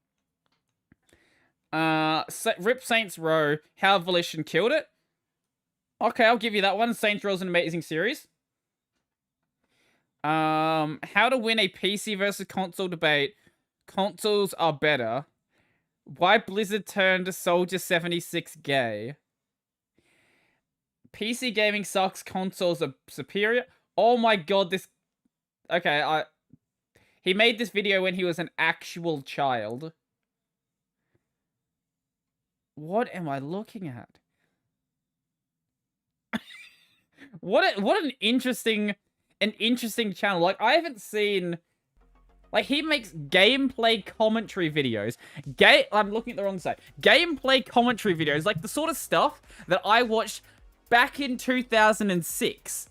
Saints Row. How Volition killed it. Okay, I'll give you that one. Saints Row is an amazing series. How to win a PC versus console debate. Consoles are better. Why Blizzard turned Soldier 76 gay. PC gaming sucks, consoles are superior. Oh my god, this... Okay, he made this video when he was an actual child. What am I looking at? What an interesting channel. Like, I haven't seen... Like, he makes gameplay commentary videos. I'm looking at the wrong side. Gameplay commentary videos. Like, the sort of stuff that I watched back in 2006.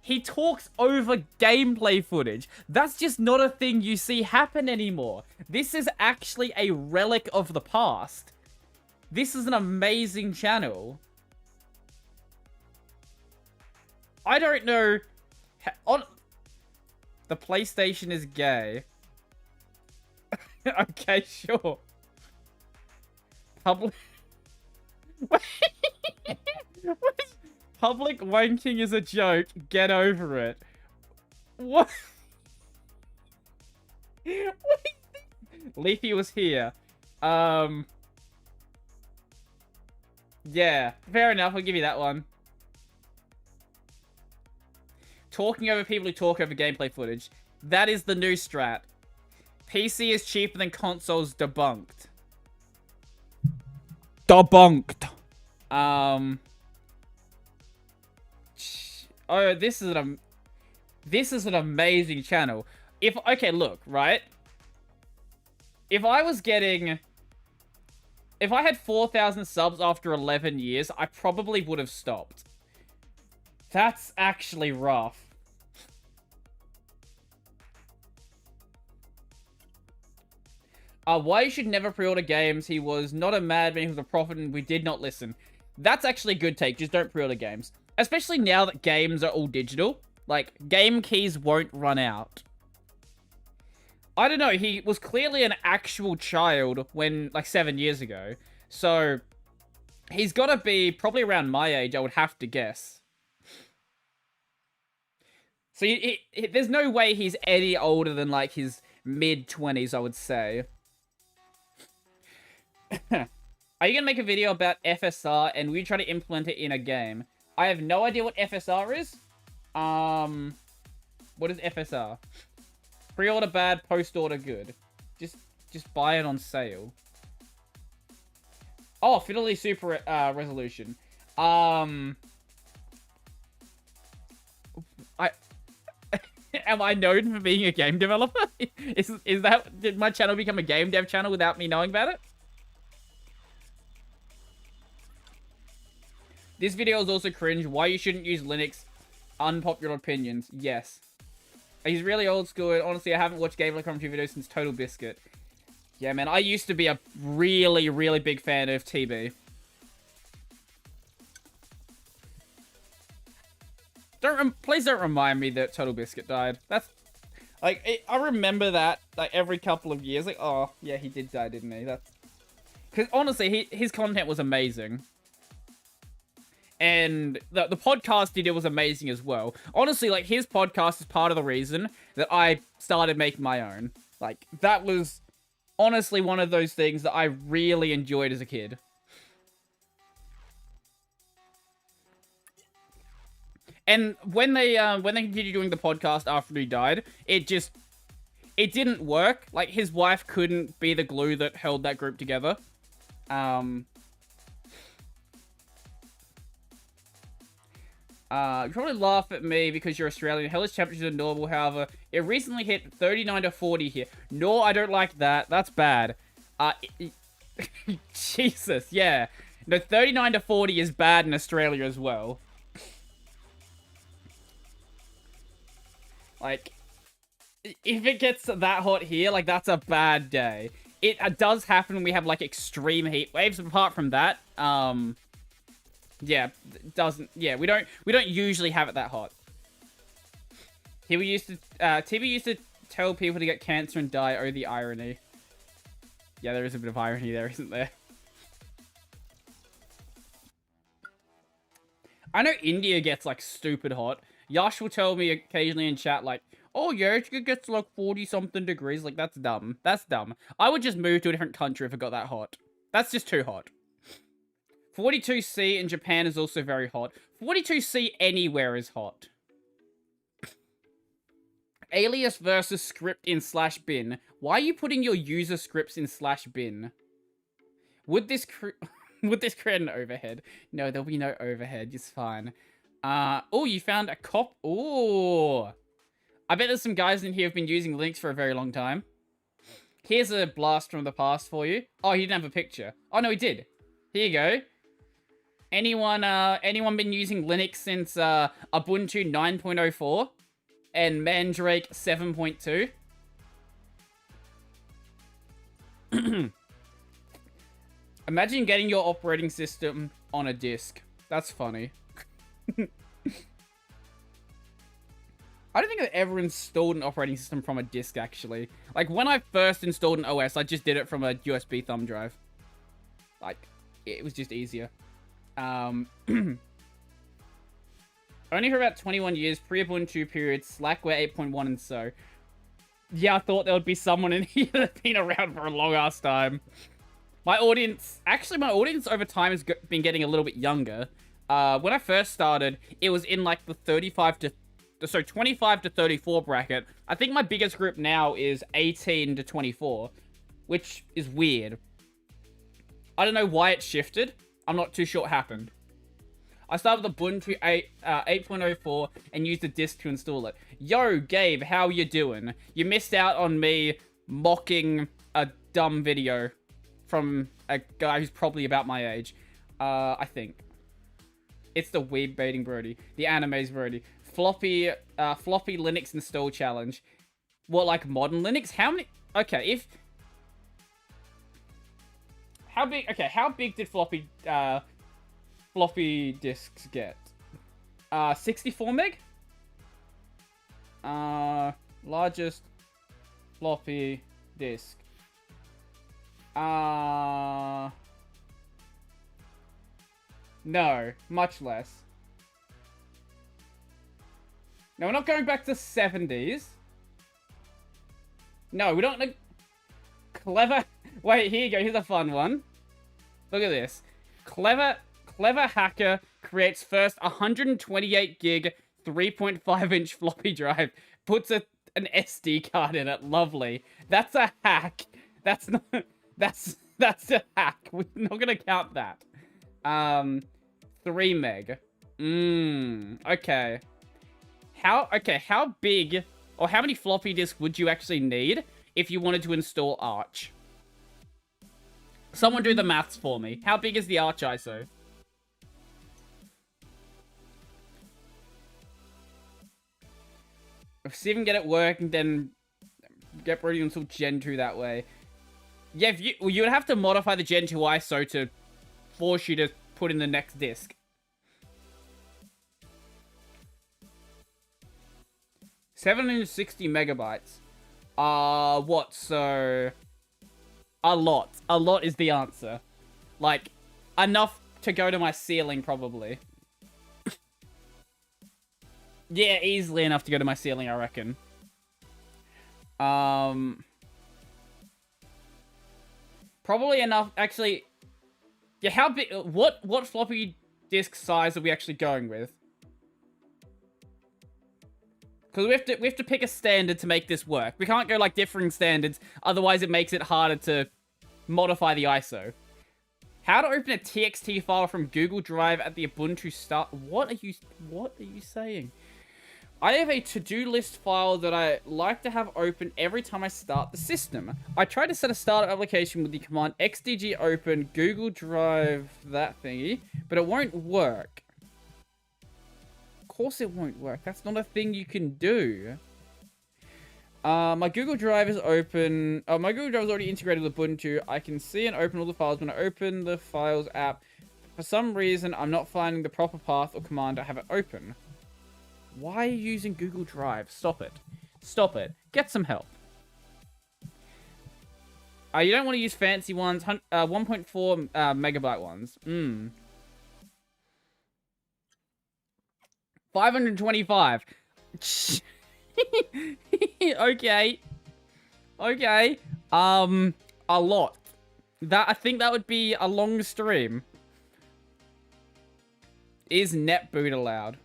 He talks over gameplay footage. That's just not a thing you see happen anymore. This is actually a relic of the past. This is an amazing channel. I don't know... The PlayStation is gay. Okay, sure. Public... Public wanking is a joke. Get over it. What? Leafy was here. Yeah, fair enough. I'll give you that one. Talking over people who talk over gameplay footage. That is the new strat. PC is cheaper than consoles. Debunked. Debunked. Oh, this is an amazing channel. Okay, look, right? If I had 4,000 subs after 11 years, I probably would have stopped. That's actually rough. Why you should never pre-order games. He was not a madman, he was a prophet, and we did not listen. That's actually a good take. Just don't pre-order games. Especially now that games are all digital. Like, game keys won't run out. I don't know, he was clearly an actual child when, like, 7 years ago. So, he's got to be probably around my age, I would have to guess. So, there's no way he's any older than, like, his mid-20s, I would say. Are you going to make a video about FSR and we try to implement it in a game? I have no idea what FSR is. What is FSR? Pre-order bad, post-order good. Just buy it on sale. Oh, Fidelity Super Resolution. Am I known for being a game developer? Did my channel become a game dev channel without me knowing about it? This video is also cringe. Why you shouldn't use Linux? Unpopular opinions. Yes. He's really old school, and honestly, I haven't watched gameplay commentary videos since Total Biscuit. Yeah, man, I used to be a really, really big fan of TB. Please don't remind me that Total Biscuit died. That's... Like, I remember that, like, every couple of years. Like, oh, yeah, he did die, didn't he? That's... Because, honestly, his content was amazing. And the podcast he did was amazing as well. Honestly, like, his podcast is part of the reason that I started making my own. Like, that was honestly one of those things that I really enjoyed as a kid. And when they continued doing the podcast after he died, it didn't work. Like, his wife couldn't be the glue that held that group together. You probably laugh at me because you're Australian. Hellish temperatures are normal, however. It recently hit 39 to 40 here. No, I don't like that. That's bad. Jesus, yeah. No, 39 to 40 is bad in Australia as well. Like, if it gets that hot here, like, that's a bad day. It does happen when we have, like, extreme heat waves. Apart from that, yeah, it doesn't. Yeah, we don't usually have it that hot. TB used to tell people to get cancer and die. Oh, the irony. Yeah, there is a bit of irony there, isn't there? I know India gets, like, stupid hot. Yash will tell me occasionally in chat, like, oh yeah, it gets like 40-something degrees. Like, that's dumb. That's dumb. I would just move to a different country if it got that hot. That's just too hot. 42C in Japan is also very hot. 42C anywhere is hot. Alias versus script in /bin. Why are you putting your user scripts in /bin? Would this create an overhead? No, there'll be no overhead. It's fine. Oh, you found a cop. Oh, I bet there's some guys in here who've been using Linux for a very long time. Here's a blast from the past for you. Oh, he didn't have a picture. Oh, no, he did. Here you go. Anyone been using Linux since Ubuntu 9.04 and Mandrake 7.2? Imagine getting your operating system on a disk. That's funny. I don't think I've ever installed an operating system from a disk, actually. Like, when I first installed an OS, I just did it from a USB thumb drive. Like, it was just easier. Only for about 21 years, pre-Ubuntu period, Slackware 8.1 and so. Yeah, I thought there would be someone in here that's been around for a long-ass time. My audience over time has been getting a little bit younger. When I first started, it was in, like, the 25 to 34 bracket. I think my biggest group now is 18 to 24, which is weird. I don't know why it shifted. I'm not too sure what happened. I started with Ubuntu 8.04 and used the disk to install it. Yo, Gabe, how you doing? You missed out on me mocking a dumb video from a guy who's probably about my age. I think. It's the weeb baiting Brodie. The anime's Brodie. Floppy Linux install challenge. What, like modern Linux? How many? Okay, how big did floppy disks get? 64 meg? Largest floppy disk. No, much less. No, we're not going back to 70s. No, we don't... Clever... Wait, here you go. Here's a fun one. Look at this. Clever hacker creates first 128 gig 3.5-inch floppy drive. Puts an SD card in it. Lovely. That's a hack. That's not... That's a hack. We're not gonna count that. 3 meg. Okay. How big or how many floppy disks would you actually need if you wanted to install Arch? Someone do the maths for me. How big is the Arch ISO? See if we can get it working, then get Brodie until Gen 2 that way. Yeah, you would have to modify the Gen 2 ISO to force you to put in the next disk. 760 megabytes. What? So, a lot. A lot is the answer. Like, enough to go to my ceiling, probably. Yeah, easily enough to go to my ceiling, I reckon. Probably enough, actually. Yeah, how big, what floppy disk size are we actually going with? Because we have to pick a standard to make this work. We can't go like differing standards, otherwise it makes it harder to modify the ISO. How to open a TXT file from Google Drive at the Ubuntu start? What are you saying? I have a to-do list file that I like to have open every time I start the system. I tried to set a startup application with the command xdg open Google Drive that thingy, but it won't work. Of course it won't work. That's not a thing you can do. My Google Drive is open. Oh, my Google Drive is already integrated with Ubuntu. I can see and open all the files when I open the Files app. For some reason, I'm not finding the proper path or command to have it open. Why are you using Google Drive? Stop it. Stop it. Get some help. You don't want to use fancy ones. 1.4 megabyte ones. 525. Okay. Okay. A lot. I think that would be a long stream. Is netboot allowed?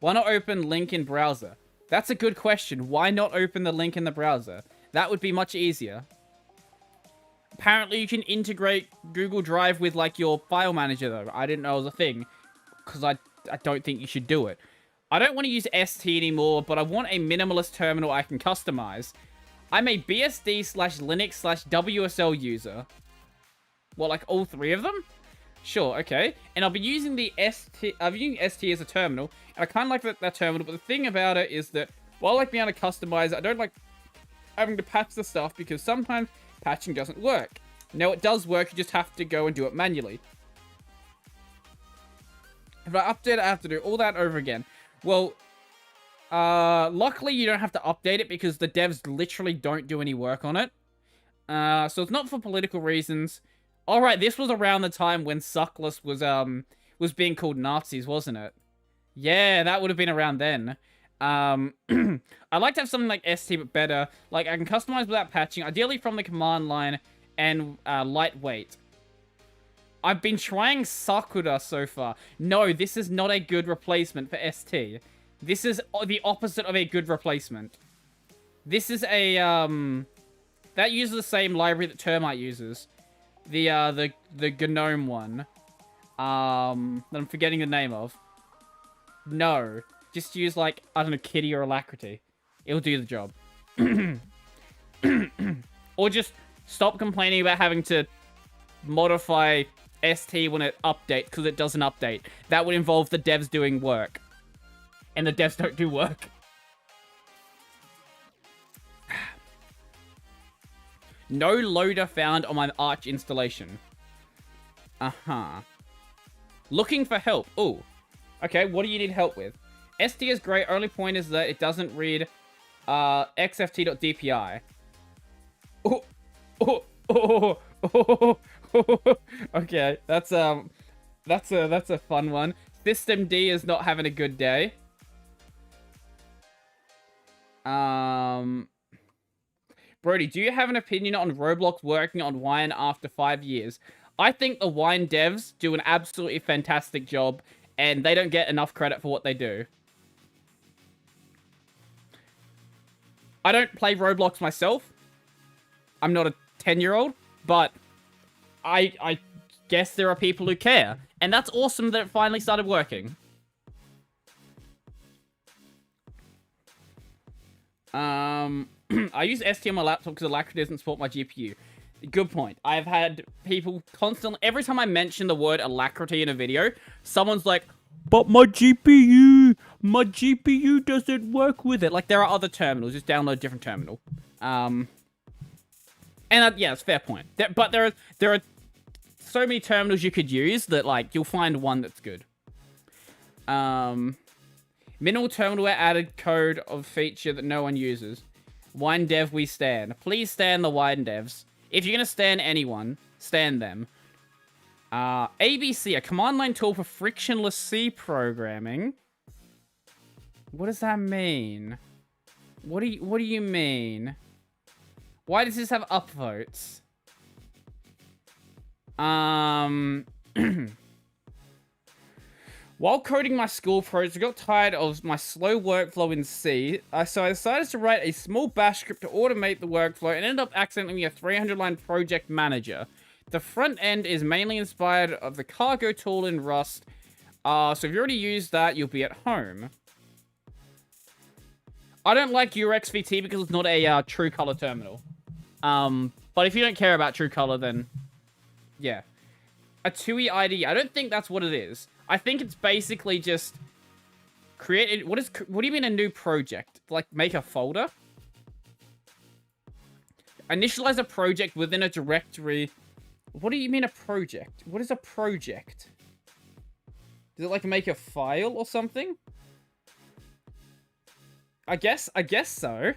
Why not open link in browser? That's a good question. Why not open the link in the browser? That would be much easier. Apparently you can integrate Google Drive with like your file manager though. I didn't know it was a thing. Because I don't think you should do it. I don't want to use ST anymore, but I want a minimalist terminal I can customize. I'm a BSD/Linux/WSL user. What, like all three of them? Sure, okay. And I'll be using the ST as a terminal. And I kind of like that terminal, but the thing about it is that while I like being able to customize it, I don't like having to patch the stuff because sometimes patching doesn't work. Now it does work, you just have to go and do it manually. If I update it, I have to do all that over again. Well, Luckily, you don't have to update it because the devs literally don't do any work on it. So it's not for political reasons. All right, this was around the time when Suckless was being called Nazis, wasn't it? Yeah, that would have been around then. I'd like to have something like ST, but better. Like, I can customize without patching, ideally from the command line, and lightweight. I've been trying Sakura so far. No, this is not a good replacement for ST. This is the opposite of a good replacement. This is a, that uses the same library that Termite uses. The GNOME one. That I'm forgetting the name of. No. Just use, like, I don't know, Kitty or Alacrity. It'll do the job. Or just stop complaining about having to modify ST when it updates, because it doesn't update. That would involve the devs doing work. And the devs don't do work. No loader found on my Arch installation. Uh-huh. Looking for help. Ooh. Okay, what do you need help with? ST is great. Only point is that it doesn't read xft.dpi. Oh, oh, oh, oh, oh. Okay, that's a fun one. System D is not having a good day. Brodie, do you have an opinion on Roblox working on Wine after 5 years? I think the Wine devs do an absolutely fantastic job, and they don't get enough credit for what they do. I don't play Roblox myself. I'm not a 10-year-old, but I guess there are people who care. And that's awesome that it finally started working. I use ST on my laptop because Alacrity doesn't support my GPU. Good point. I've had people constantly... Every time I mention the word Alacrity in a video, someone's like, but my GPU doesn't work with it. Like, there are other terminals. Just download a different terminal. And yeah, it's a fair point. But there are so many terminals you could use that, like, you'll find one that's good. Minimal terminalware added code of feature that no one uses. Wine dev we stan. Please stan the wine devs. If you're gonna stan anyone, stan them. ABC, a command line tool for frictionless C programming. What does that mean? What do you mean? Why does this have upvotes? While coding my school project, I got tired of my slow workflow in C, so I decided to write a small bash script to automate the workflow and ended up accidentally being a 300-line project manager. The front end is mainly inspired of the cargo tool in Rust, so if you already used that, you'll be at home. I don't like UXVT because it's not a true color terminal. But if you don't care about true color, then yeah. A TUI ID, I don't think that's what it is. I think it's basically just create. What do you mean a new project? Like make a folder? Initialize a project within a directory. What do you mean a project? What is a project? Does it like make a file or something? I guess so.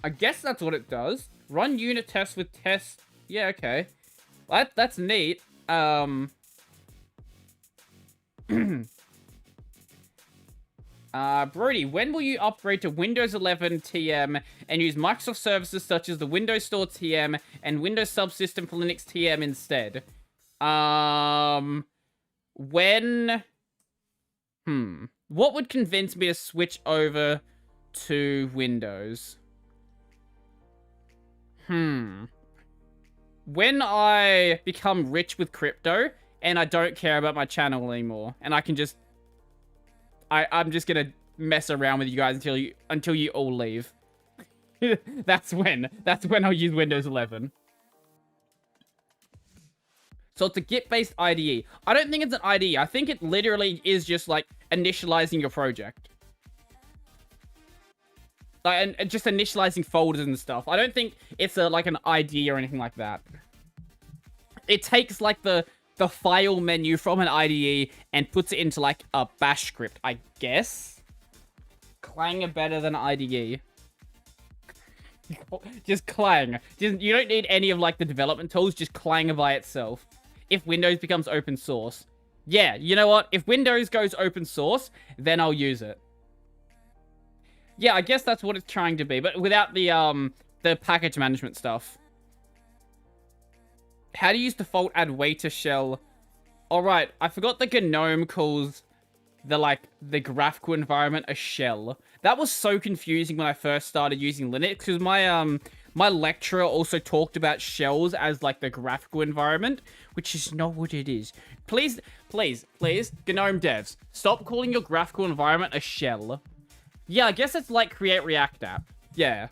I guess that's what it does. Run unit tests with test. Yeah, okay. That's neat. Brodie, when will you upgrade to Windows 11 TM and use Microsoft services such as the Windows Store TM and Windows Subsystem for Linux TM instead? When? What would convince me to switch over to Windows? When I become rich with crypto and I don't care about my channel anymore and I can just... I'm just gonna mess around with you guys until you all leave. That's when I'll use Windows 11. So it's a Git-based IDE. I don't think it's an IDE. I think it literally is just like initializing your project. Like, and just initializing folders and stuff. I don't think it's like an IDE or anything like that. It takes like the the file menu from an IDE and puts it into like a bash script, I guess. Clang are better than IDE. Just Clang. You don't need any of like the development tools, just Clang by itself. If Windows becomes open source. Yeah, you know what? If Windows goes open source, then I'll use it. Yeah, I guess that's what it's trying to be, but without the package management stuff. How to use default add waiter shell. Alright, I forgot the GNOME calls the graphical environment a shell. That was so confusing when I first started using Linux, because my lecturer also talked about shells as like the graphical environment, which is not what it is. Please, GNOME devs, stop calling your graphical environment a shell. Yeah, I guess it's like Create React app. Yeah.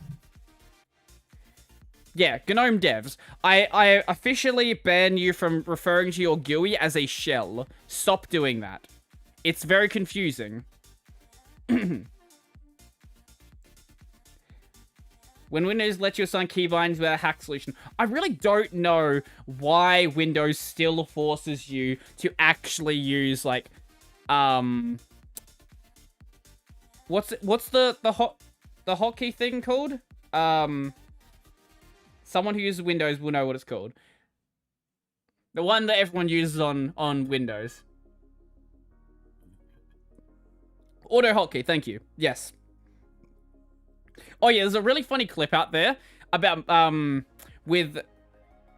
Yeah, GNOME devs, I officially ban you from referring to your GUI as a shell. Stop doing that. It's very confusing. When Windows lets you assign keybinds without a hack solution, I really don't know why Windows still forces you to actually use like, what's the hotkey thing called? Someone who uses Windows will know what it's called. The one that everyone uses on Windows. Auto hotkey, thank you. Yes. Oh yeah, there's a really funny clip out there about with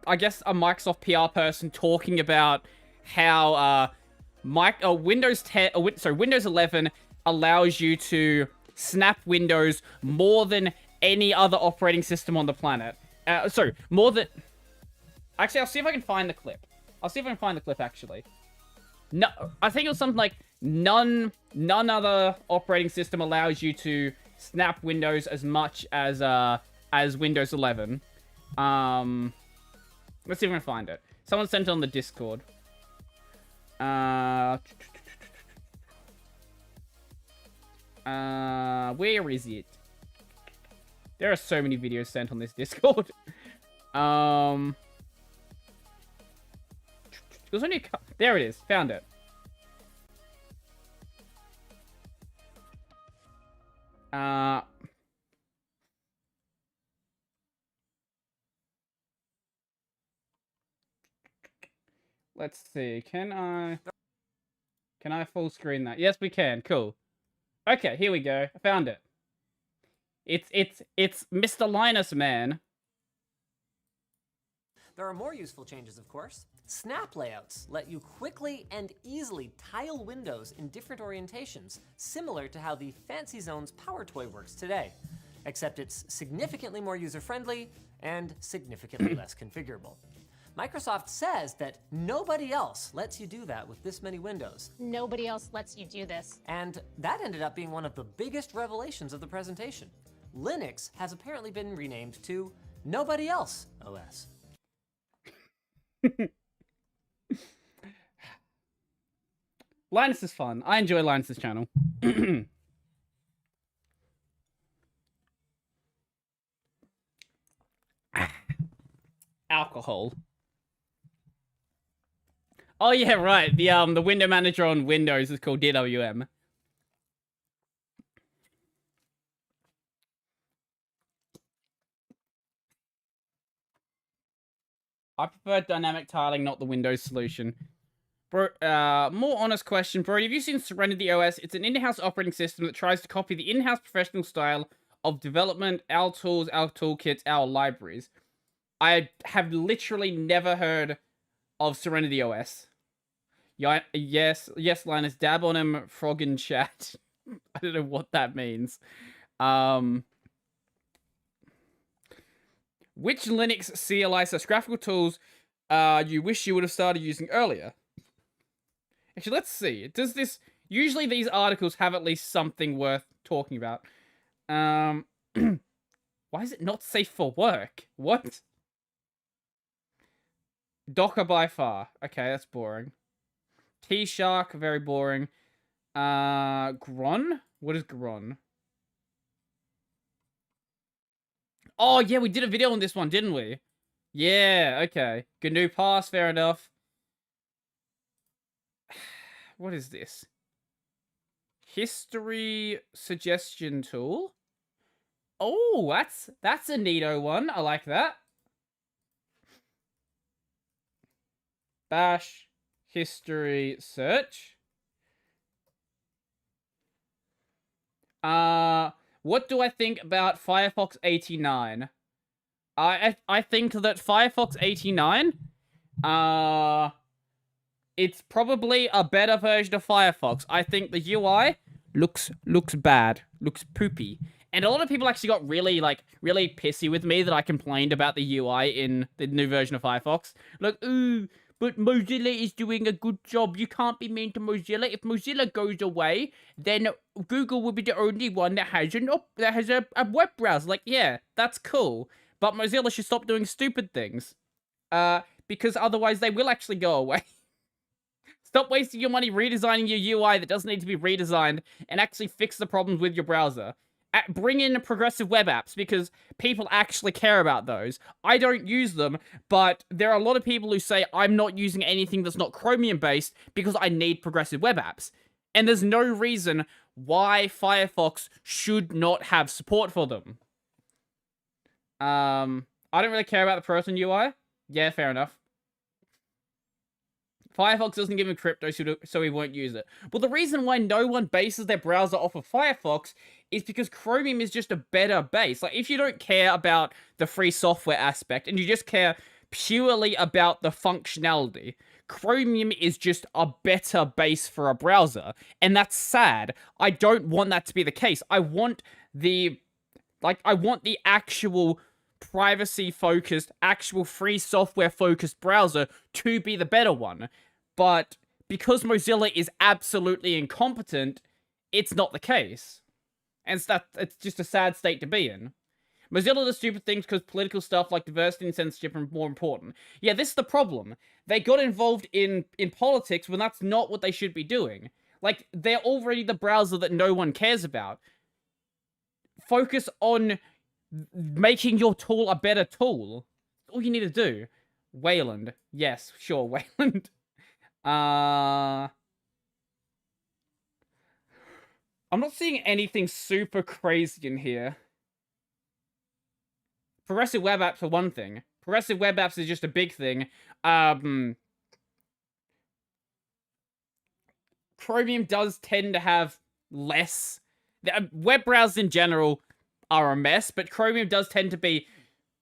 I guess a Microsoft PR person talking about how Windows 11 allows you to snap windows more than any other operating system on the planet. More than... Actually, I'll see if I can find the clip. Actually. No, I think it was something like none other operating system allows you to snap windows as much as Windows 11. Let's see if I can find it. Someone sent it on the Discord. Where is it? There are so many videos sent on this Discord. It was only there it is. Found it. Let's see. Can I full screen that? Yes, we can. Cool. Okay, here we go. I found it. It's Mr. Linus, man. There are more useful changes, of course. Snap layouts let you quickly and easily tile windows in different orientations, similar to how the Fancy Zone's Power Toy works today, except it's significantly more user-friendly and significantly less configurable. Microsoft says that nobody else lets you do that with this many windows. Nobody else lets you do this. And that ended up being one of the biggest revelations of the presentation. Linux has apparently been renamed to Nobody Else OS. Linus is fun. I enjoy Linus's channel. Alcohol. Oh yeah, right. The window manager on Windows is called DWM. I prefer dynamic tiling, not the Windows solution. Bro, more honest question, Brodie. Have you seen Serenity OS? It's an in-house operating system that tries to copy the in-house professional style of development, our tools, our toolkits, our libraries. I have literally never heard of Serenity OS. Yeah, yes, Linus, dab on him, frog in chat. I don't know what that means. Which Linux CLI/graphical tools you wish you would have started using earlier? Actually, let's see. Does this... Usually these articles have at least something worth talking about. Why is it not safe for work? What? Docker by far. Okay, that's boring. T-Shark, very boring. Gron? What is Gron? Oh, yeah, we did a video on this one, didn't we? Yeah, okay. GNU Pass, fair enough. what is this? History suggestion tool. Oh, that's a neato one. I like that. Bash history search. What do I think about Firefox 89? I think that Firefox 89, it's probably a better version of Firefox. I think the UI looks bad, looks poopy. And a lot of people actually got really pissy with me that I complained about the UI in the new version of Firefox. Like, ooh, but Mozilla is doing a good job. You can't be mean to Mozilla. If Mozilla goes away, then Google will be the only one that has a web browser. Like, yeah, that's cool. But Mozilla should stop doing stupid things. Because otherwise they will actually go away. Stop wasting your money redesigning your UI that doesn't need to be redesigned and actually fix the problems with your browser. Bring in progressive web apps because people actually care about those. I don't use them, but there are a lot of people who say I'm not using anything that's not Chromium based because I need progressive web apps. And there's no reason why Firefox should not have support for them. I don't really care about the Proton UI. Yeah, fair enough. Firefox doesn't give him crypto, so he won't use it. Well, the reason why no one bases their browser off of Firefox is because Chromium is just a better base. Like, if you don't care about the free software aspect, and you just care purely about the functionality, Chromium is just a better base for a browser. And that's sad. I don't want that to be the case. I want the actual privacy-focused, actual free software-focused browser to be the better one. But because Mozilla is absolutely incompetent, it's not the case. And it's just a sad state to be in. Mozilla does stupid things because political stuff like diversity and censorship are more important. Yeah, this is the problem. They got involved in politics when that's not what they should be doing. Like, they're already the browser that no one cares about. Focus on making your tool a better tool. All you need to do. Wayland. Yes, sure, Wayland. I'm not seeing anything super crazy in here. Progressive web apps are one thing. Progressive web apps is just a big thing. Chromium does tend to have less. Web browsers in general are a mess, but Chromium does tend to be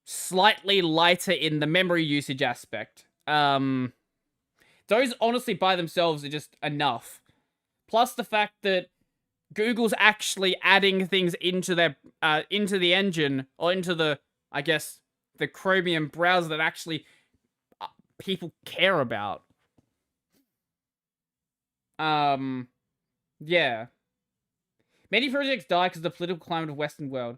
slightly lighter in the memory usage aspect. Those honestly by themselves are just enough. Plus the fact that Google's actually adding things into their into the engine, or into the, I guess, the Chromium browser that actually people care about. Yeah. Many projects die because of the political climate of Western world.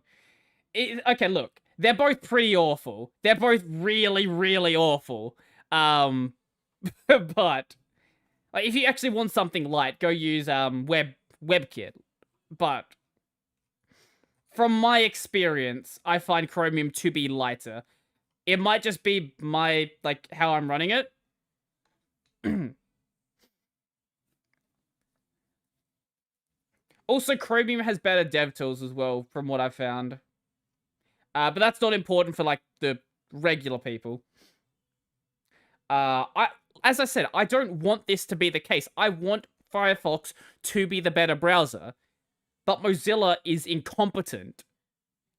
Okay, look. They're both pretty awful. They're both really, really awful. But like, if you actually want something light, go use WebKit. But from my experience, I find Chromium to be lighter. It might just be my, like, how I'm running it. Also, Chromium has better dev tools as well, from what I've found. But that's not important for, like, the regular people. As I said, I don't want this to be the case. I want Firefox to be the better browser. But Mozilla is incompetent.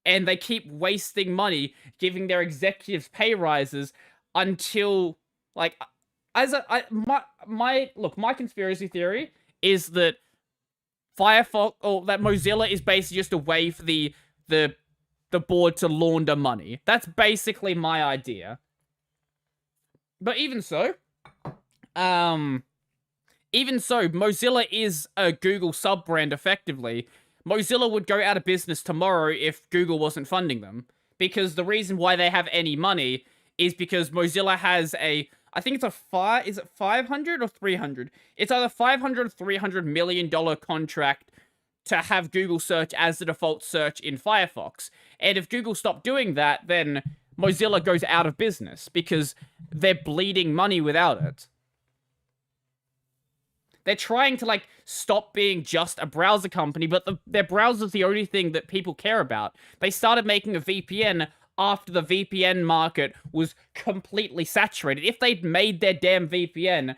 And they keep wasting money, giving their executives pay rises until, like, my conspiracy theory is that Firefox, or that Mozilla is basically just a way for the board to launder money. That's basically my idea. But even so, Mozilla is a Google sub-brand effectively. Mozilla would go out of business tomorrow if Google wasn't funding them. Because the reason why they have any money is because Mozilla has I think it's is it 500 or 300? It's either 500 or 300 million dollar contract to have Google search as the default search in Firefox. And if Google stopped doing that, then Mozilla goes out of business because they're bleeding money without it. They're trying to, like, stop being just a browser company, but their browser's the only thing that people care about. They started making a VPN after the VPN market was completely saturated. If they'd made their damn VPN,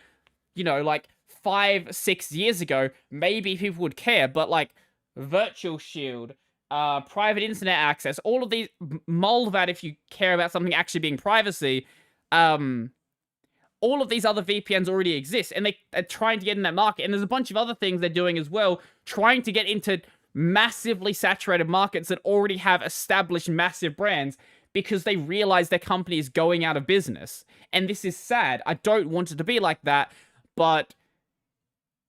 you know, like 5-6 years ago, maybe people would care, but like Virtual Shield, private internet access, all of these, mold that if you care about something actually being privacy, all of these other VPNs already exist, and they're trying to get in that market, and there's a bunch of other things they're doing as well, trying to get into massively saturated markets that already have established massive brands because they realize their company is going out of business. And this is sad. I don't want it to be like that, but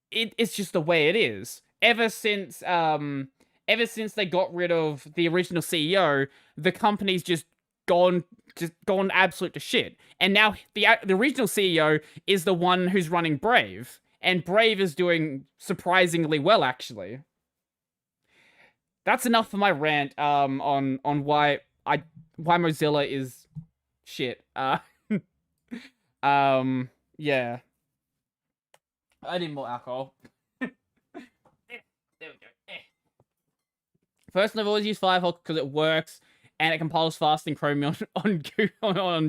it's just the way it is. Ever since they got rid of the original CEO, the company's just gone absolute to shit. And now the original CEO is the one who's running Brave, and Brave is doing surprisingly well, actually. That's enough for my rant on why Mozilla is shit. Yeah. I need more alcohol. There we go. Personally, I've always used Firefox because it works and it compiles fast in Chromium on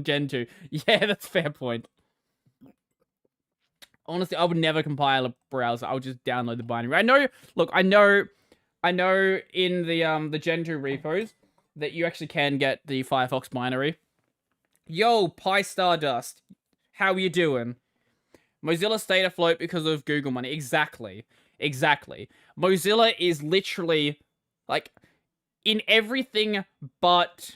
Gen 2. Yeah, that's a fair point. Honestly, I would never compile a browser. I would just download the binary. I know in the Gen 2 repos that you actually can get the Firefox binary. Yo, Pi Stardust. How you doing? Mozilla stayed afloat because of Google money. Exactly. Mozilla is literally, like, in everything but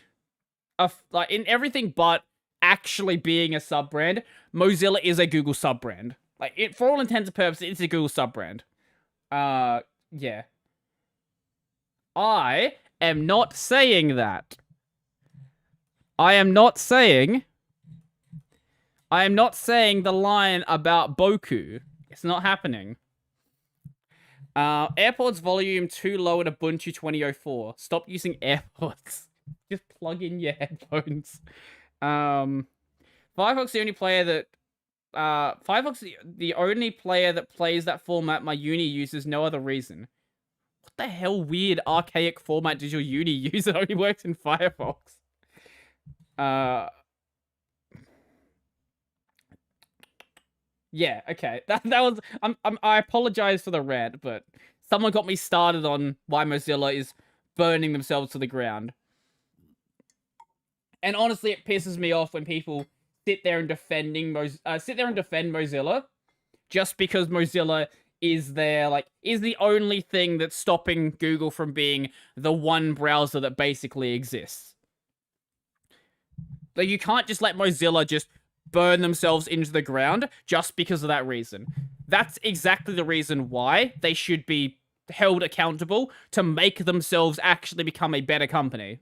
actually being a sub-brand, Mozilla is a Google sub-brand. Like, for all intents and purposes, it's a Google sub-brand. Yeah. I am not saying that. I am not saying the line about Boku. It's not happening. AirPods volume too low in Ubuntu 2004. Stop using AirPods. Just plug in your headphones. Firefox the only player that the only player that plays that format my uni uses, no other reason. What the hell weird archaic format does your uni use that only works in Firefox? Yeah, okay. That was I apologize for the rant, but someone got me started on why Mozilla is burning themselves to the ground. And honestly, it pisses me off when people sit there and defend Mozilla just because Mozilla is the only thing that's stopping Google from being the one browser that basically exists. Like, you can't just let Mozilla just burn themselves into the ground just because of that reason. That's exactly the reason why they should be held accountable to make themselves actually become a better company.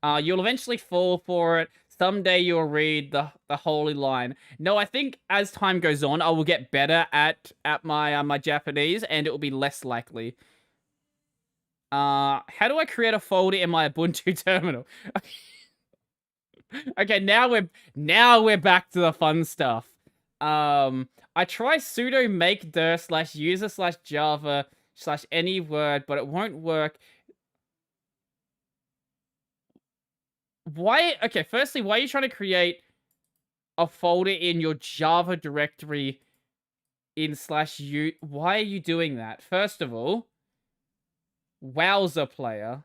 You'll eventually fall for it. Someday you'll read the holy line. No, I think as time goes on, I will get better at my my Japanese, and it will be less likely. How do I create a folder in my Ubuntu terminal? Okay, now we're back to the fun stuff. I try sudo make dir /user /java /any word, but it won't work. Why? Okay, firstly, why are you trying to create a folder in your Java directory in /u? Why are you doing that? First of all, Wowzer player.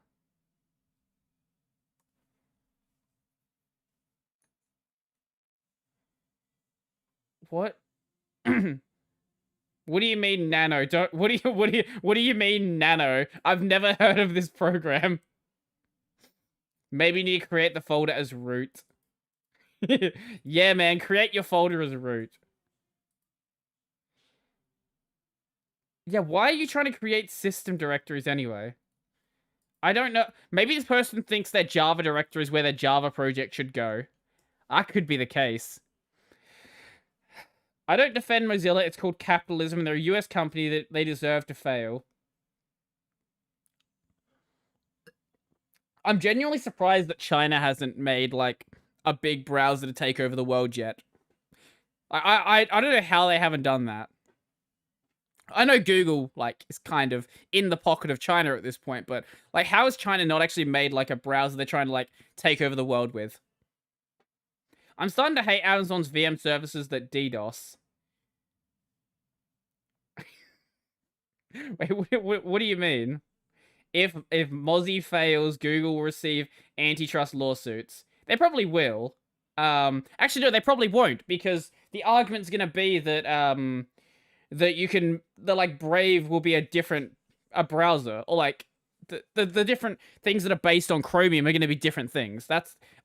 What? What do you mean nano? What do you mean nano? I've never heard of this program. Maybe you need to create the folder as root. Yeah, man, create your folder as root. Yeah, why are you trying to create system directories anyway? I don't know. Maybe this person thinks their Java directory is where their Java project should go. That could be the case. I don't defend Mozilla. It's called capitalism, and they're a US company that they deserve to fail. I'm genuinely surprised that China hasn't made, like, a big browser to take over the world yet. I don't know how they haven't done that. I know Google, like, is kind of in the pocket of China at this point, but, like, how has China not actually made, like, a browser they're trying to, like, take over the world with? I'm starting to hate Amazon's VM services that DDoS. Wait, what do you mean? If Mozzie fails, Google will receive antitrust lawsuits. They probably will. Actually, no, they probably won't, because the argument's gonna be that, like, Brave will be a browser, or, like, the different things that are based on Chromium are gonna be different things.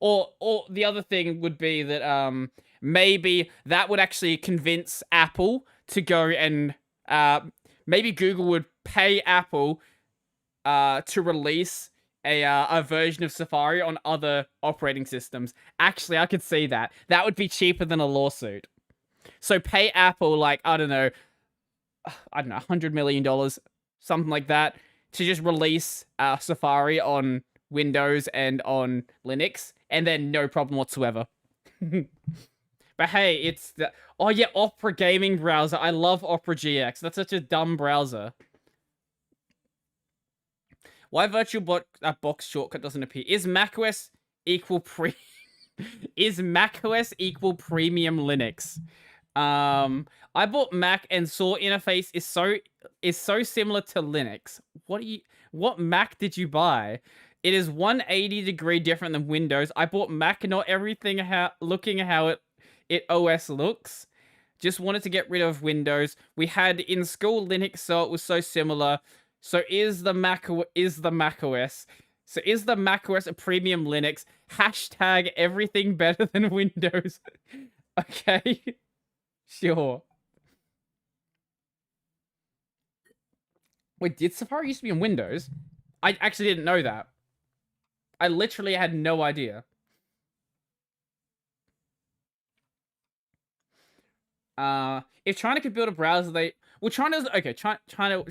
Or the other thing would be that, maybe that would actually convince Apple to go and, maybe Google would pay Apple to release a version of Safari on other operating systems. Actually, I could see that. That would be cheaper than a lawsuit. So pay Apple, like, I don't know, $100 million, something like that, to just release Safari on Windows and on Linux, and then no problem whatsoever. But hey, it's the... Oh yeah, Opera gaming browser. I love Opera GX. That's such a dumb browser. Why VirtualBox shortcut doesn't appear? Is macOS equal Is macOS equal premium Linux? I bought Mac and saw interface is so similar to Linux. What Mac did you buy? It is 180-degree different than Windows. I bought Mac, not everything looking how it OS looks. Just wanted to get rid of Windows. We had in school Linux, so it was so similar. So is the macOS? So is the macOS a premium Linux? Hashtag everything better than Windows. Okay. Sure. Wait, did Safari used to be on Windows? I actually didn't know that. I literally had no idea. If China could build a browser, China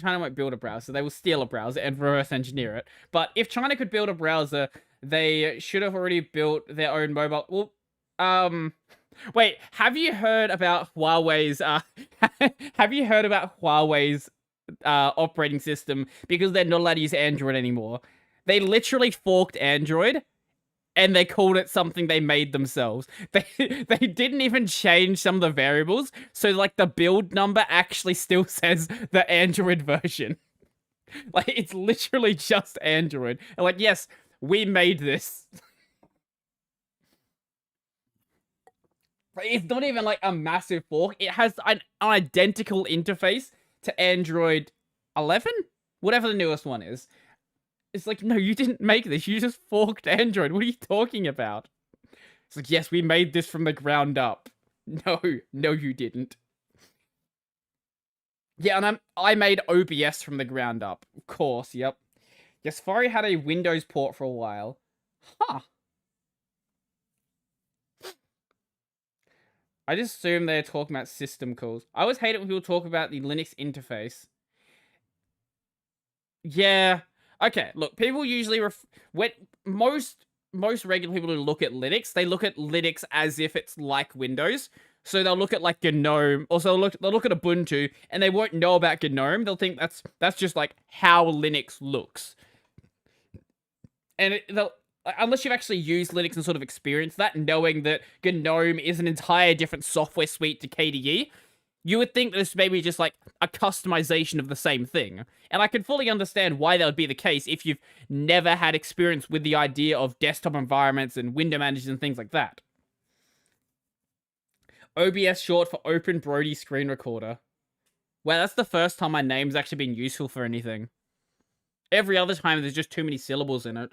won't build a browser. They will steal a browser and reverse engineer it. But if China could build a browser, they should have already built their own mobile. Well, wait, have you heard about Huawei's operating system, because they're not allowed to use Android anymore? They literally forked Android, and they called it something they made themselves. They didn't even change some of the variables, so, like, the build number actually still says the Android version. Like, it's literally just Android. And, like, yes, we made this. It's not even, like, a massive fork. It has an identical interface to Android 11? Whatever the newest one is. It's like, no, you didn't make this. You just forked Android. What are you talking about? It's like, yes, we made this from the ground up. No, you didn't. Yeah, and I made OBS from the ground up. Of course, yep. Yeah, Safari had a Windows port for a while. Huh. I just assume they're talking about system calls. I always hate it when people talk about the Linux interface. Yeah. Okay, look, people usually when most regular people who look at Linux, they look at Linux as if it's like Windows. So they'll look at, like, GNOME, also they'll look at Ubuntu, and they won't know about GNOME. They'll think that's just, like, how Linux looks. And unless you've actually used Linux and sort of experienced that, knowing that GNOME is an entire different software suite to KDE, you would think that this may be just, like, a customization of the same thing. And I can fully understand why that would be the case if you've never had experience with the idea of desktop environments and window managers and things like that. OBS short for Open Brodie Screen Recorder. Wow, that's the first time my name's actually been useful for anything. Every other time, there's just too many syllables in it.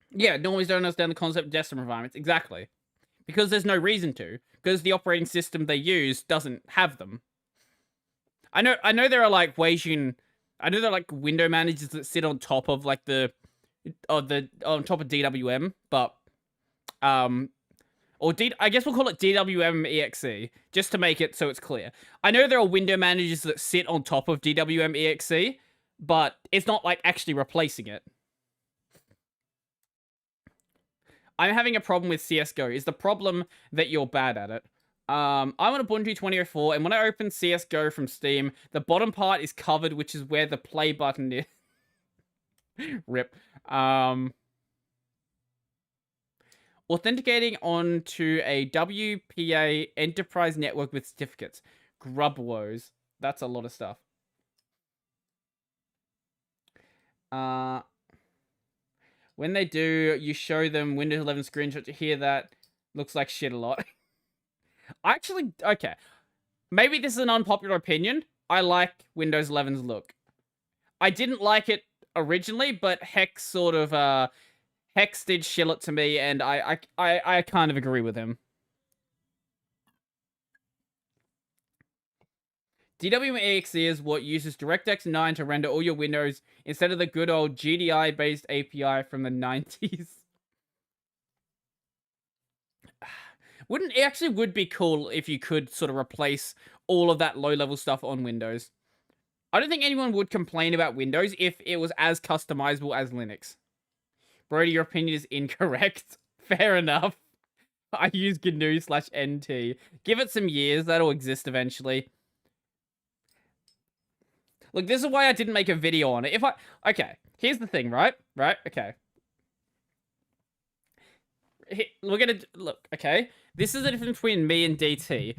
Yeah, normally don't understand the concept of desktop environments. Exactly. Because there's no reason to. Because the operating system they use doesn't have them. I know there are, like, ways you can... I know there are, like, window managers that sit on top of, like, on top of DWM, but... I guess we'll call it DWM EXE, just to make it so it's clear. I know there are window managers that sit on top of DWM EXE, but it's not, like, actually replacing it. I'm having a problem with CSGO. Is the problem that you're bad at it? I'm on Ubuntu 2004, and when I open CSGO from Steam, the bottom part is covered, which is where the play button is. Rip. Authenticating onto a WPA enterprise network with certificates. Grub woes. That's a lot of stuff. When they do, you show them Windows 11 screenshot to hear that. Looks like shit a lot. Actually, okay. Maybe this is an unpopular opinion. I like Windows 11's look. I didn't like it originally, but Hex sort of, Hex did shill it to me, and I kind of agree with him. DWMEXE is what uses DirectX 9 to render all your windows instead of the good old GDI-based API from the 90s. It actually would be cool if you could sort of replace all of that low-level stuff on Windows. I don't think anyone would complain about Windows if it was as customizable as Linux. Brodie, your opinion is incorrect. Fair enough. I use GNU/NT. Give it some years, that'll exist eventually. Look, this is why I didn't make a video on it. Okay, here's the thing, right? Okay. Look, okay? This is the difference between me and DT.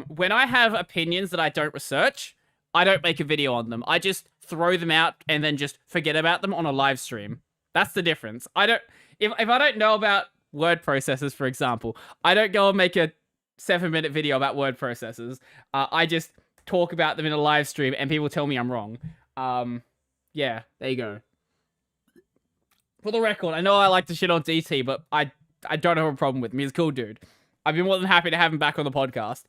When I have opinions that I don't research, I don't make a video on them. I just throw them out and then just forget about them on a live stream. That's the difference. If I don't know about word processors, for example, I don't go and make a 7-minute video about word processors. I just talk about them in a live stream and people tell me I'm wrong. Yeah, there you go. For the record, I know I like to shit on DT, but I don't have a problem with him. He's a cool dude. I've been more than happy to have him back on the podcast.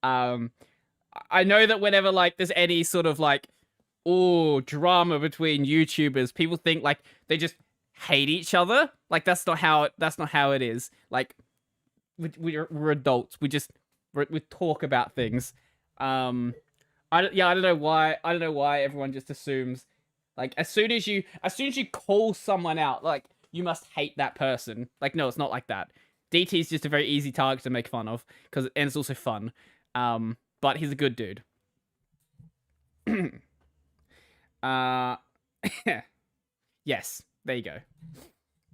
I know that whenever, like, there's any sort of, like, drama between YouTubers, people think, like, they just hate each other. Like, that's not how it is. Like, we're adults. We talk about things. I don't know why everyone just assumes, like, as soon as you call someone out, like, you must hate that person. Like, no, it's not like that. DT is just a very easy target to make fun of, and it's also fun. But he's a good dude. Yes, there you go.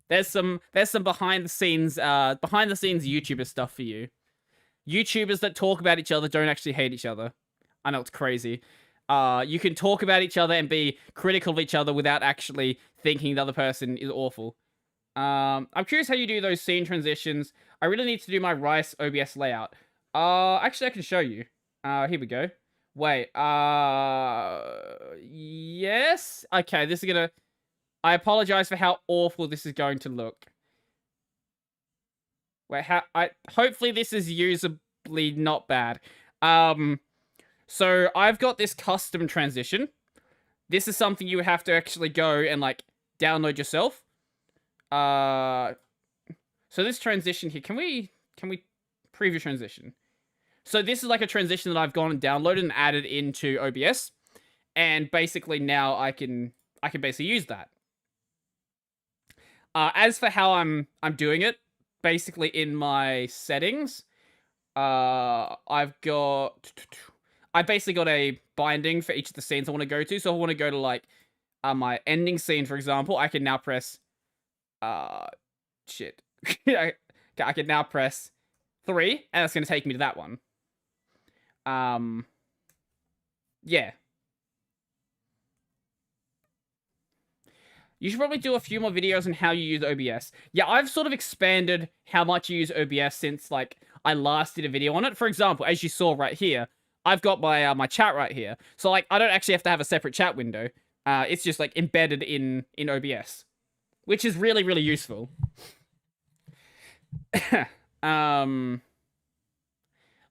There's some behind the scenes YouTuber stuff for you. YouTubers that talk about each other don't actually hate each other. I know, it's crazy. You can talk about each other and be critical of each other without actually thinking the other person is awful. I'm curious how you do those scene transitions. I really need to do my Rice OBS layout. Actually, I can show you. Here we go. Wait, yes? Okay, this is gonna... I apologize for how awful this is going to look. Wait, hopefully this is usably not bad. So I've got this custom transition. This is something you have to actually go and, like, download yourself. So this transition here, can we preview transition? So this is like a transition that I've gone and downloaded and added into OBS, and basically now I can basically use that. As for how I'm doing it, basically in my settings, I've basically got a binding for each of the scenes I want to go to. So I want to go to, like, my ending scene, for example. I can now press, shit. I can now press 3, and that's going to take me to that one. Yeah. You should probably do a few more videos on how you use OBS. Yeah, I've sort of expanded how much you use OBS since, like, I last did a video on it. For example, as you saw right here, I've got my my chat right here. So, like, I don't actually have to have a separate chat window. It's just, like, embedded in OBS, which is really, really useful.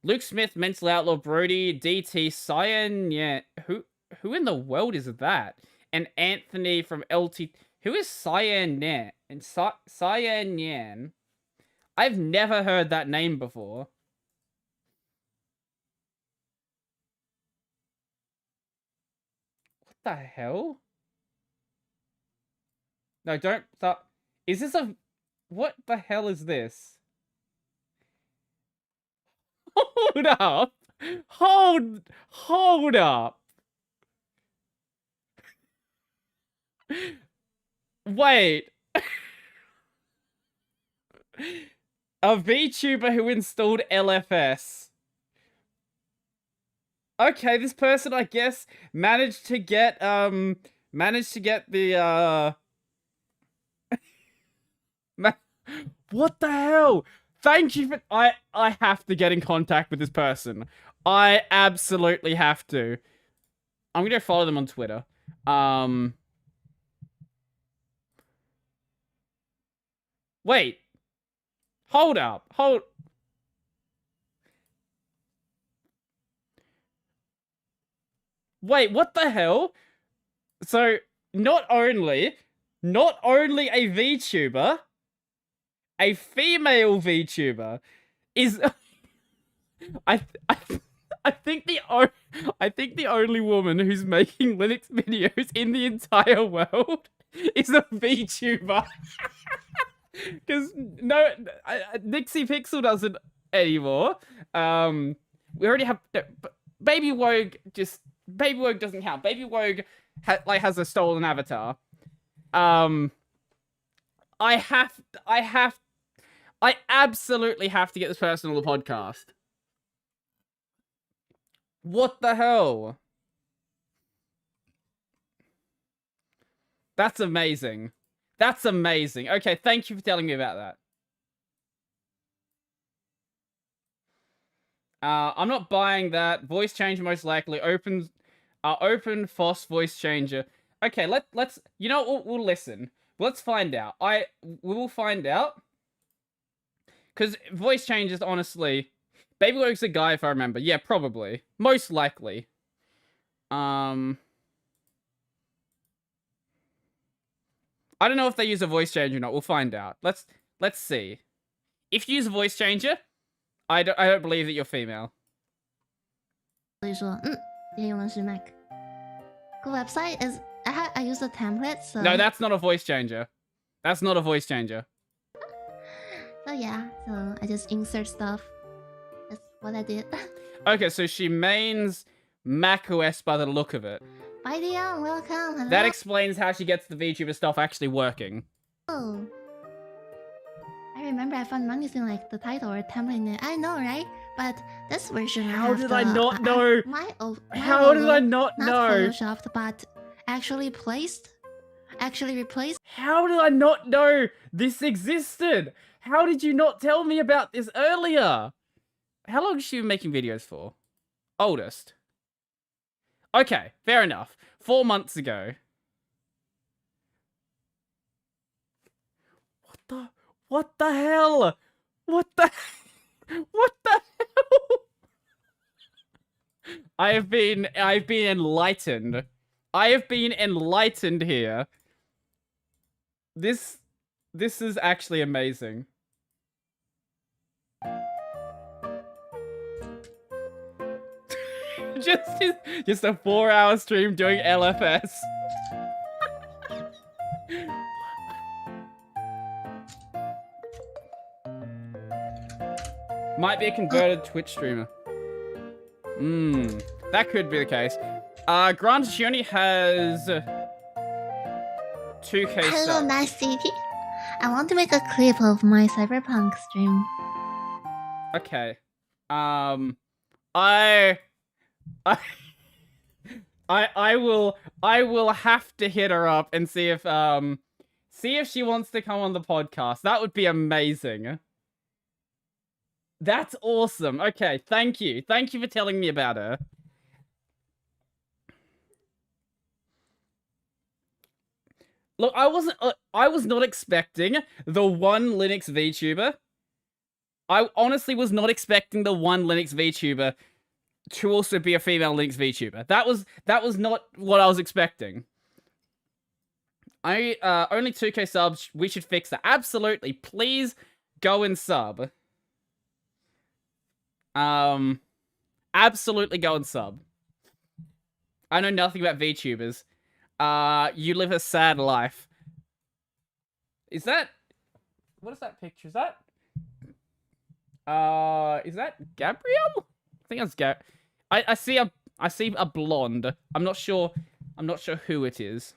Luke Smith, Mental Outlaw, Brodie, DT, Cyan, yeah. Who in the world is that? And Anthony from LT. Who is Cyan Yan? And Cyan Yan? I've never heard that name before. What the hell? No, don't stop. Is this a... What the hell is this? Hold up. Hold up. Wait. A VTuber who installed LFS. Okay, this person, I guess, managed to get the, what the hell? Thank you for, I have to get in contact with this person. I absolutely have to. I'm gonna follow them on Twitter. Wait. Hold up. Wait, what the hell? So, not only a VTuber, a female VTuber is I think the only woman who's making Linux videos in the entire world is a VTuber. Because Nixie Pixel doesn't anymore. We already have Baby Wogue doesn't count. Baby Wogue has a stolen avatar. I absolutely have to get this person on the podcast. What the hell? That's amazing. That's amazing. Okay, thank you for telling me about that. I'm not buying that. Voice changer most likely. Open FOSS voice changer. Okay, let's you know what, we'll listen. Let's find out. We will find out. Cause voice changers, honestly. Baby Woke's a guy if I remember. Yeah, probably. Most likely. I don't know if they use a voice changer or not. We'll find out. Let's see. If you use a voice changer, I don't believe that you're female. 所以说，也用的是 Mac。The website is I use a template. So No, that's not a voice changer. That's not a voice changer. So yeah, so I just insert stuff. That's what I did. Okay, so she mains macOS by the look of it. Bye, Dion. Welcome. Hello. That explains how she gets the VTuber stuff actually working. Oh. I remember I found money in like the title or template. I know, right? But this version. How did I not know? How did I not know? Not photoshopped, but actually replaced. How did I not know this existed? How did you not tell me about this earlier? How long has she been making videos for? Oldest. Okay, fair enough. 4 months ago. What the hell? What the hell? I've been enlightened. I have been enlightened here. This is actually amazing. just a 4-hour stream doing LFS. Might be a converted Twitch streamer. That could be the case. Granted, she only has 2K Hello, subs. nice city. I want to make a clip of my Cyberpunk stream. Okay. I will have to hit her up and see if she wants to come on the podcast. That would be amazing. That's awesome. Okay, thank you. Thank you for telling me about her. Look, I was not expecting the one Linux VTuber. I honestly was not expecting the one Linux VTuber to also be a female Linux VTuber. That was not what I was expecting. Only 2K subs. We should fix that. Absolutely. Please go and sub. Absolutely go and sub. I know nothing about VTubers. You live a sad life. Is that What is that picture? Is that Gabrielle? I think that's I see a blonde. I'm not sure who it is.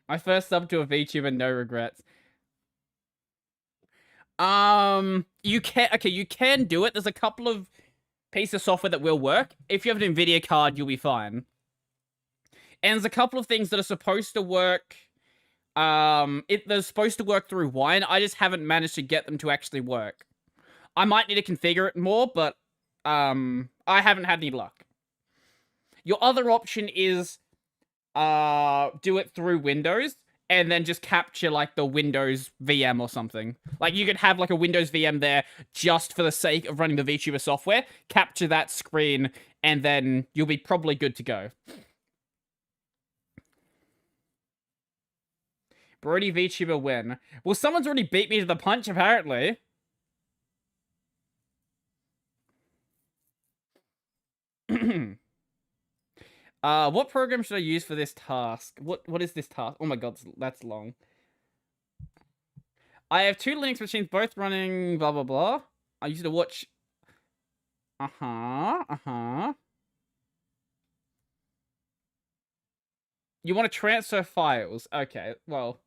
My first sub to a VTuber, no regrets. You can do it. There's a couple of pieces of software that will work. If you have an NVIDIA card, you'll be fine. And there's a couple of things that are supposed to work. They're supposed to work through Wine. I just haven't managed to get them to actually work. I might need to configure it more, but I haven't had any luck. Your other option is do it through Windows and then just capture like the Windows VM or something. Like you could have like a Windows VM there just for the sake of running the VTuber software, capture that screen, and then you'll be probably good to go. Brodie VTuber win. Well, someone's already beat me to the punch, apparently. What program should I use for this task? What is this task? Oh my god, that's long. I have 2 Linux machines, both running blah blah blah. I use it to watch. You want to transfer files? Okay, well.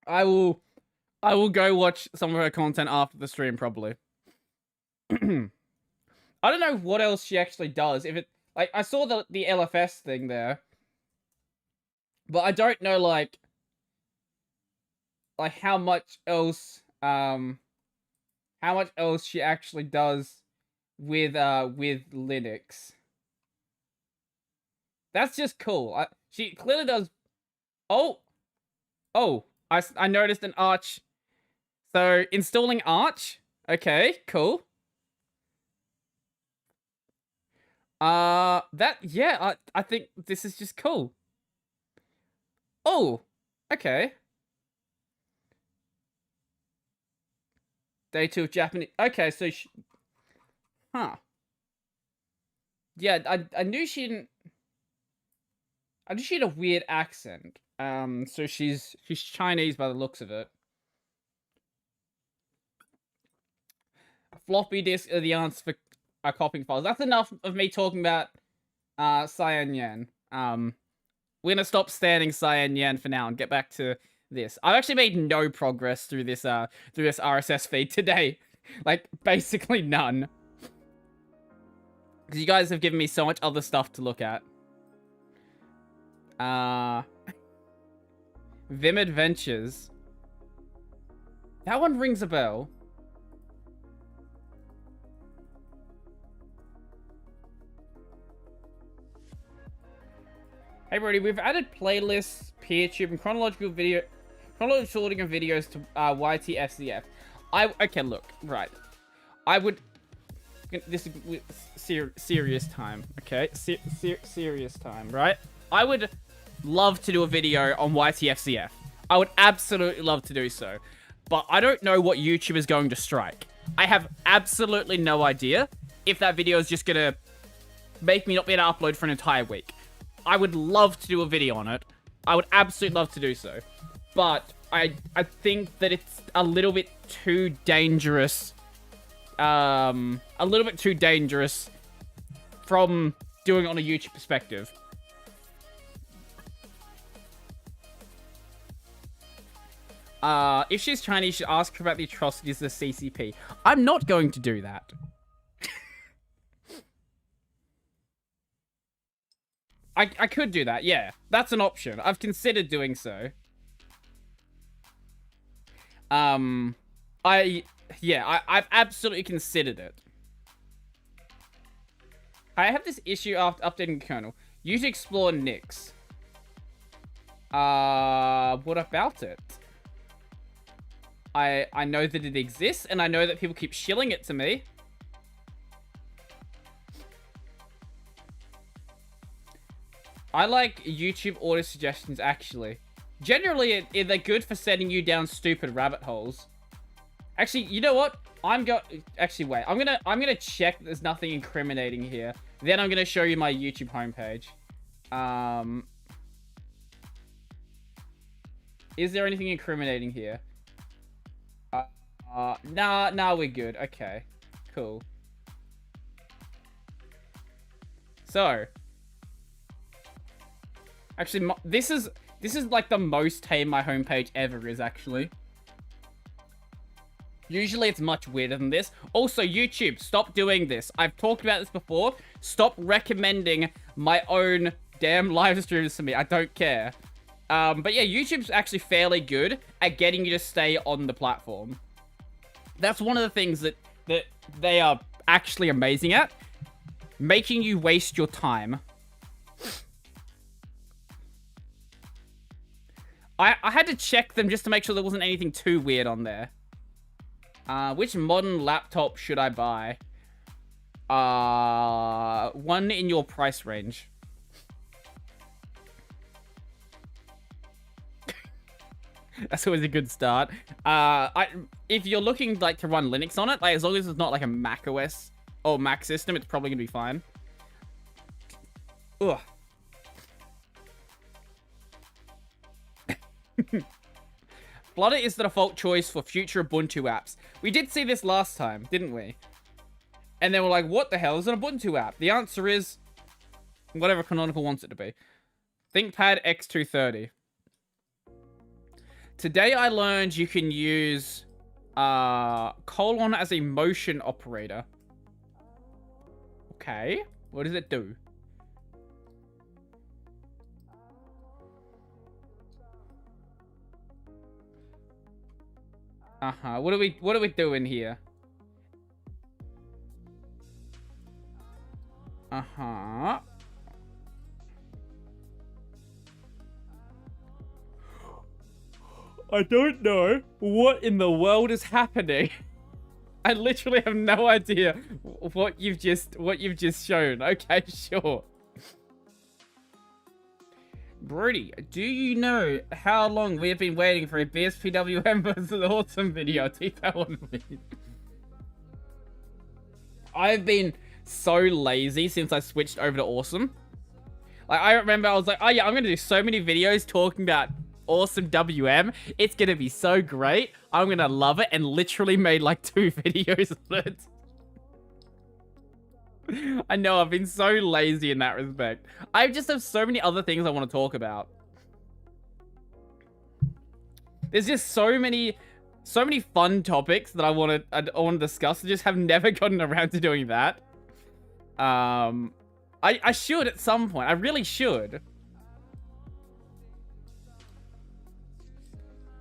I will go watch some of her content after the stream, probably. I don't know what else she actually does. If it like I saw the LFS thing there, but I don't know like how much else she actually does with Linux. That's just cool. She clearly does. Oh, I noticed an Arch. So installing Arch. Okay, cool. Yeah, I think this is just cool. Oh, okay. Day 2 of Japanese. Okay, so huh. Yeah, I knew she didn't. I knew she had a weird accent. So she's Chinese by the looks of it. Floppy disk are the answer for copying files. That's enough of me talking about Cyan Yan. We're gonna stop standing Cyan Yan for now and get back to this. I've actually made no progress through this RSS feed today. Like basically none. Because you guys have given me so much other stuff to look at. Vim Adventures. That one rings a bell. Hey Brodie, we've added playlists, PeerTube, and chronological sorting of videos to YTFCF. Okay, look, right. I would. This is serious time, okay? Serious time, right? I would love to do a video on YTFCF. I would absolutely love to do so. But I don't know what YouTube is going to strike. I have absolutely no idea if that video is just gonna make me not be able to upload for an entire week. I would love to do a video on it. I would absolutely love to do so. But I think that it's a little bit too dangerous. A little bit too dangerous from doing it on a YouTube perspective. If she's Chinese, you should ask her about the atrocities of the CCP. I'm not going to do that. I could do that, yeah. That's an option. I've considered doing so. I've absolutely considered it. I have this issue after updating the kernel. Use explore Nix. What about it? I know that it exists, and I know that people keep shilling it to me. I like YouTube auto suggestions, actually. Generally, they're good for setting you down stupid rabbit holes. Actually, you know what? Actually, wait. I'm gonna check that there's nothing incriminating here. Then I'm gonna show you my YouTube homepage. Is there anything incriminating here? Nah, we're good. Okay, cool. So, actually, this is like the most tame my homepage ever is, actually. Usually it's much weirder than this. Also, YouTube, stop doing this. I've talked about this before. Stop recommending my own damn live streams to me. I don't care. But yeah, YouTube's actually fairly good at getting you to stay on the platform. That's one of the things that they are actually amazing at. Making you waste your time. I had to check them just to make sure there wasn't anything too weird on there. Which modern laptop should I buy? One in your price range. That's always a good start. If you're looking like to run Linux on it, like as long as it's not like a Mac OS or Mac system, it's probably gonna be fine. Ugh. Flutter is the default choice for future Ubuntu apps. We did see this last time, didn't we? And then we're like, what the hell is an Ubuntu app? The answer is whatever Canonical wants it to be. ThinkPad X230. Today I learned you can use colon as a motion operator. Okay, what does it do? What are we doing here? I don't know what in the world is happening. I literally have no idea what you've just shown. Okay, sure. Brodie, do you know how long we have been waiting for a BSPWM versus Awesome video? Take that one, please. I've been so lazy since I switched over to Awesome. Like, I remember I was like, oh yeah, I'm gonna do so many videos talking about Awesome WM. It's gonna be so great. I'm gonna love it, and literally made like 2 videos on it. I know, I've been so lazy in that respect. I just have so many other things I want to talk about. There's just so many fun topics that I want to discuss. I just have never gotten around to doing that. I should at some point. I really should.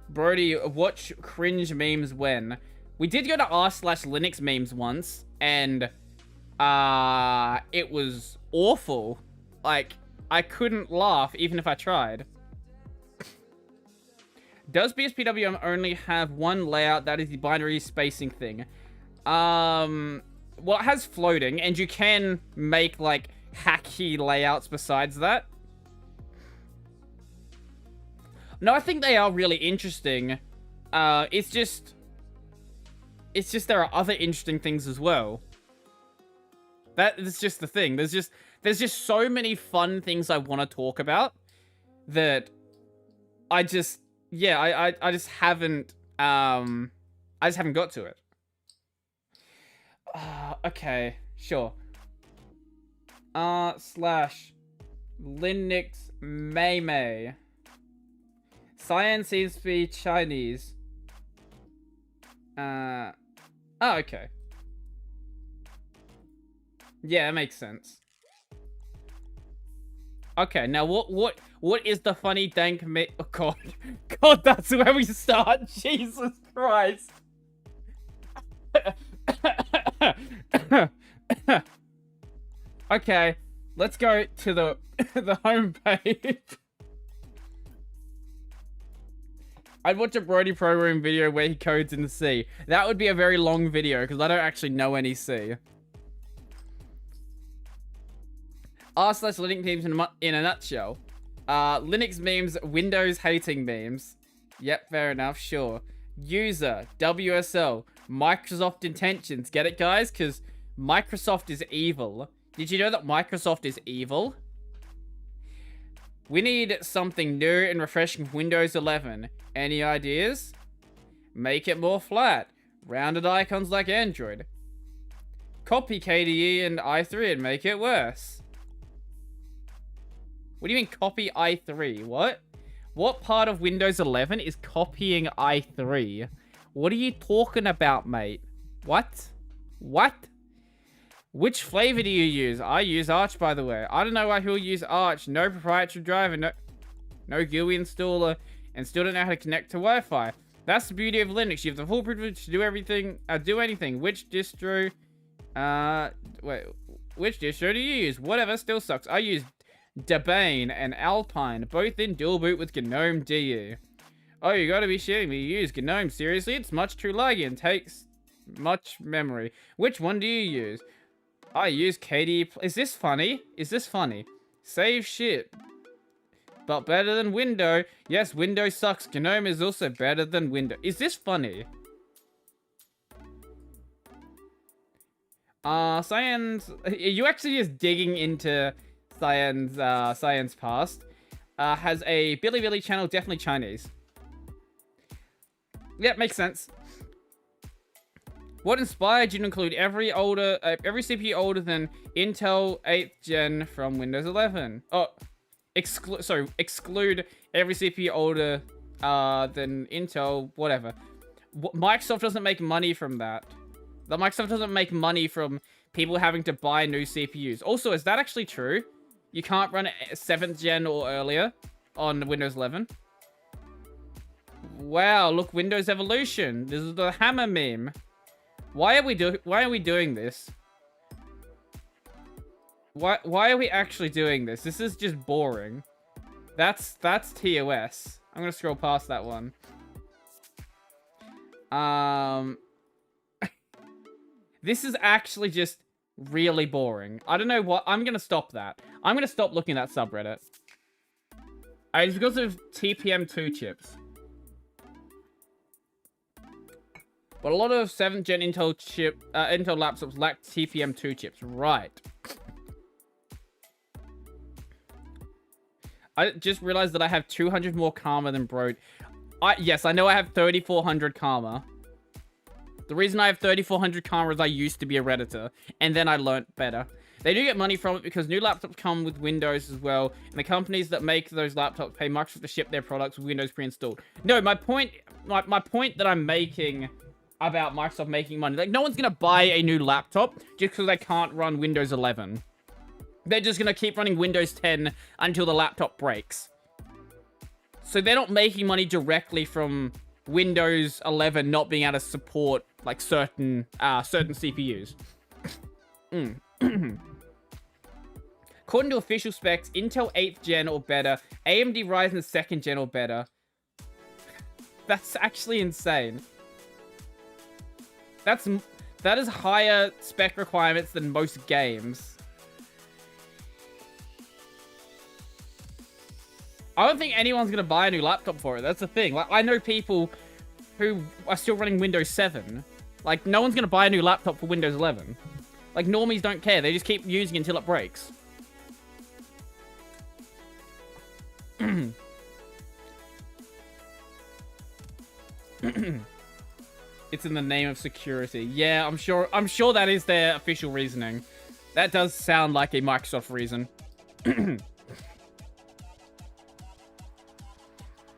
Brodie, watch cringe memes when? We did go to r/Linux memes once, and it was awful. Like, I couldn't laugh even if I tried. Does BSPWM only have one layout? That is the binary spacing thing. Well, it has floating, and you can make, like, hacky layouts besides that. No, I think they are really interesting. It's just there are other interesting things as well. That is just the thing. There's just so many fun things I want to talk about that I just haven't got to it. Okay, sure. /Linux Mei. Cyan seems to be Chinese. Oh, okay. Yeah, that makes sense. Okay, now what is the funny dank oh god. God, that's where we start. Jesus Christ. Okay, let's go to the homepage. I'd watch a Brodie programming video where he codes in C. That would be a very long video because I don't actually know any C. r/Linux memes in a nutshell. Linux memes, Windows hating memes. Yep, fair enough, sure. User, WSL. Microsoft intentions. Get it, guys? Because Microsoft is evil. Did you know that Microsoft is evil? We need something new and refreshing for Windows 11. Any ideas? Make it more flat. Rounded icons like Android. Copy KDE and i3 and make it worse. What do you mean copy i3? What? What part of Windows 11 is copying i3? What are you talking about, mate? What? What? Which flavor do you use? I use Arch, by the way. I don't know why he'll use Arch. No proprietary driver, no GUI installer, and still don't know how to connect to Wi-Fi. That's the beauty of Linux. You have the full privilege to do everything, do anything. Which distro, which distro do you use? Whatever, still sucks. I use Debian and Alpine, both in dual boot with GNOME DU. Oh, you gotta be shitting me. You use GNOME? Seriously? It's much too laggy and takes much memory. Which one do you use? I use KDE. Is this funny? Is this funny? Save shit. But better than Windows. Yes, Windows sucks. GNOME is also better than Windows. Is this funny? Cyan's... Are you actually just digging into Cyan's past? Has a Billy channel, definitely Chinese. Yep, makes sense. What inspired you to include every CPU older than Intel 8th gen from Windows 11? Oh, exclude every CPU older than Intel, whatever. Microsoft doesn't make money from that. Microsoft doesn't make money from people having to buy new CPUs. Also, is that actually true? You can't run 7th gen or earlier on Windows 11? Wow, look, Windows Evolution. This is the hammer meme. Why are we doing this? Why are we actually doing this? This is just boring. That's TOS. I'm gonna scroll past that one. This is actually just really boring. I don't know what. I'm gonna stop that. I'm gonna stop looking at that subreddit. It's because of TPM2 chips. But a lot of 7th gen Intel laptops lack TPM2 chips. Right. I just realized that I have 200 more karma than Brodie. Yes, I know I have 3,400 karma. The reason I have 3,400 karma is I used to be a Redditor, and then I learnt better. They do get money from it because new laptops come with Windows as well, and the companies that make those laptops pay Microsoft to ship their products with Windows pre-installed. No, my point that I'm making about Microsoft making money, like, no one's gonna buy a new laptop just because they can't run Windows 11. They're just gonna keep running Windows 10 until the laptop breaks. So they're not making money directly from Windows 11 not being able to support, like, certain CPUs. According to official specs, Intel 8th gen or better, AMD Ryzen 2nd gen or better. That's actually insane. That is higher spec requirements than most games. I don't think anyone's gonna buy a new laptop for it. That's the thing. Like, I know people who are still running Windows 7. Like, no one's gonna buy a new laptop for Windows 11. Like, normies don't care. They just keep using it until it breaks. It's in the name of security. Yeah, I'm sure that is their official reasoning. That does sound like a Microsoft reason.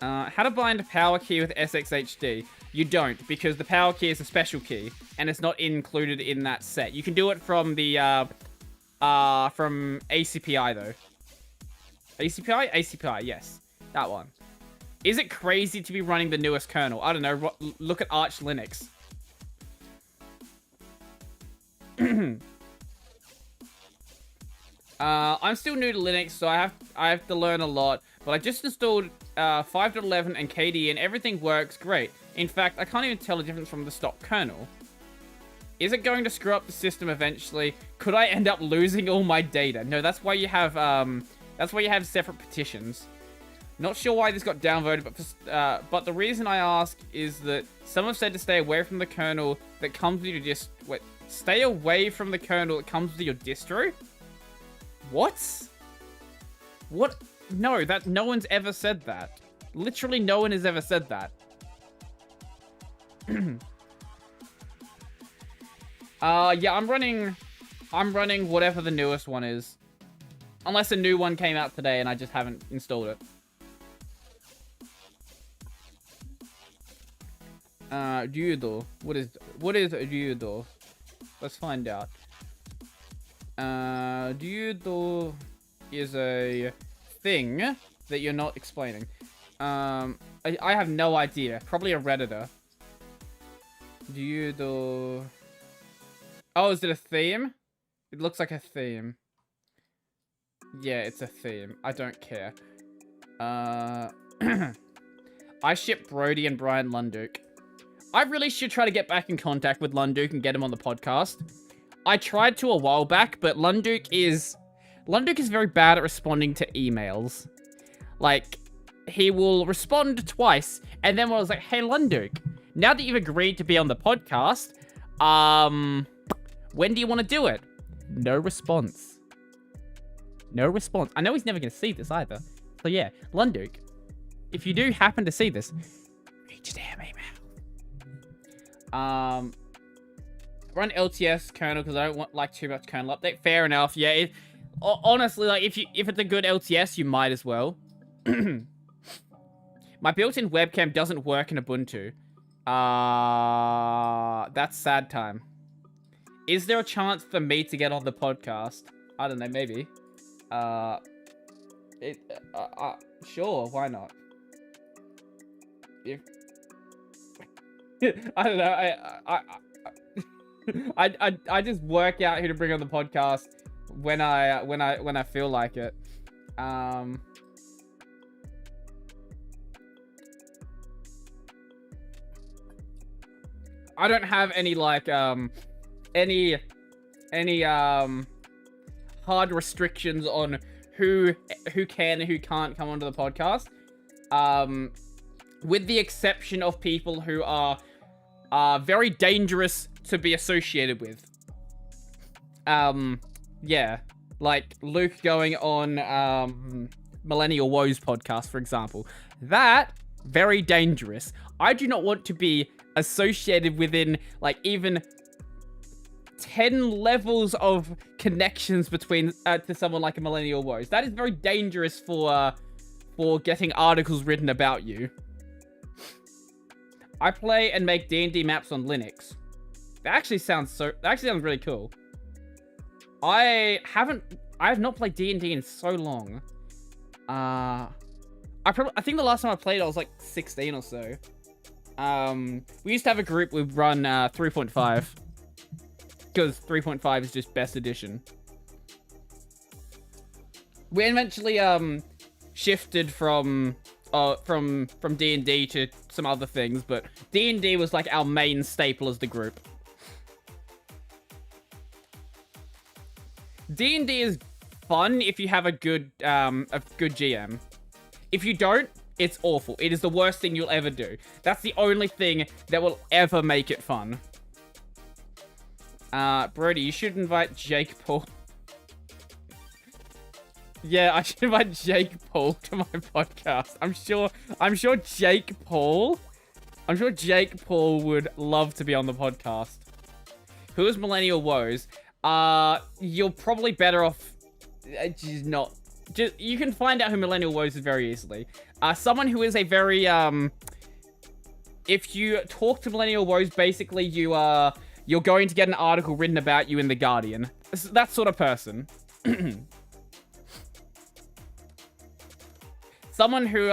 How to bind a power key with SXHD? You don't, because the power key is a special key, and it's not included in that set. You can do it from the, from ACPI, though. ACPI? ACPI, yes. That one. Is it crazy to be running the newest kernel? I don't know. Look at Arch Linux. I'm still new to Linux, so I have to learn a lot. But I just installed 5.11 and KDE, and everything works great. In fact, I can't even tell the difference from the stock kernel. Is it going to screw up the system eventually? Could I end up losing all my data? No, that's why you have separate petitions. Not sure why this got downvoted, but the reason I ask is that some have said to stay away from the kernel that comes with your stay away from the kernel that comes with your distro? What? What? No, no one's ever said that. Literally no one has ever said that. Yeah, I'm running whatever the newest one is. Unless a new one came out today and I just haven't installed it. Judo. What is Judo? Let's find out. Judo is a thing that you're not explaining. I have no idea. Probably a Redditor. Judo. Oh, is it a theme? It looks like a theme. Yeah, it's a theme. I don't care. I ship Brodie and Brian Lunduke. I really should try to get back in contact with Lunduke and get him on the podcast. I tried to a while back, but Lunduke is very bad at responding to emails. Like, he will respond twice, and then I was like, hey, Lunduke, now that you've agreed to be on the podcast, when do you want to do it? No response. No response. I know he's never going to see this either. So yeah, Lunduke, if you do happen to see this, read your damn email. Run LTS kernel because I don't like too much kernel update. Fair enough. Yeah. Honestly, like if it's a good LTS, you might as well. My built-in webcam doesn't work in Ubuntu. That's sad time. Is there a chance for me to get on the podcast? I don't know, maybe. Sure, why not? If I don't know, I just work out who to bring on the podcast when I feel like it. I don't have any like any hard restrictions on who can and who can't come onto the podcast. With the exception of people who are very dangerous to be associated with. Yeah, like Luke going on Millennial Woes podcast, for example. That, very dangerous. I do not want to be associated within, like, even 10 levels of connections between to someone like a Millennial Woes. That is very dangerous for getting articles written about you. I play and make D&D maps on Linux. That actually sounds really cool. I have not played D&D in so long. I think the last time I played I was like 16 or so. We used to have a group we'd run 3.5 because 3.5 is just best edition. We eventually shifted from D&D to some other things, but D&D was like our main staple as the group. D&D is fun if you have a good GM. If you don't, it's awful. It is the worst thing you'll ever do. That's the only thing that will ever make it fun. Brodie, you should invite Jake Paul. Yeah, I should invite Jake Paul to my podcast. I'm sure Jake Paul would love to be on the podcast. Who is Millennial Woes? You're probably better off just not. You can find out who Millennial Woes is very easily. Someone who is a very if you talk to Millennial Woes, basically you're going to get an article written about you in The Guardian. That sort of person. Someone who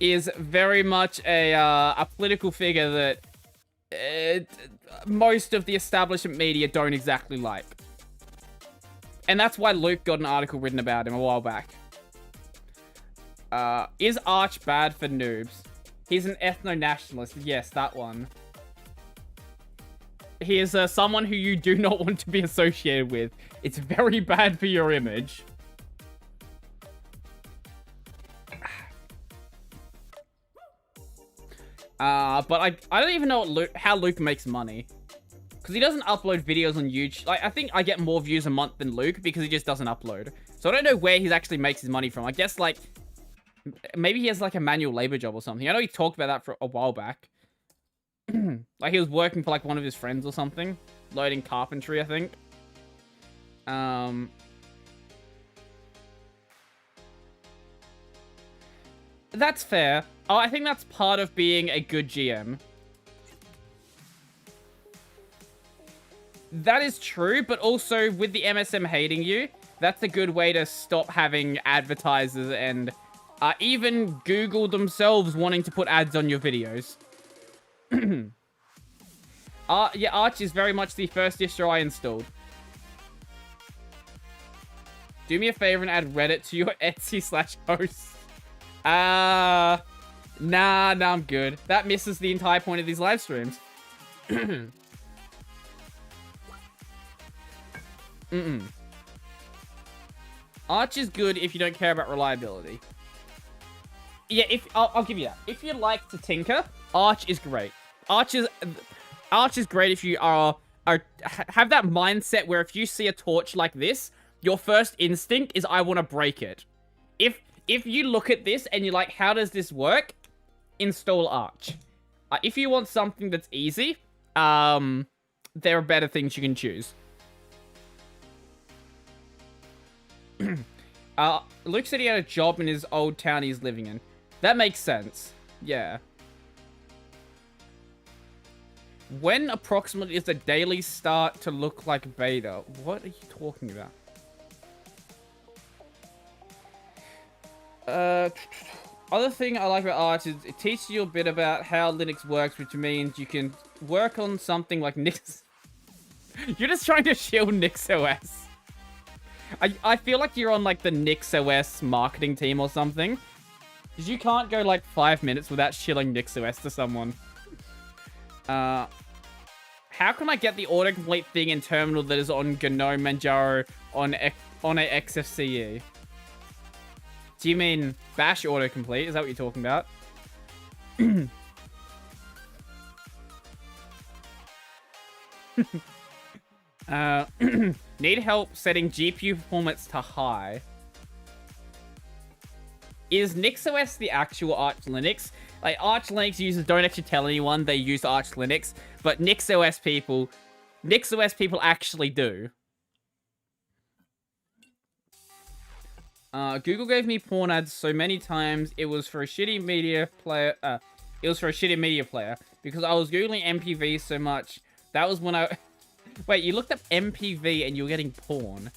is very much a political figure that most of the establishment media don't exactly like. And that's why Luke got an article written about him a while back. Is Arch bad for noobs? He's an ethno-nationalist. Yes, that one. He is someone who you do not want to be associated with. It's very bad for your image. But I don't even know how Luke makes money. Because he doesn't upload videos on YouTube. Like, I think I get more views a month than Luke because he just doesn't upload. So I don't know where he actually makes his money from. I guess, like, maybe he has, like, a manual labor job or something. I know he talked about that for a while back. Like, he was working for, like, one of his friends or something. Loading carpentry, I think. That's fair. Oh, I think that's part of being a good GM. That is true, but also with the MSM hating you, that's a good way to stop having advertisers and even Google themselves wanting to put ads on your videos. Yeah, Arch is very much the first distro I installed. Do me a favor and add Reddit to your Etsy/host. Nah, I'm good. That misses the entire point of these live streams. Arch is good if you don't care about reliability. Yeah, I'll give you that. If you like to tinker, Arch is great. Arch is great if you have that mindset where if you see a torch like this, your first instinct is I want to break it. If you look at this and you're like, how does this work? Install Arch. If you want something that's easy, there are better things you can choose. Luke said he had a job in his old town he's living in. That makes sense. Yeah. When approximately is the daily start to look like beta? What are you talking about? Other thing I like about Arch is it teaches you a bit about how Linux works, which means you can work on something like Nix. You're just trying to shield NixOS. I feel like you're on like the NixOS marketing team or something. Because you can't go like 5 minutes without shilling NixOS to someone. How can I get the autocomplete thing in terminal that is on GNOME Manjaro on a XFCE? Do you mean bash autocomplete? Is that what you're talking about? Need help setting GPU performance to high. Is NixOS the actual Arch Linux? Like, Arch Linux users don't actually tell anyone they use Arch Linux, but NixOS people actually do. Google gave me porn ads so many times it was for a shitty media player. Because I was googling MPV so much. That was when I. Wait, you looked up MPV and you were getting porn.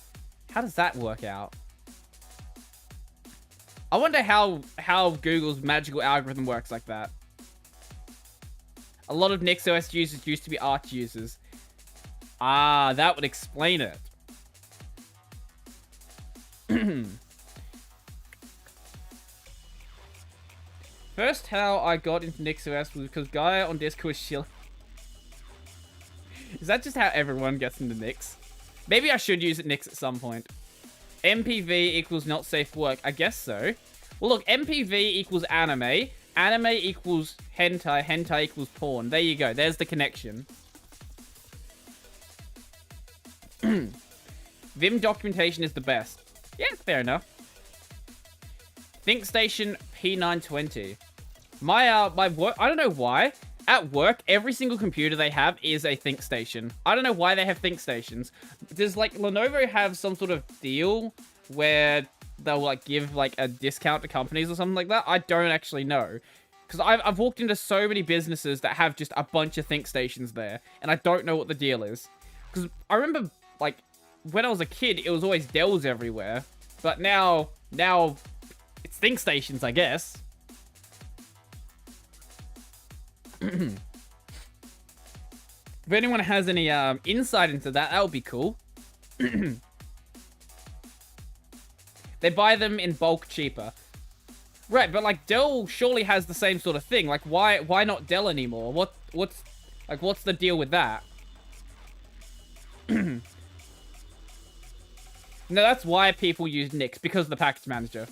How does that work out? I wonder how Google's magical algorithm works like that. A lot of NixOS users used to be Arch users. Ah, that would explain it. First, how I got into NixOS was because Guy on Discord was shilling. Is that just how everyone gets into Nix? Maybe I should use it Nix at some point. MPV equals not safe work. I guess so. Well, look, MPV equals anime. Anime equals hentai. Hentai equals porn. There you go. There's the connection. Vim documentation is the best. Yeah, fair enough. ThinkStation P920. My work, I don't know why. At work, every single computer they have is a ThinkStation. I don't know why they have ThinkStations. Does, like, Lenovo have some sort of deal where they'll, like, give, like, a discount to companies or something like that? I don't actually know. Because I've walked into so many businesses that have just a bunch of ThinkStations there, and I don't know what the deal is. Because I remember, like, when I was a kid, it was always Dells everywhere. But now it's ThinkStations, I guess. If anyone has any insight into that, that would be cool. They buy them in bulk cheaper. Right, but like Dell surely has the same sort of thing. Like why not Dell anymore? What's the deal with that? No, that's why people use Nix, because of the package manager.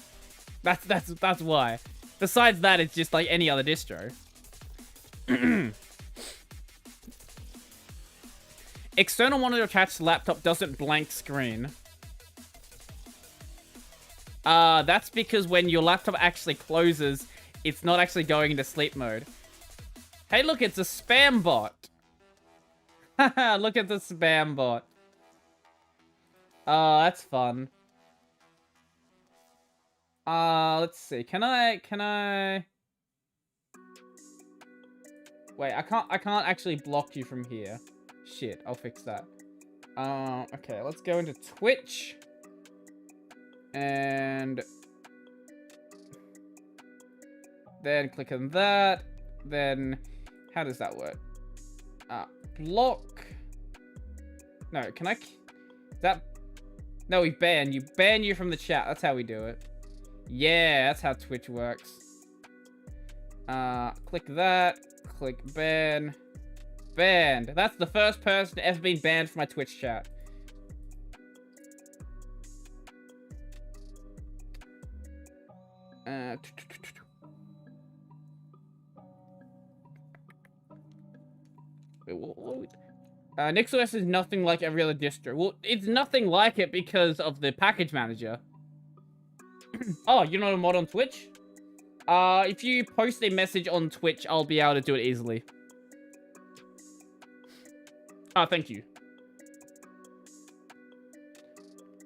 That's why. Besides that, it's just like any other distro. External monitor attached to laptop doesn't blank screen. That's because when your laptop actually closes, it's not actually going into sleep mode. Hey, look, it's a spam bot. Haha, look at the spam bot. Oh, that's fun. Let's see. Can I... Wait, I can't actually block you from here. Shit, I'll fix that. Okay, let's go into Twitch. And... then click on that. Then, how does that work? Block. No, can I... that... No, we ban you. Ban you from the chat. That's how we do it. Yeah, that's how Twitch works. Click that. Click ban. Banned. That's the first person to ever been banned from my Twitch chat. NixOS is nothing like every other distro. Well, it's nothing like it because of the package manager. Oh, you're not a mod on Twitch? If you post a message on Twitch, I'll be able to do it easily. Oh, thank you.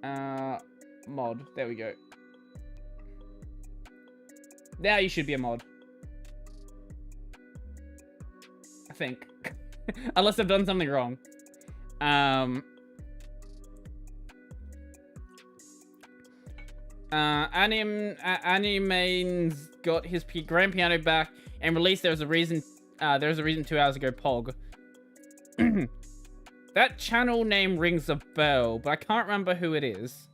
Mod. There we go. Now you should be a mod. I think. Unless I've done something wrong. Anime's got his grand piano back and released There Was a Reason 2 hours ago, Pog. That channel name rings a bell, but I can't remember who it is.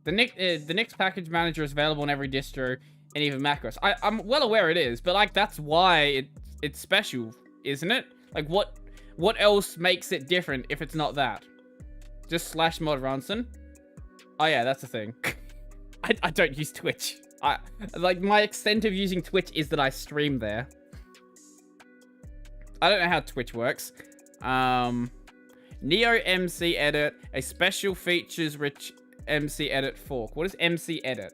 The Nix package manager is available on every distro and even macOS. I'm well aware it is, but like that's why it's special, isn't it? Like what else makes it different if it's not that? Just / mod Ronson? Oh yeah, that's the thing. I don't use Twitch. Like my extent of using Twitch is that I stream there. I don't know how Twitch works. Neo MC Edit, a special features rich MC Edit fork. What is MC Edit?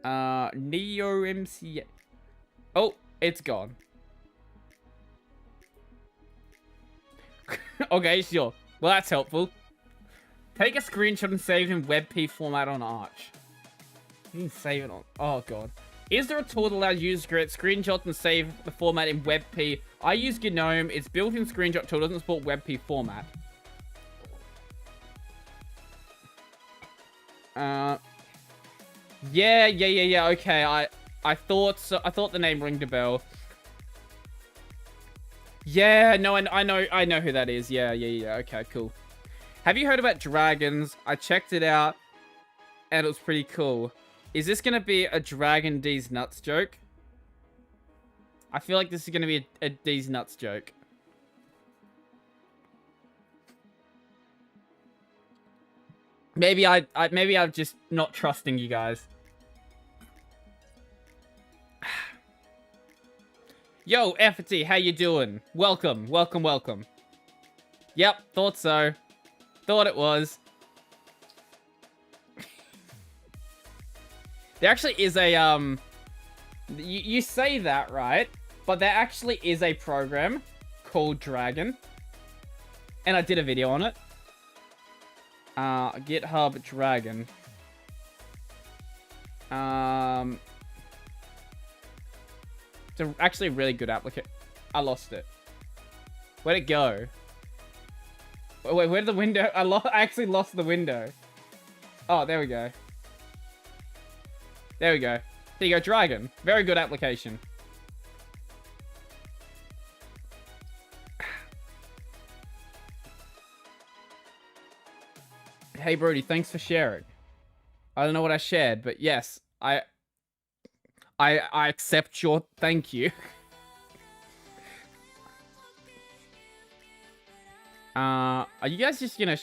Neo MC. Oh, it's gone. Okay, sure. Well, that's helpful. Take a screenshot and save in WebP format on Arch. You can save it on... Oh, God. Is there a tool that allows users to create screenshots and save the format in WebP? I use GNOME. Its built-in screenshot tool doesn't support WebP format. Yeah. Okay, I thought so. I thought the name ringed a bell. Yeah, no, I know who that is. Yeah. Okay, cool. Have you heard about dragons? I checked it out, and it was pretty cool. Is this gonna be a Dragon D's nuts joke? I feel like this is gonna be a D's nuts joke. Maybe I'm just not trusting you guys. Yo, FT, how you doing? Welcome. Yep, thought so. Thought it was. There actually is a, you say that, right? But there actually is a program called Dragon. And I did a video on it. GitHub Dragon. It's actually a really good application. I lost it. Where'd it go? Wait, where'd the window? I actually lost the window. Oh, there we go. There you go, Dragon. Very good application. Hey, Brodie, thanks for sharing. I don't know what I shared, but yes, I accept your thank you. Are you guys just gonna...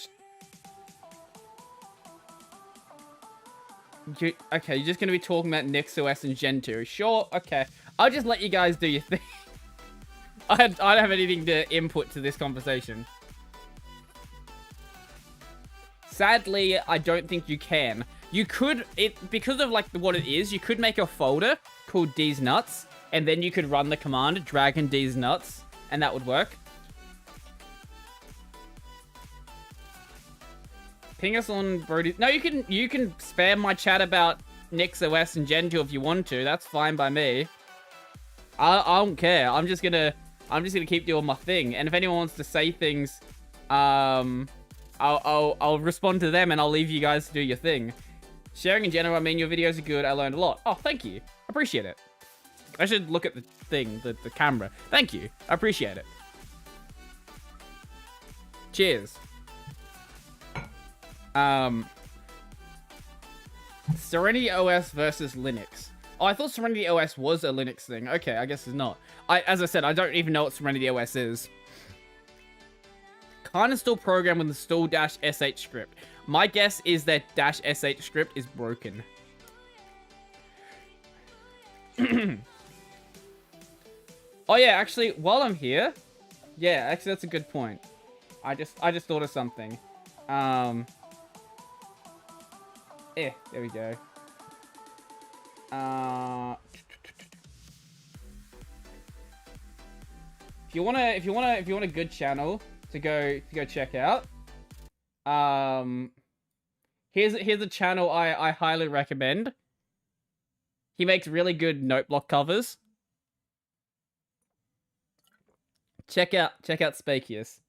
Okay, you're just gonna be talking about NixOS and Gentoo. Sure, okay. I'll just let you guys do your thing. I don't have anything to input to this conversation. Sadly, I don't think you can. You could, because of like what it is, you could make a folder called D's Nuts, and then you could run the command Dragon D's Nuts, and that would work. Ping us on Brodie. No, you can spam my chat about NixOS and Gentoo if you want to. That's fine by me. I don't care. I'm just gonna keep doing my thing. And if anyone wants to say things, I'll respond to them and I'll leave you guys to do your thing. Sharing in general, I mean, your videos are good. I learned a lot. Oh, thank you. Appreciate it. I should look at the thing, the camera. Thank you. I appreciate it. Cheers. Serenity OS versus Linux. Oh, I thought Serenity OS was a Linux thing. Okay, I guess it's not. As I said, I don't even know what Serenity OS is. Can't install program with install -sh script. My guess is that -sh script is broken. Oh yeah, actually, while I'm here, yeah, actually that's a good point. I just thought of something. There we go. If you want a good channel to go check out, here's a channel I highly recommend. He makes really good note block covers. Check out Spakius.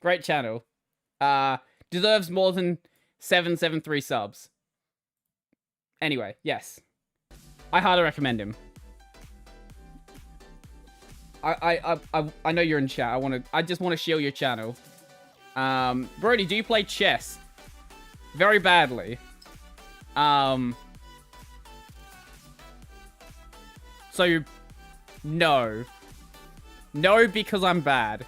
Great channel. Deserves more than 773 subs. Anyway, yes. I highly recommend him. I know you're in chat. I just want to shield your channel. Brodie, do you play chess? Very badly. So no. No, because I'm bad.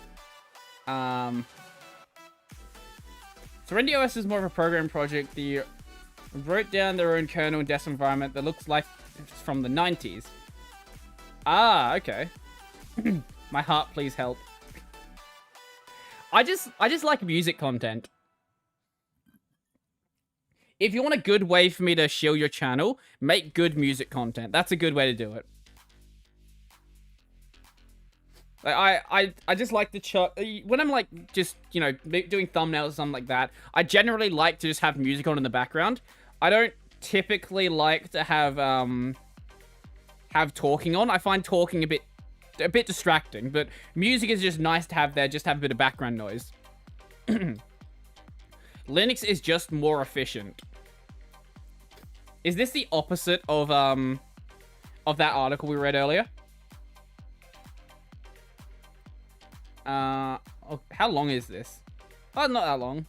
Serenity OS is more of a program project. They wrote down their own kernel and desk environment that looks like it's from the 90s. Ah, okay. My heart, please help. I just like music content. If you want a good way for me to shield your channel, make good music content. That's a good way to do it. I just like to when I'm like just, you know, doing thumbnails or something like that, I generally like to just have music on in the background. I don't typically like to have talking on. I find talking a bit distracting, but music is just nice to have there, just have a bit of background noise. Linux is just more efficient. Is this the opposite of that article we read earlier? Oh, how long is this? Oh, not that long.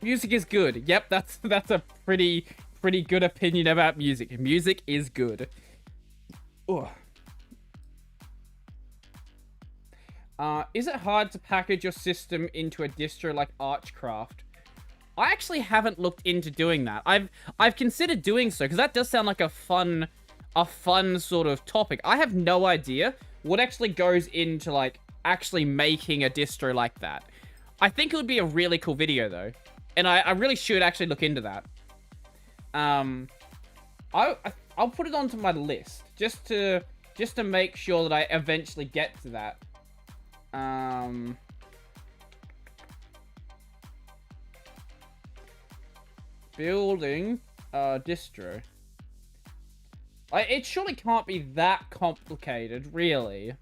Music is good. Yep, that's a pretty good opinion about music. Music is good. Ugh. Is it hard to package your system into a distro like Archcraft? I actually haven't looked into doing that. I've considered doing so because that does sound like a fun sort of topic. I have no idea what actually goes into like actually making a distro like that. I think it would be a really cool video though, and I really should actually look into that. I'll put it onto my list just to make sure that I eventually get to that. Building a distro. It surely can't be that complicated, really.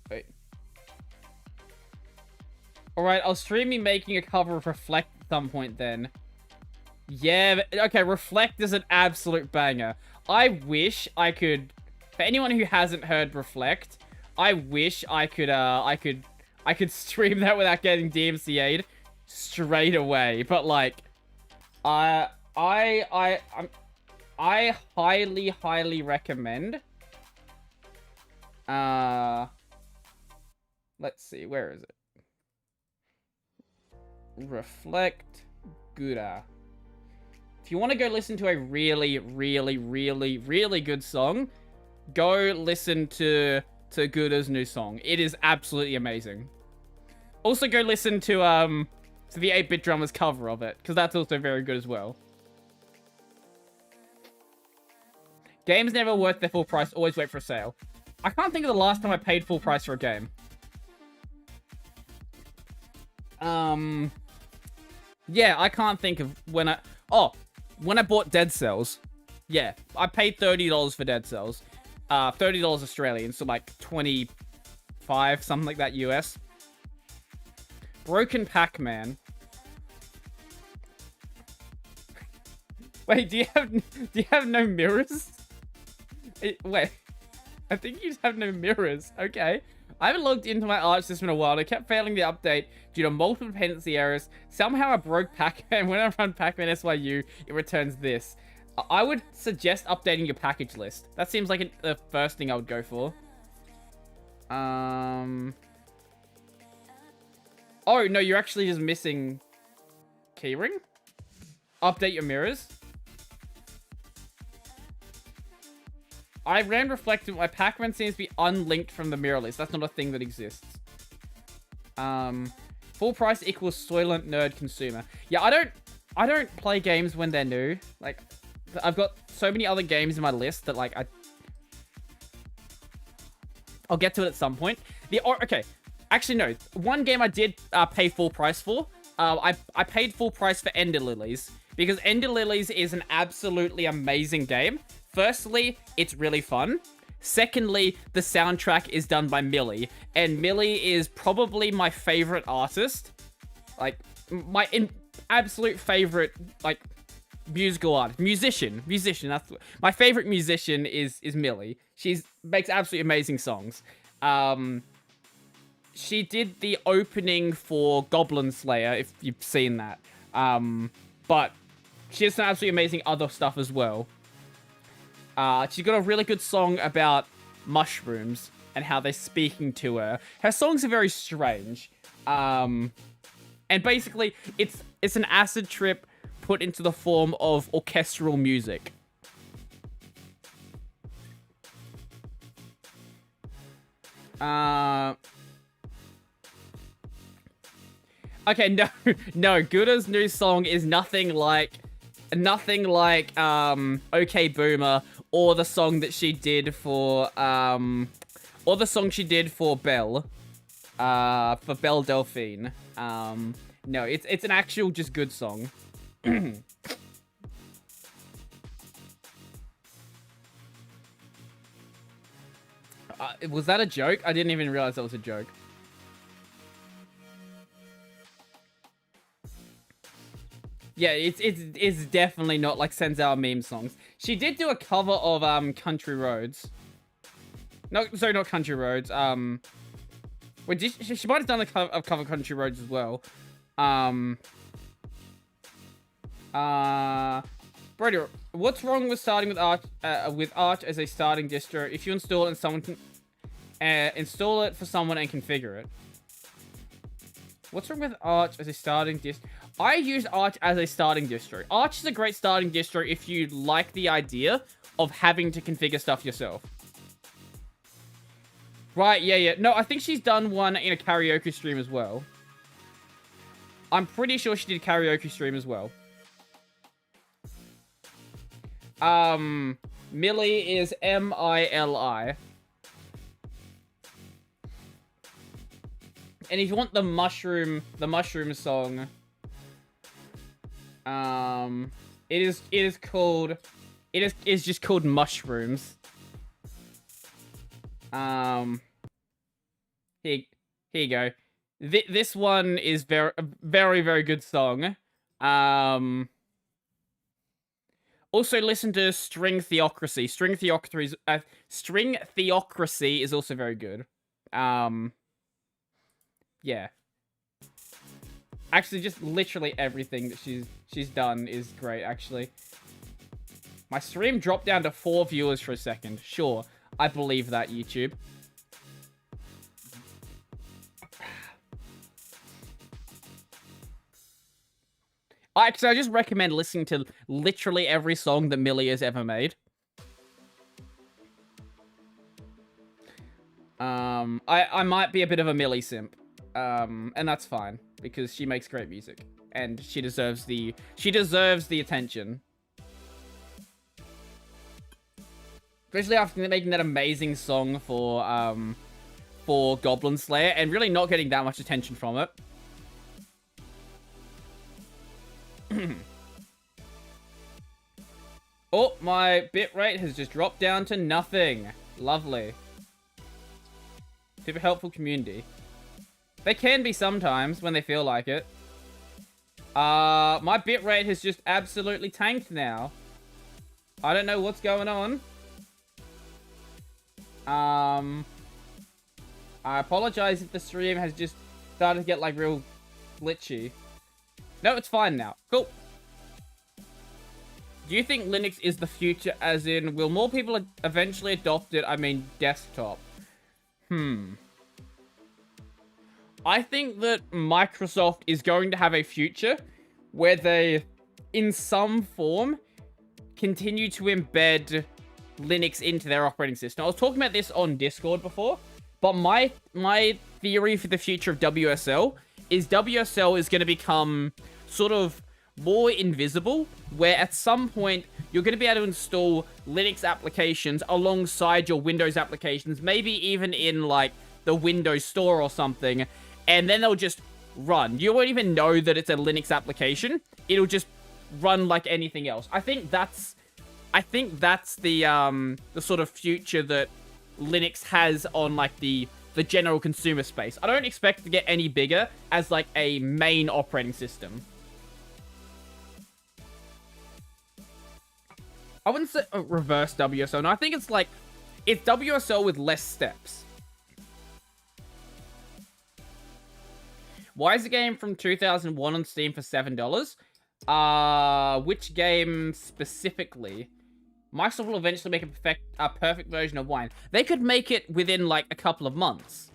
Wait. Alright, I'll stream me making a cover of Reflect at some point then. Yeah, okay, Reflect is an absolute banger. I wish I could... For anyone who hasn't heard Reflect, I wish I could stream that without getting DMCA'd straight away. But like, I highly recommend Let's see, where is it? Reflect Gouda. If you want to go listen to a really, really, really, really good song, go listen to Gouda's new song. It is absolutely amazing. Also go listen to the 8-Bit Drummers cover of it, because that's also very good as well. Games never worth their full price, always wait for a sale. I can't think of the last time I paid full price for a game. Yeah, I can't think of when I... Oh, when I bought Dead Cells. Yeah, I paid $30 for Dead Cells. $30 Australian, so like 25, something like that US. Broken Pac-Man. Wait, do you have no mirrors? Wait, I think you just have no mirrors. Okay. I haven't logged into my Arch system in a while. I kept failing the update due to multiple dependency errors. Somehow I broke Pac-Man. When I run Pac-Man SYU, it returns this. I would suggest updating your package list. That seems like the first thing I would go for. Oh, no, you're actually just missing keyring? Update your mirrors? I ran reflective. My Pac-Man seems to be unlinked from the mirror list. That's not a thing that exists. Full price equals Soylent Nerd consumer. Yeah, I don't play games when they're new. Like, I've got so many other games in my list that, like, I'll get to it at some point. Okay. Actually, no. One game I did pay full price for. I paid full price for Ender Lilies. Because Ender Lilies is an absolutely amazing game. Firstly, it's really fun. Secondly, the soundtrack is done by Millie. And Millie is probably my favorite artist. Like, my absolute favorite, like, musical artist. Musician. That's my favorite musician is Millie. She makes absolutely amazing songs. She did the opening for Goblin Slayer, if you've seen that. But she has some absolutely amazing other stuff as well. She's got a really good song about mushrooms and how they're speaking to her. Her songs are very strange. And basically, it's an acid trip put into the form of orchestral music. Okay, no, Gouda's new song is nothing like OK Boomer or the song that she did for Belle, for Belle Delphine. No, it's an actual just good song. Was that a joke? I didn't even realize that was a joke. Yeah, it's definitely not like Senzawa meme songs. She did do a cover of Country Roads. No, sorry, not Country Roads. Wait, she might have done a cover of Country Roads as well. Brodie, what's wrong with starting with Arch as a starting distro? If you install it and someone can install it for someone and configure it. What's wrong with Arch as a starting distro? I use Arch as a starting distro. Arch is a great starting distro if you like the idea of having to configure stuff yourself. Right, yeah. No, I think she's done one in a karaoke stream as well. I'm pretty sure she did karaoke stream as well. Millie is M-I-L-I. And if you want the mushroom song, it is just called Mushrooms. Here you go. This one is very good song. Also listen to String Theocracy. String Theocracy is also very good. Yeah. Actually, just literally everything that she's done is great, actually. My stream dropped down to 4 viewers for a second. Sure, I believe that, YouTube. I just recommend listening to literally every song that Millie has ever made. I might be a bit of a Millie simp. And that's fine because she makes great music and she deserves the attention. Especially after making that amazing song for Goblin Slayer and really not getting that much attention from it. Oh, my bitrate has just dropped down to nothing. Lovely. Super helpful community. They can be sometimes when they feel like it. My bitrate has just absolutely tanked now. I don't know what's going on. I apologize if the stream has just started to get like real glitchy. No, it's fine now. Cool. Do you think Linux is the future, as in, will more people eventually adopt it? I mean, desktop. I think that Microsoft is going to have a future where they, in some form, continue to embed Linux into their operating system. I was talking about this on Discord before, but my theory for the future of WSL is WSL is going to become sort of more invisible, where at some point you're going to be able to install Linux applications alongside your Windows applications, maybe even in like the Windows Store or something, and then they'll just run. You won't even know that it's a Linux application. It'll just run like anything else. I think that's the sort of future that Linux has on like the general consumer space. I don't expect it to get any bigger as like a main operating system. I wouldn't say reverse WSL. No, I think it's like, it's WSL with less steps. Why is the game from 2001 on Steam for $7? Which game specifically? Microsoft will eventually make a perfect version of Wine. They could make it within like a couple of months.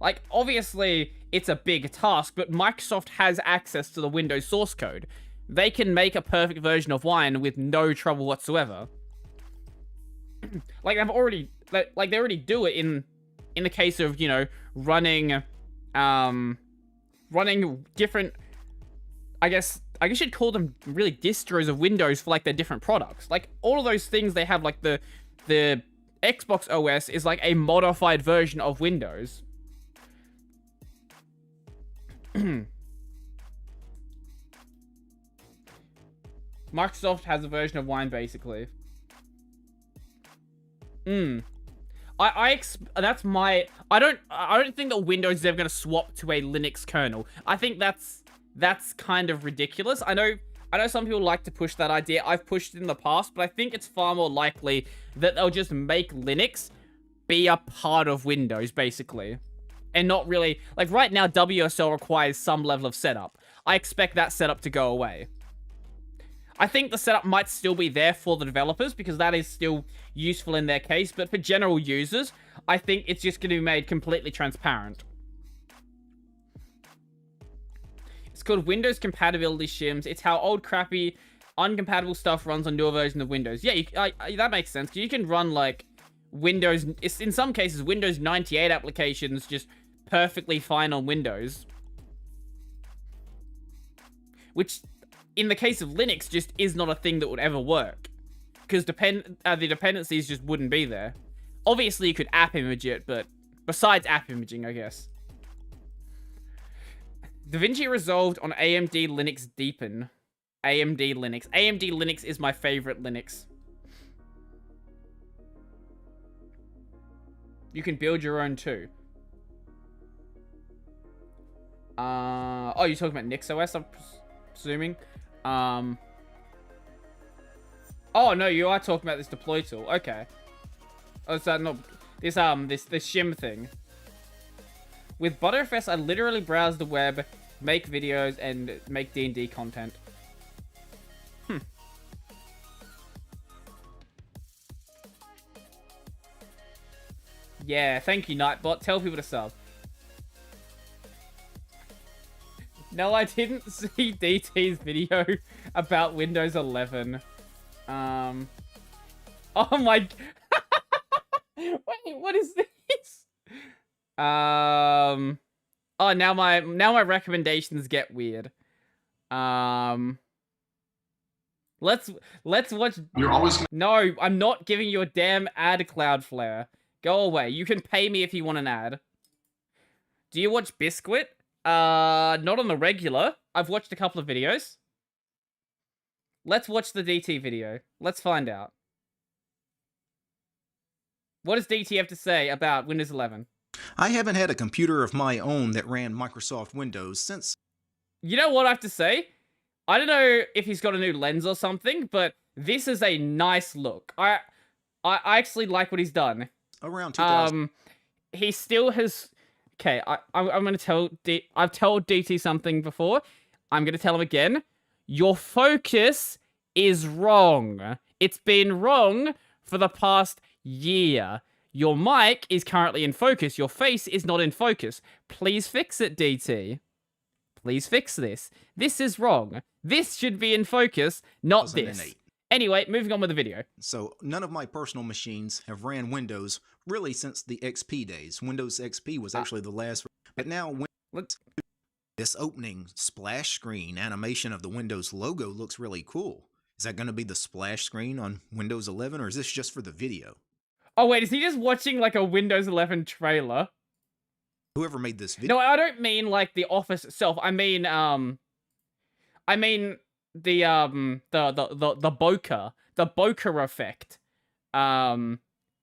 Like, obviously, it's a big task, but Microsoft has access to the Windows source code. They can make a perfect version of Wine with no trouble whatsoever. Like, they already do it in the case of, you know, running different, I guess you'd call them really distros of Windows for like their different products. Like all of those things they have, like the Xbox OS is like a modified version of Windows. Microsoft has a version of Wine basically. I don't think that Windows is ever going to swap to a Linux kernel. I think that's kind of ridiculous. I know some people like to push that idea. I've pushed it in the past, but I think it's far more likely that they'll just make Linux be a part of Windows, basically. And not really... Like, right now, WSL requires some level of setup. I expect that setup to go away. I think the setup might still be there for the developers, because that is still useful in their case, but for general users, I think it's just going to be made completely transparent. It's called Windows Compatibility Shims. It's how old, crappy, uncompatible stuff runs on newer versions of Windows. Yeah, that makes sense. You can run, like, Windows... in some cases, Windows 98 applications just perfectly fine on Windows. Which, in the case of Linux, just is not a thing that would ever work. Because the dependencies just wouldn't be there. Obviously, you could app image it, but besides app imaging, I guess. DaVinci Resolved on AMD Linux Deepen. AMD Linux. AMD Linux is my favorite Linux. You can build your own too. Oh, you're talking about NixOS, I'm presuming. Oh no, you are talking about this deploy tool. Okay. Oh, is that not this shim thing? With Butterfs, I literally browse the web, make videos, and make D&D content. Yeah, thank you, Nightbot. Tell people to sub. No, I didn't see DT's video about Windows 11. Oh my... Wait, what is this? Oh, now my recommendations get weird. Let's watch... You're always gonna... No, I'm not giving you a damn ad, Cloudflare. Go away. You can pay me if you want an ad. Do you watch Biscuit? Not on the regular. I've watched a couple of videos. Let's watch the DT video. Let's find out. What does DT have to say about Windows 11? I haven't had a computer of my own that ran Microsoft Windows since... You know what I have to say? I don't know if he's got a new lens or something, but this is a nice look. I actually like what he's done. Around 2000. He still has... Okay, I'm gonna tell... I've told DT something before. I'm gonna tell him again. Your focus is wrong. It's been wrong for the past year. Your mic is currently in focus. Your face is not in focus. Please fix it, DT. Please fix this. This is wrong. This should be in focus, not this. 2008. Anyway, moving on with the video. So none of my personal machines have ran Windows really since the XP days. Windows XP was actually the last. But now, this opening splash screen animation of the Windows logo looks really cool. Is that going to be the splash screen on Windows 11, or is this just for the video? Oh, wait, is he just watching, like, a Windows 11 trailer? Whoever made this video... No, I don't mean, like, the office itself. I mean, the bokeh. The bokeh effect.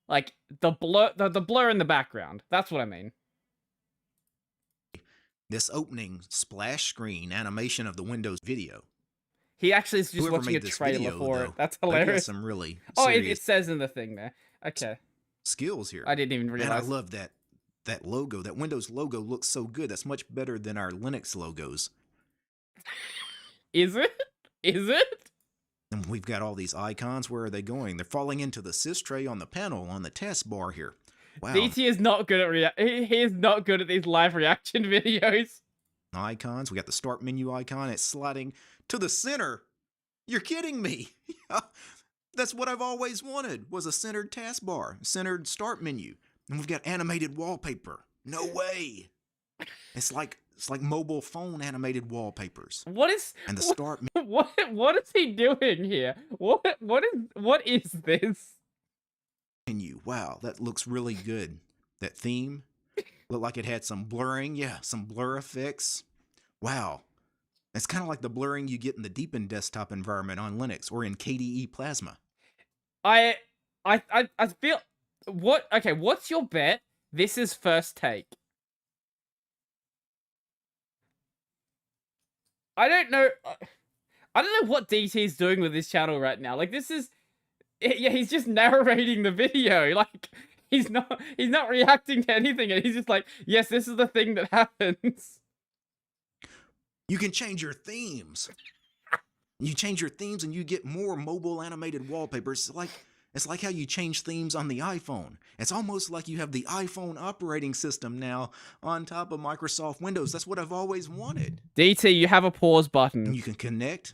Like, the blur in the background. That's what I mean. This opening splash screen animation of the Windows video. He actually is just Whoever watching a made this trailer video, for it. though, That's they got hilarious. some really Oh, it serious says in the thing there. Okay. skills here. I didn't even And I realize. love that logo. That Windows logo looks so good. That's much better than our Linux logos. Is it? Is it? And we've got all these icons. Where are they going? They're falling into the sys tray on the panel on the taskbar here. Wow. DT is not good at he is not good at these live reaction videos. Icons. We got the start menu icon. It's sliding to the center. You're kidding me. That's what I've always wanted, was a centered taskbar, centered start menu. And we've got animated wallpaper. No way. It's like mobile phone animated wallpapers. What is And the start menu. what is he doing here? What is this? Wow, that looks really good. That theme looked like it had some blurring. Yeah, some blur effects. Wow. It's kind of like the blurring you get in the deepened desktop environment on Linux or in KDE Plasma. I feel okay, what's your bet? This is first take. I don't know what DT is doing with this channel right now. Like, this is... Yeah, he's just narrating the video. Like, he's not reacting to anything. And he's just like, yes, this is the thing that happens. You can change your themes. You change your themes and you get more mobile animated wallpapers. It's like how you change themes on the iPhone. It's almost like you have the iPhone operating system now on top of Microsoft Windows. That's what I've always wanted. DT, you have a pause And button. you can connect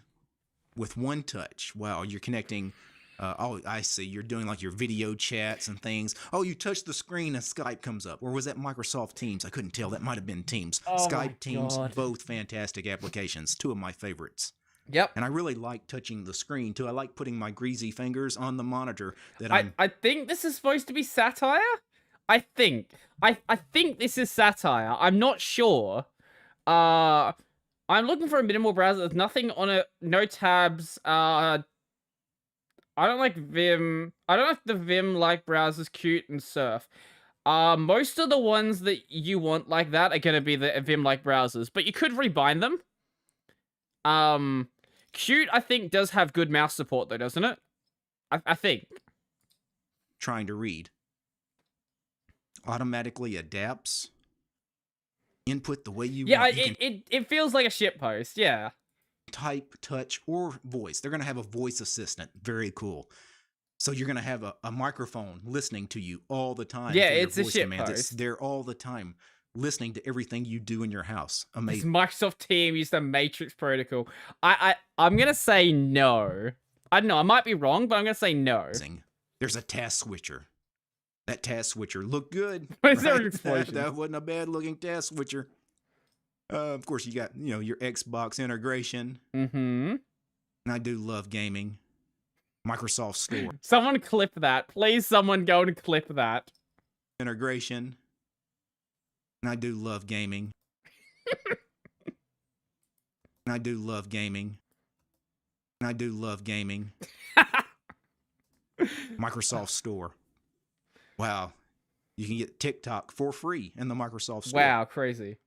with one touch. Wow, you're connecting. Oh, I see. You're doing like your video chats and things. Oh, you touch the screen and Skype comes up. Or was that Microsoft Teams? I couldn't tell. That might have been Teams. Oh my Skype, Teams, God. both fantastic applications. Two of my favorites. Yep. And I really like touching the screen too. I like putting my greasy fingers on the monitor. I think this is supposed to be satire. I think this is satire. I'm not sure. I'm looking for a minimal browser. There's nothing on it. No tabs. I don't like Vim. I don't know if the Vim-like browser's cute and surf. Most of the ones that you want like that are gonna be the Vim-like browsers, but you could rebind them. Cute, I think, does have good mouse support though, doesn't it? I think. trying to read. Automatically adapts. Input the way you want. It feels like a shitpost, yeah. Type, touch, or voice. They're going to have a voice assistant. Very cool. So you're going to have a microphone listening to you all the time. Yeah, for your it's a voice shit commands. It's post. there all the time. listening to everything you do in your house. This Amazing. Microsoft team used the Matrix protocol. I'm gonna say no. I don't know. I might be wrong, but I'm gonna say no. There's a task switcher. That task switcher looked good. Why is there an right? explosion? That wasn't a bad looking task switcher. Of course, you got, you know, your Xbox integration. Mm-hmm. And I do love gaming. Microsoft Store Someone clip that. Please, someone go and clip that. integration. And I do love gaming. And I do love gaming. And I do love gaming. Microsoft Store. Wow. You can get TikTok for free in the Microsoft Store. Wow, crazy.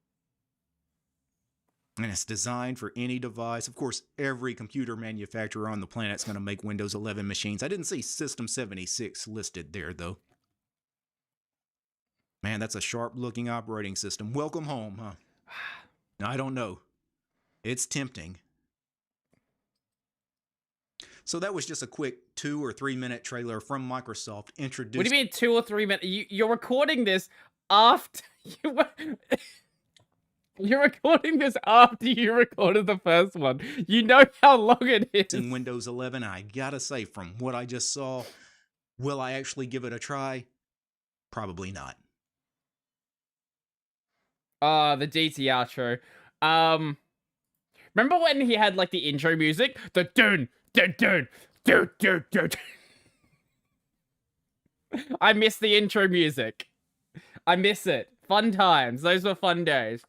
And it's designed for any device. Of course, every computer manufacturer on the planet is going to make Windows 11 machines. I didn't see System 76 listed there, though. Man, that's a sharp-looking operating system. Welcome home, huh? I don't know. It's tempting. So that was just a quick 2 or 3 minute trailer from Microsoft introducing... What do you mean 2 or 3 minutes? You're recording this after you... You're recording this after you recorded the first one. You know how long it is. in Windows 11, I gotta say, from what I just saw, will I actually give it a try? Probably not. The DT outro. Remember when he had like the intro music? The dun dun dun dun dun dun. I miss the intro music. I miss it. Fun times. Those were fun days.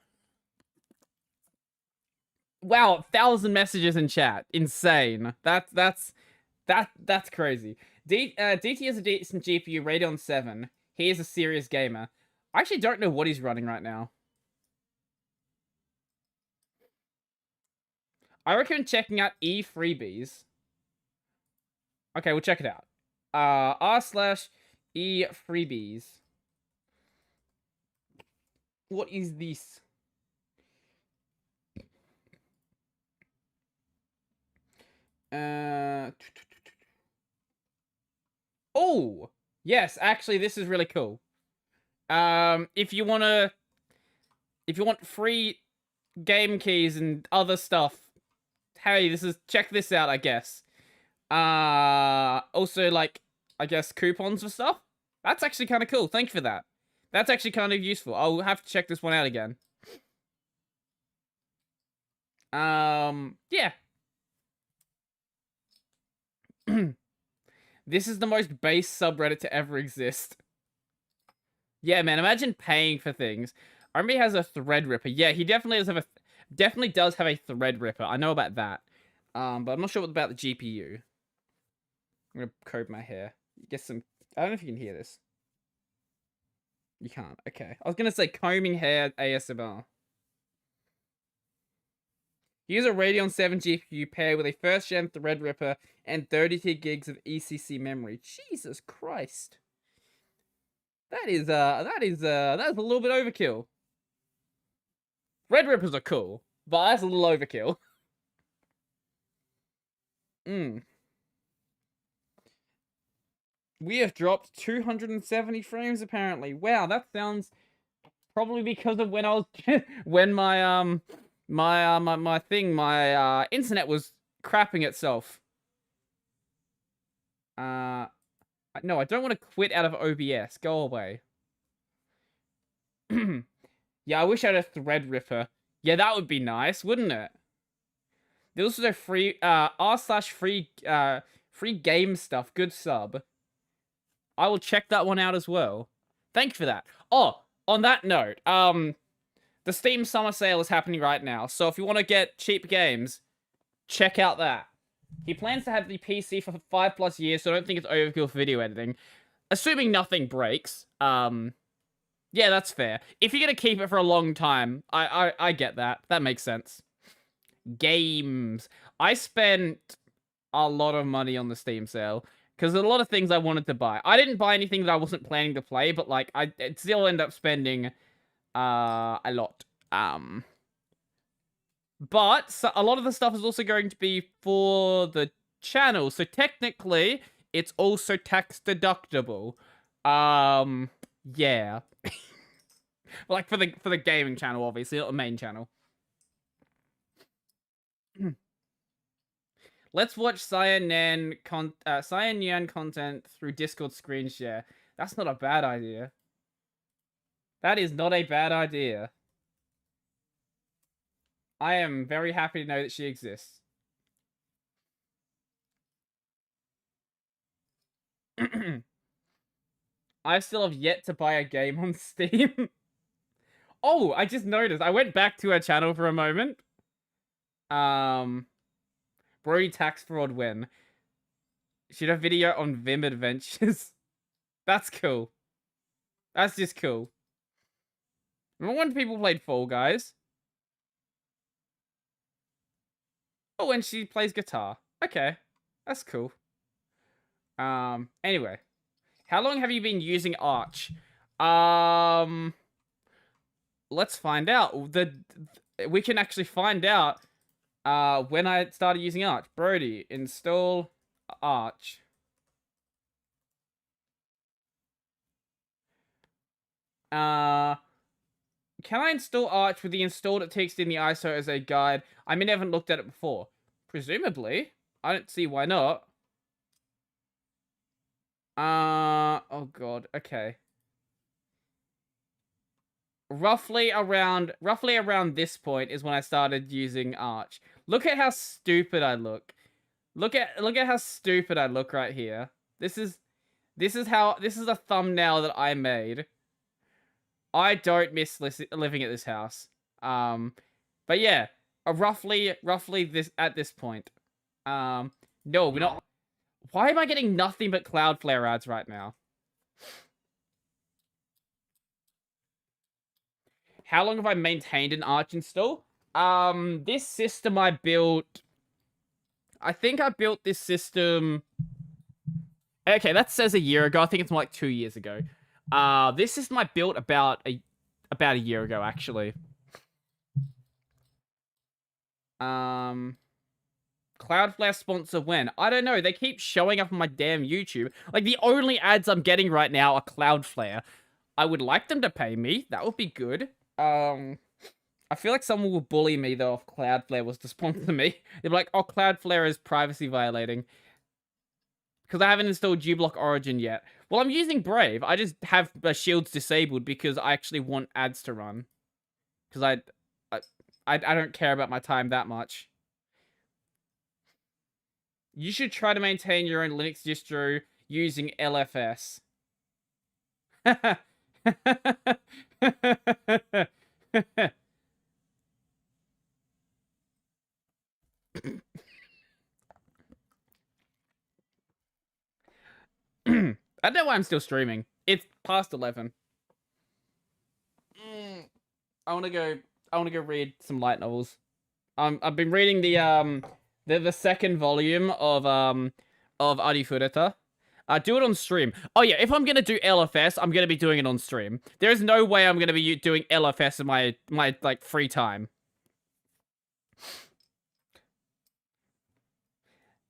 Wow, 1,000 messages in chat. Insane. That's crazy. DT has a decent GPU, Radeon 7. He is a serious gamer. I actually don't know what he's running right now. I recommend checking out E-Freebies. Okay, we'll check it out. r/E-Freebies. What is this? Oh, yes, actually, this is really cool. If you want free game keys and other stuff, hey, check this out, I guess. Also, like, I guess coupons for stuff. That's actually kind of cool. Thank you for that. That's actually kind of useful. I'll have to check this one out again. Yeah. This is the most base subreddit to ever exist. Yeah, man, imagine paying for things. I remember he has a thread ripper. Yeah, he definitely does have a thread ripper. I know about that. But I'm not sure about the GPU. I'm gonna comb my hair. Get some. I don't know if you can hear this. You can't. Okay. I was gonna say combing hair ASMR. Use a Radeon 7 GPU paired with a first-gen Threadripper and 32 gigs of ECC memory. Jesus Christ. That is a little bit overkill. Threadrippers are cool, but that's a little overkill. We have dropped 270 frames apparently. Wow, that sounds probably because of when I was when my my internet was crapping itself. No, I don't want to quit out of OBS. Go away. Yeah, I wish I had a Threadripper. Yeah, that would be nice, wouldn't it? There was also free r/free free game stuff. Good sub. I will check that one out as well. Thank you for that. Oh, on that note, the Steam Summer Sale is happening right now, so if you want to get cheap games, check out that. He plans to have the PC for 5+ years, so I don't think it's overkill for video editing. Assuming nothing breaks, yeah, that's fair. If you're gonna keep it for a long time, I get that. That makes sense. Games. I spent a lot of money on the Steam sale, because there's a lot of things I wanted to buy. I didn't buy anything that I wasn't planning to play, but, like, I still end up spending a lot. But so a lot of the stuff is also going to be for the channel, so technically it's also tax deductible. Yeah. Well, like for the gaming channel, obviously, not the main channel. Let's watch Cyan Yan content through Discord screen share. That's not a bad idea. That is not a bad idea. I am very happy to know that she exists. I still have yet to buy a game on Steam. Oh, I just noticed. I went back to her channel for a moment. Brodie tax fraud when? She did a video on Vim Adventures. That's cool. That's just cool. Remember when people played Fall Guys? Oh, when she plays guitar. Okay. That's cool. Anyway. How long have you been using Arch? Let's find out. We can actually find out when I started using Arch. Brodie, install Arch. Can I install Arch with the installed text in the ISO as a guide? I mean, I haven't looked at it before. Presumably. I don't see why not. Oh god, okay. Roughly around this point is when I started using Arch. Look at how stupid I look. Look at how stupid I look right here. This is a thumbnail that I made. I don't miss living at this house. But yeah, roughly at this point. No, we're not. Why am I getting nothing but Cloudflare ads right now? How long have I maintained an Arch install? This system I built. I think I built this system. Okay, that says a year ago. I think it's more like 2 years ago. This system I built about a year ago, actually. Cloudflare sponsor when? I don't know. They keep showing up on my damn YouTube. Like, the only ads I'm getting right now are Cloudflare. I would like them to pay me. That would be good. I feel like someone will bully me, though, if Cloudflare was to sponsor me. They'd be like, oh, Cloudflare is privacy violating. Because I haven't installed uBlock Origin yet. Well, I'm using Brave. I just have shields disabled because I actually want ads to run. Because I don't care about my time that much. You should try to maintain your own Linux distro using LFS. I don't know why I'm still streaming. It's past 11. I want to go read some light novels. I've been reading the second volume of Arifureta. Do it on stream. Oh yeah, if I'm gonna do LFS, I'm gonna be doing it on stream. There is no way I'm gonna be doing LFS in my like free time.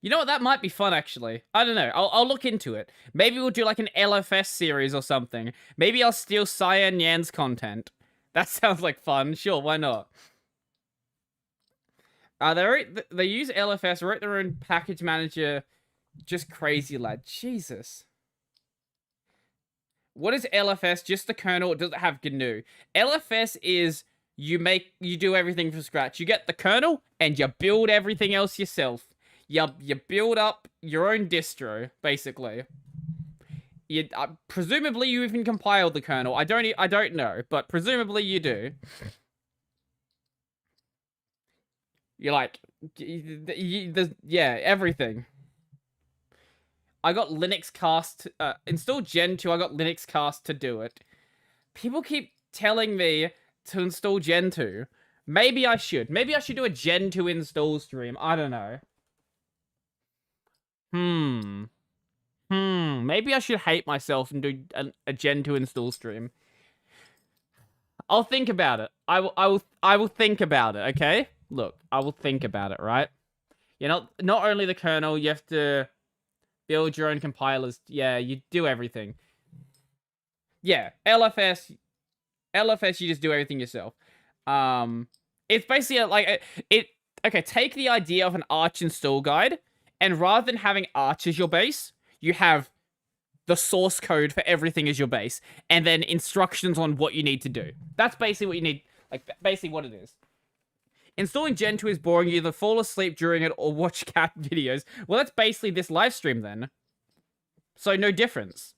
You know what? That might be fun, actually. I don't know. I'll look into it. Maybe we'll do like an LFS series or something. Maybe I'll steal Cyan Yan's content. That sounds like fun. Sure, why not? They use LFS, wrote their own package manager. Just crazy, lad. Jesus. What is LFS? Just the kernel? Or does it have GNU? LFS is you do everything from scratch. You get the kernel and you build everything else yourself. You build up your own distro, basically. Presumably you even compile the kernel. I don't know, but presumably you do. You're like, yeah, everything. I got Linux Cast, install Gen 2, I got Linux Cast to do it. People keep telling me to install Gen 2. Maybe I should. Maybe I should do a Gen 2 install stream. I don't know. Maybe I should hate myself and do a Gen 2 install stream. I'll think about it. I will think about it, okay? Look, I will think about it, right? You know, not only the kernel, you have to build your own compilers. Yeah, you do everything. Yeah, LFS. LFS, you just do everything yourself. It's basically like okay, take the idea of an Arch install guide, and rather than having Arch as your base, you have the source code for everything as your base, and then instructions on what you need to do. That's basically what you need, like, basically what it is. Installing Gen 2 is boring. You either fall asleep during it or watch cat videos. Well, that's basically this live stream then. So, no difference.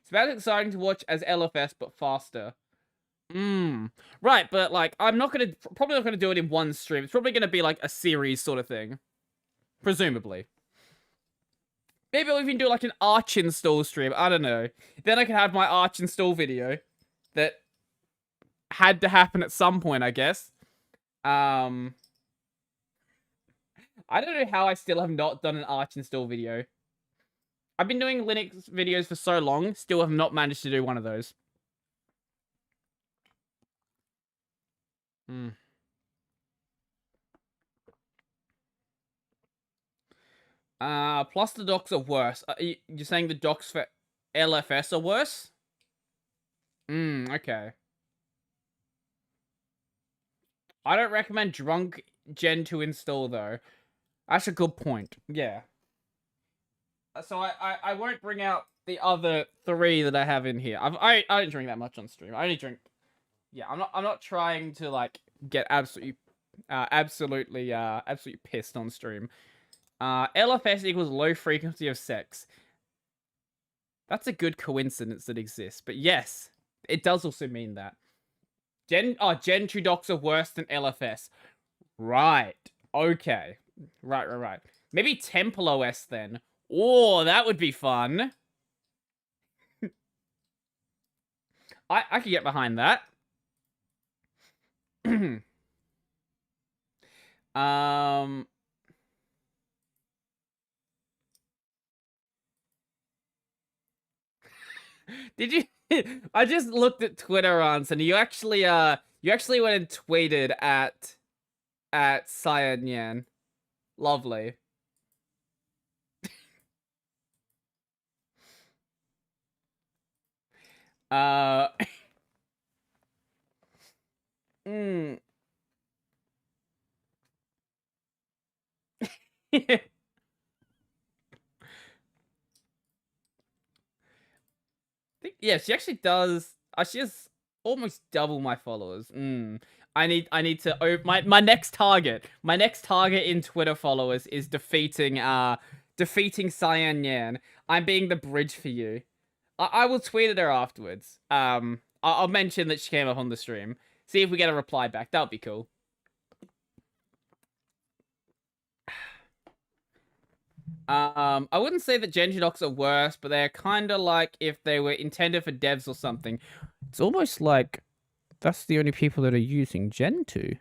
It's about as exciting to watch as LFS, but faster. Right, but, like, I'm probably not gonna do it in one stream. It's probably gonna be, like, a series sort of thing. Presumably. Maybe I'll even do, like, an Arch install stream. I don't know. Then I can have my Arch install video that had to happen at some point, I guess. I don't know how I still have not done an Arch install video. I've been doing Linux videos for so long, still have not managed to do one of those. Plus the docs are worse. You're saying the docs for LFS are worse? Okay. I don't recommend drunk Gen 2 install, though. That's a good point. Yeah. So I won't bring out the other 3 that I have in here. I don't drink that much on stream. I only drink... Yeah, I'm not trying to, like, get absolutely pissed on stream. LFS equals low frequency of sex. That's a good coincidence that exists. But yes, it does also mean that. Gen 2 docs are worse than LFS. Right. Okay. Right. Maybe Temple OS then. Oh, that would be fun. I could get behind that. Did you... I just looked at Twitter once, and you actually went and tweeted at Cyan Yan. Lovely. Yeah, she actually does. She has almost double my followers. I need to. My next target. My next target in Twitter followers is defeating Cyan Yan. I'm being the bridge for you. I will tweet at her afterwards. I'll mention that she came up on the stream. See if we get a reply back. That would be cool. I wouldn't say that Gen 2 docs are worse, but they're kind of like if they were intended for devs or something. It's almost like that's the only people that are using Gen 2.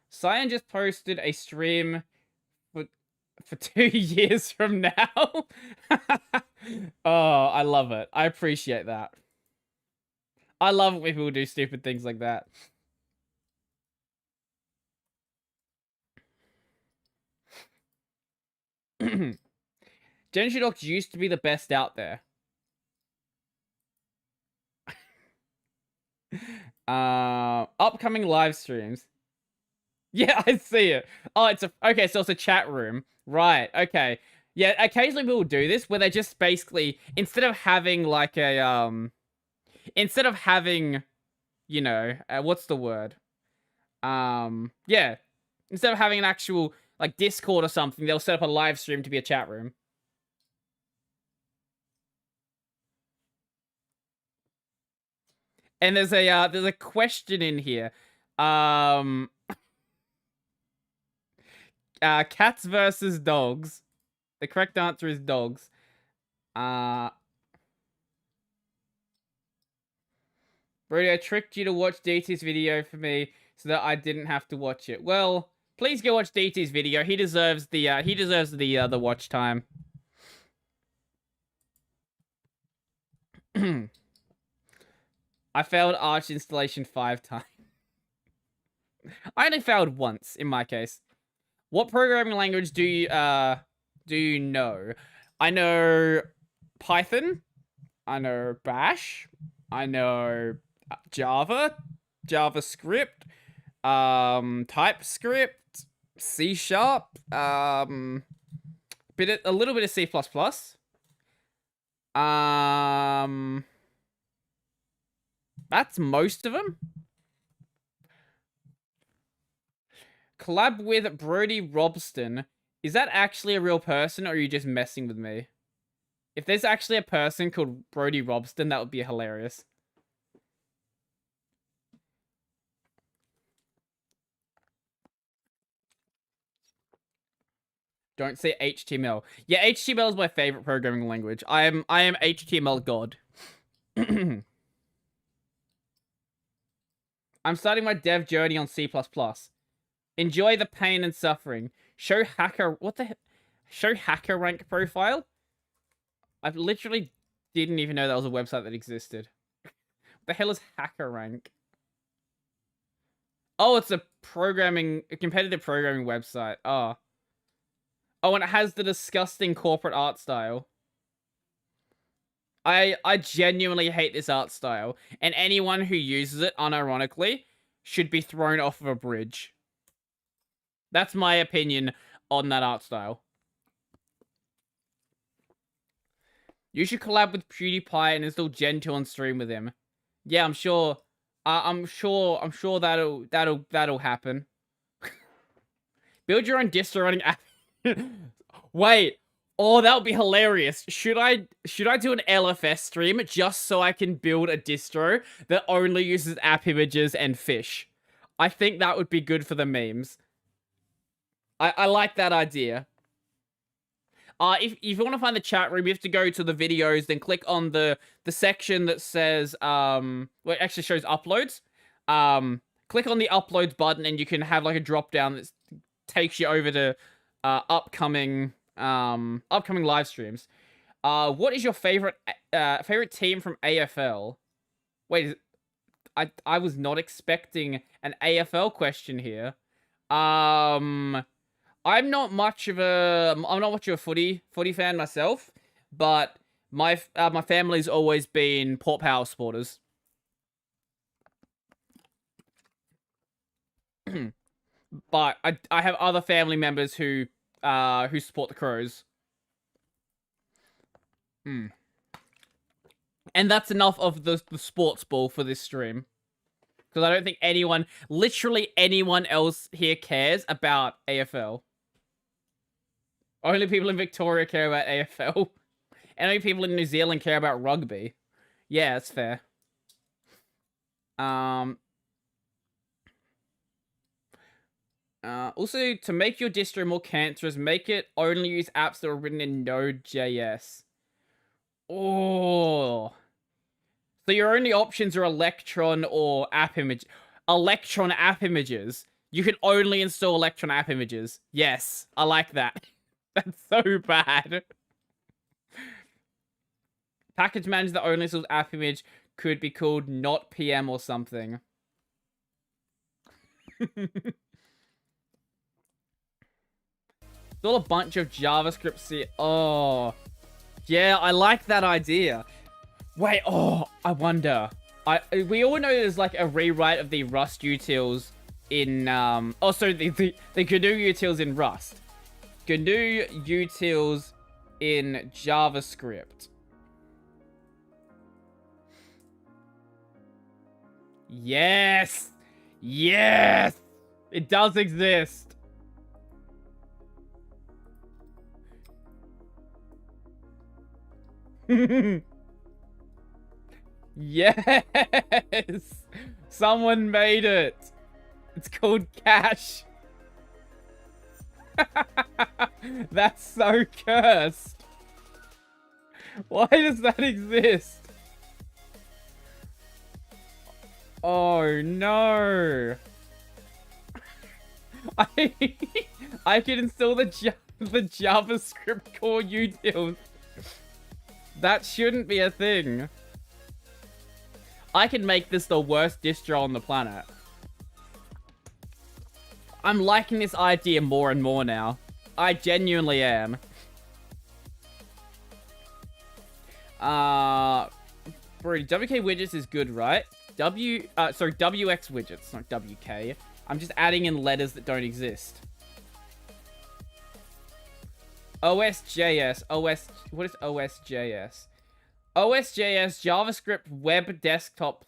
Cyan just posted a stream for 2 years from now. Oh, I love it. I appreciate that. I love it when people do stupid things like that. Gen 2 docs used to be the best out there. Upcoming live streams. Yeah, I see it. Oh, okay, so it's a chat room. Right, okay. Yeah, occasionally people do this where they just basically, instead of having like a, instead of having, you know, what's the word? Yeah. Instead of having an actual, like, Discord or something, they'll set up a live stream to be a chat room. And there's a question in here. Cats versus dogs. The correct answer is dogs. Brodie, I tricked you to watch DT's video for me so that I didn't have to watch it. Well, please go watch DT's video. He deserves the watch time. I failed Arch installation 5 times. I only failed once in my case. What programming language do you do you know? I know Python. I know Bash. I know Java, JavaScript, TypeScript, C#, a little bit of C++. That's most of them. Collab with Brodie Robertson. Is that actually a real person, or are you just messing with me? If there's actually a person called Brodie Robertson, that would be hilarious. Don't say HTML. Yeah, HTML is my favorite programming language. I am HTML god. I'm starting my dev journey on C++. Enjoy the pain and suffering. Show hacker... What the heck? Show hacker rank profile? I literally didn't even know that was a website that existed. What the hell is hacker rank? Oh, it's a competitive programming website. Oh. Oh, and it has the disgusting corporate art style. I genuinely hate this art style. And anyone who uses it, unironically, should be thrown off of a bridge. That's my opinion on that art style. You should collab with PewDiePie and install Gen 2 on stream with him. Yeah, I'm sure. I'm sure that'll happen. Build your own distro running app. Wait. Oh, that would be hilarious. Should I do an LFS stream just so I can build a distro that only uses app images and fish? I think that would be good for the memes. I like that idea. If you want to find the chat room, you have to go to the videos, then click on the section that says, well, it actually shows uploads. Click on the uploads button and you can have like a drop down that takes you over to upcoming live streams. What is your favorite team from AFL? Wait, I was not expecting an AFL question here. I'm not much of a footy fan myself, but my family's always been Port Power supporters. But I have other family members who support the Crows. And that's enough of the sports ball for this stream. Because I don't think literally anyone else here cares about AFL. Only people in Victoria care about AFL. And only people in New Zealand care about rugby. Yeah, that's fair. Also, to make your distro more cancerous, make it only use apps that are written in Node.js. Oh. So your only options are Electron or app image. Electron app images. You can only install Electron app images. Yes, I like that. That's so bad. Package manager that only installs app image could be called not PM or something. It's all a bunch of JavaScript. Oh. Yeah, I like that idea. Wait, oh, I wonder. We all know there's like a rewrite of the Rust utils in the GNU utils in Rust. GNU utils in JavaScript. Yes! Yes! It does exist. Yes! Someone made it. It's called Cash. That's so cursed. Why does that exist? Oh no. I can install the JavaScript core utils. That shouldn't be a thing. I can make this the worst distro on the planet. I'm liking this idea more and more now. I genuinely am. Brodie, WK widgets is good, right? Sorry, WX widgets, not WK. I'm just adding in letters that don't exist. OSJS, what is OSJS? OSJS, JavaScript web desktop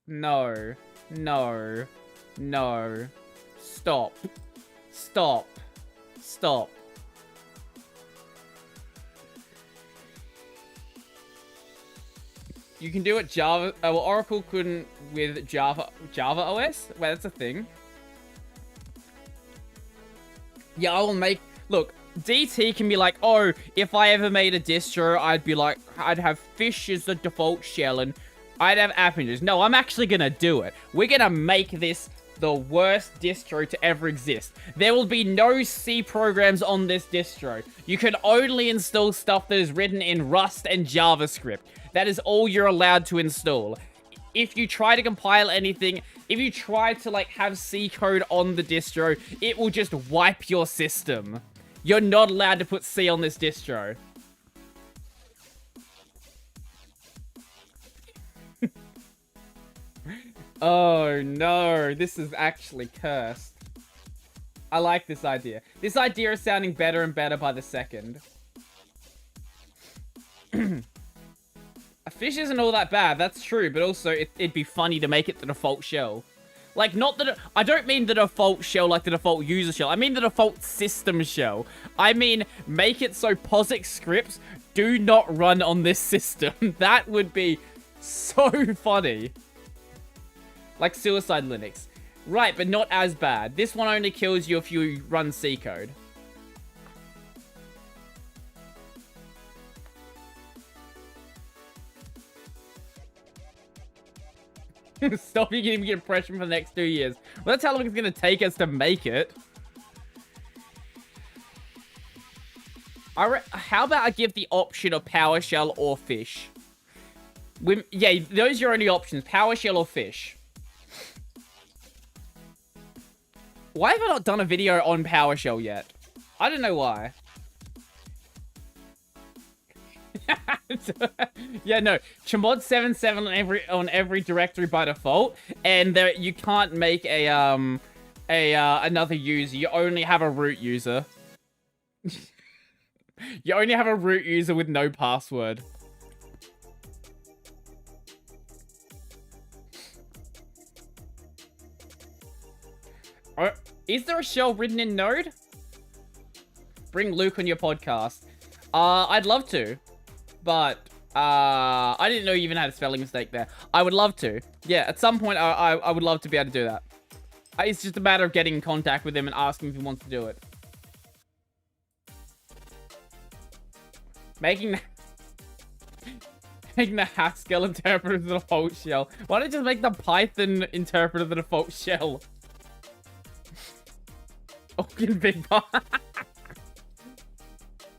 no. Stop. You can do it Java, well, Oracle couldn't with Java OS? Wait, that's a thing. Yeah, I will make, look, DT can be like, oh, if I ever made a distro, I'd be like, I'd have fish as the default shell and I'd have app engines. No, I'm actually gonna do it. We're gonna make this the worst distro to ever exist. There will be no C programs on this distro. You can only install stuff that is written in Rust and JavaScript. That is all you're allowed to install. If you try to compile anything, if you try to like have C code on the distro, it will just wipe your system. You're not allowed to put C on this distro. Oh no, this is actually cursed. I like this idea. This idea is sounding better and better by the second. A fish isn't all that bad, that's true, but also it'd be funny to make it the default shell. Like, not the... I don't mean the default shell like the default user shell. I mean the default system shell. I mean, make it so POSIX scripts do not run on this system. That would be so funny. Like Suicide Linux. Right, but not as bad. This one only kills you if you run C code. Stop, you can get impression for the next 2 years. Well, that's how long it's going to take us to make it. How about I give the option of PowerShell or fish? Yeah, those are your only options. PowerShell or fish. Why have I not done a video on PowerShell yet? I don't know why. Yeah, no. Chmod 7.7 on every directory by default, and there you can't make another user. You only have a root user. You only have a root user with no password. Is there a shell written in Node? Bring Luke on your podcast. I'd love to. But, I didn't know you even had a spelling mistake there. I would love to. Yeah, at some point, I would love to be able to do that. It's just a matter of getting in contact with him and asking if he wants to do it. Making the Haskell interpreter the default shell. Why don't you just make the Python interpreter the default shell? Oh, big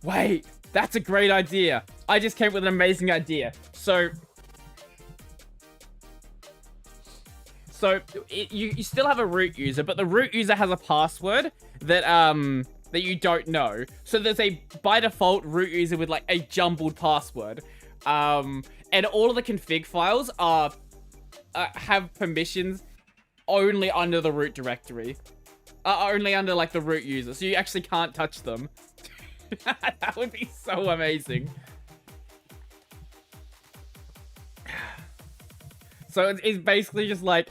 Wait, that's a great idea. I just came up with an amazing idea. So you still have a root user, but the root user has a password that that you don't know. So there's a by default root user with like a jumbled password, and all of the config files are have permissions only under the root directory, only under like the root user. So you actually can't touch them. That would be so amazing. So it's basically just like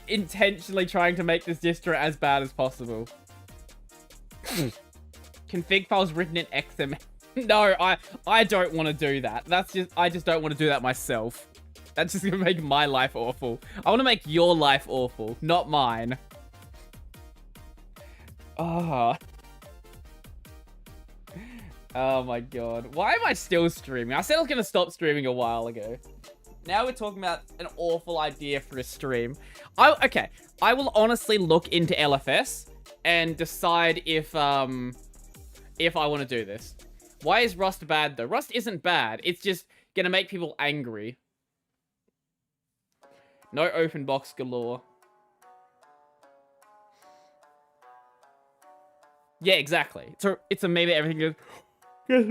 intentionally trying to make this distro as bad as possible. Config files written in XML. No, I don't want to do that. I just don't want to do that myself. That's just gonna make my life awful. I want to make your life awful, not mine. Oh my god. Why am I still streaming? I said I was gonna stop streaming a while ago. Now we're talking about an awful idea for a stream. Okay, I will honestly look into LFS and decide if I want to do this. Why is Rust bad though? Rust isn't bad. It's just gonna make people angry. No open box galore. Yeah, exactly. So it's a maybe everything goes Guess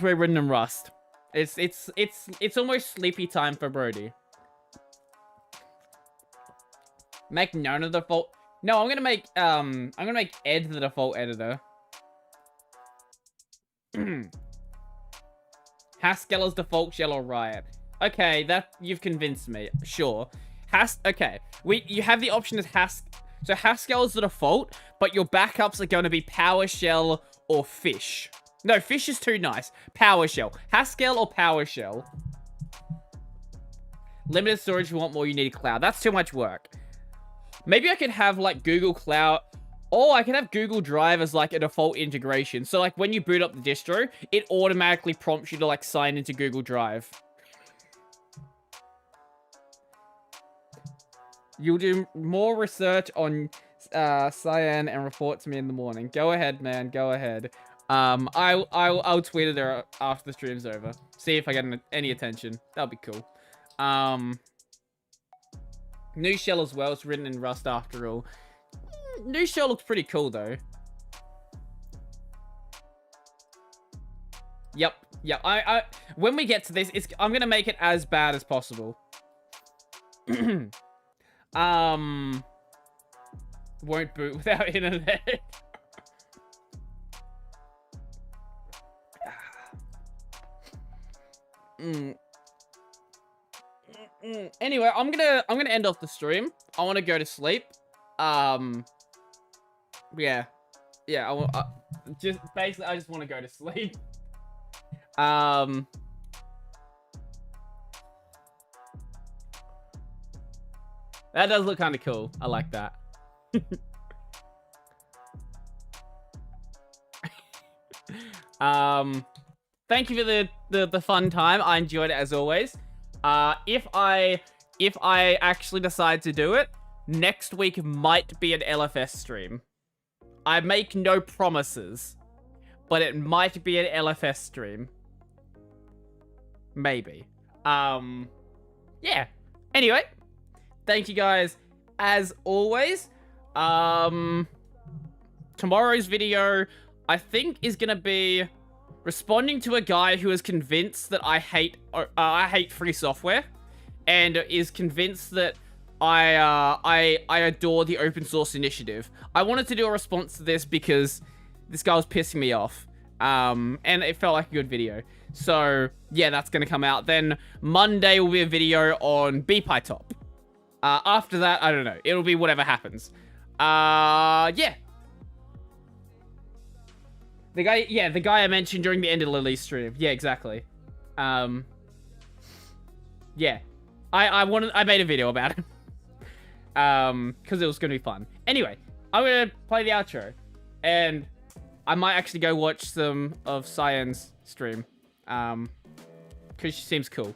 we're written in Rust. It's almost sleepy time for Brodie. Make none of the default. No, I'm gonna make Ed the default editor. Haskell is default shell or riot. Okay, that you've convinced me. Sure. Okay. You have the option as so Haskell is the default, but your backups are going to be PowerShell or Fish. No, Fish is too nice. PowerShell. Haskell or PowerShell. Limited storage if you want more, you need cloud. That's too much work. Maybe I could have like Google Cloud, or I could have Google Drive as like a default integration. So like when you boot up the distro, it automatically prompts you to like sign into Google Drive. You'll do more research on Cyan and report to me in the morning. Go ahead, man. Go ahead. I'll tweet it after the stream's over. See if I get any attention. That'll be cool. New shell as well. It's written in Rust after all. New shell looks pretty cool though. Yep. I when we get to this, I'm gonna make it as bad as possible. Won't boot without internet. Anyway, I'm gonna end off the stream. I want to go to sleep. Yeah. I just want to go to sleep. That does look kind of cool. I like that. Thank you for the fun time. I enjoyed it as always. If I actually decide to do it, next week might be an LFS stream. I make no promises, but it might be an LFS stream. Maybe. Yeah. Anyway, thank you guys as always. Tomorrow's video, I think, is gonna be responding to a guy who is convinced that I hate free software, and is convinced that I adore the open source initiative. I wanted to do a response to this because this guy was pissing me off, and it felt like a good video. So yeah, that's gonna come out. Then Monday will be a video on BPyTop. After that, I don't know. It'll be whatever happens. Yeah. The guy I mentioned during the end of Lily's stream. Yeah, exactly. Yeah. I made a video about it. Because it was going to be fun. Anyway, I'm going to play the outro. And I might actually go watch some of Cyan's stream. Because she seems cool.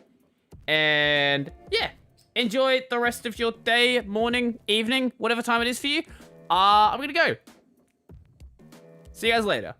And yeah. Enjoy the rest of your day, morning, evening, whatever time it is for you. I'm going to go. See you guys later.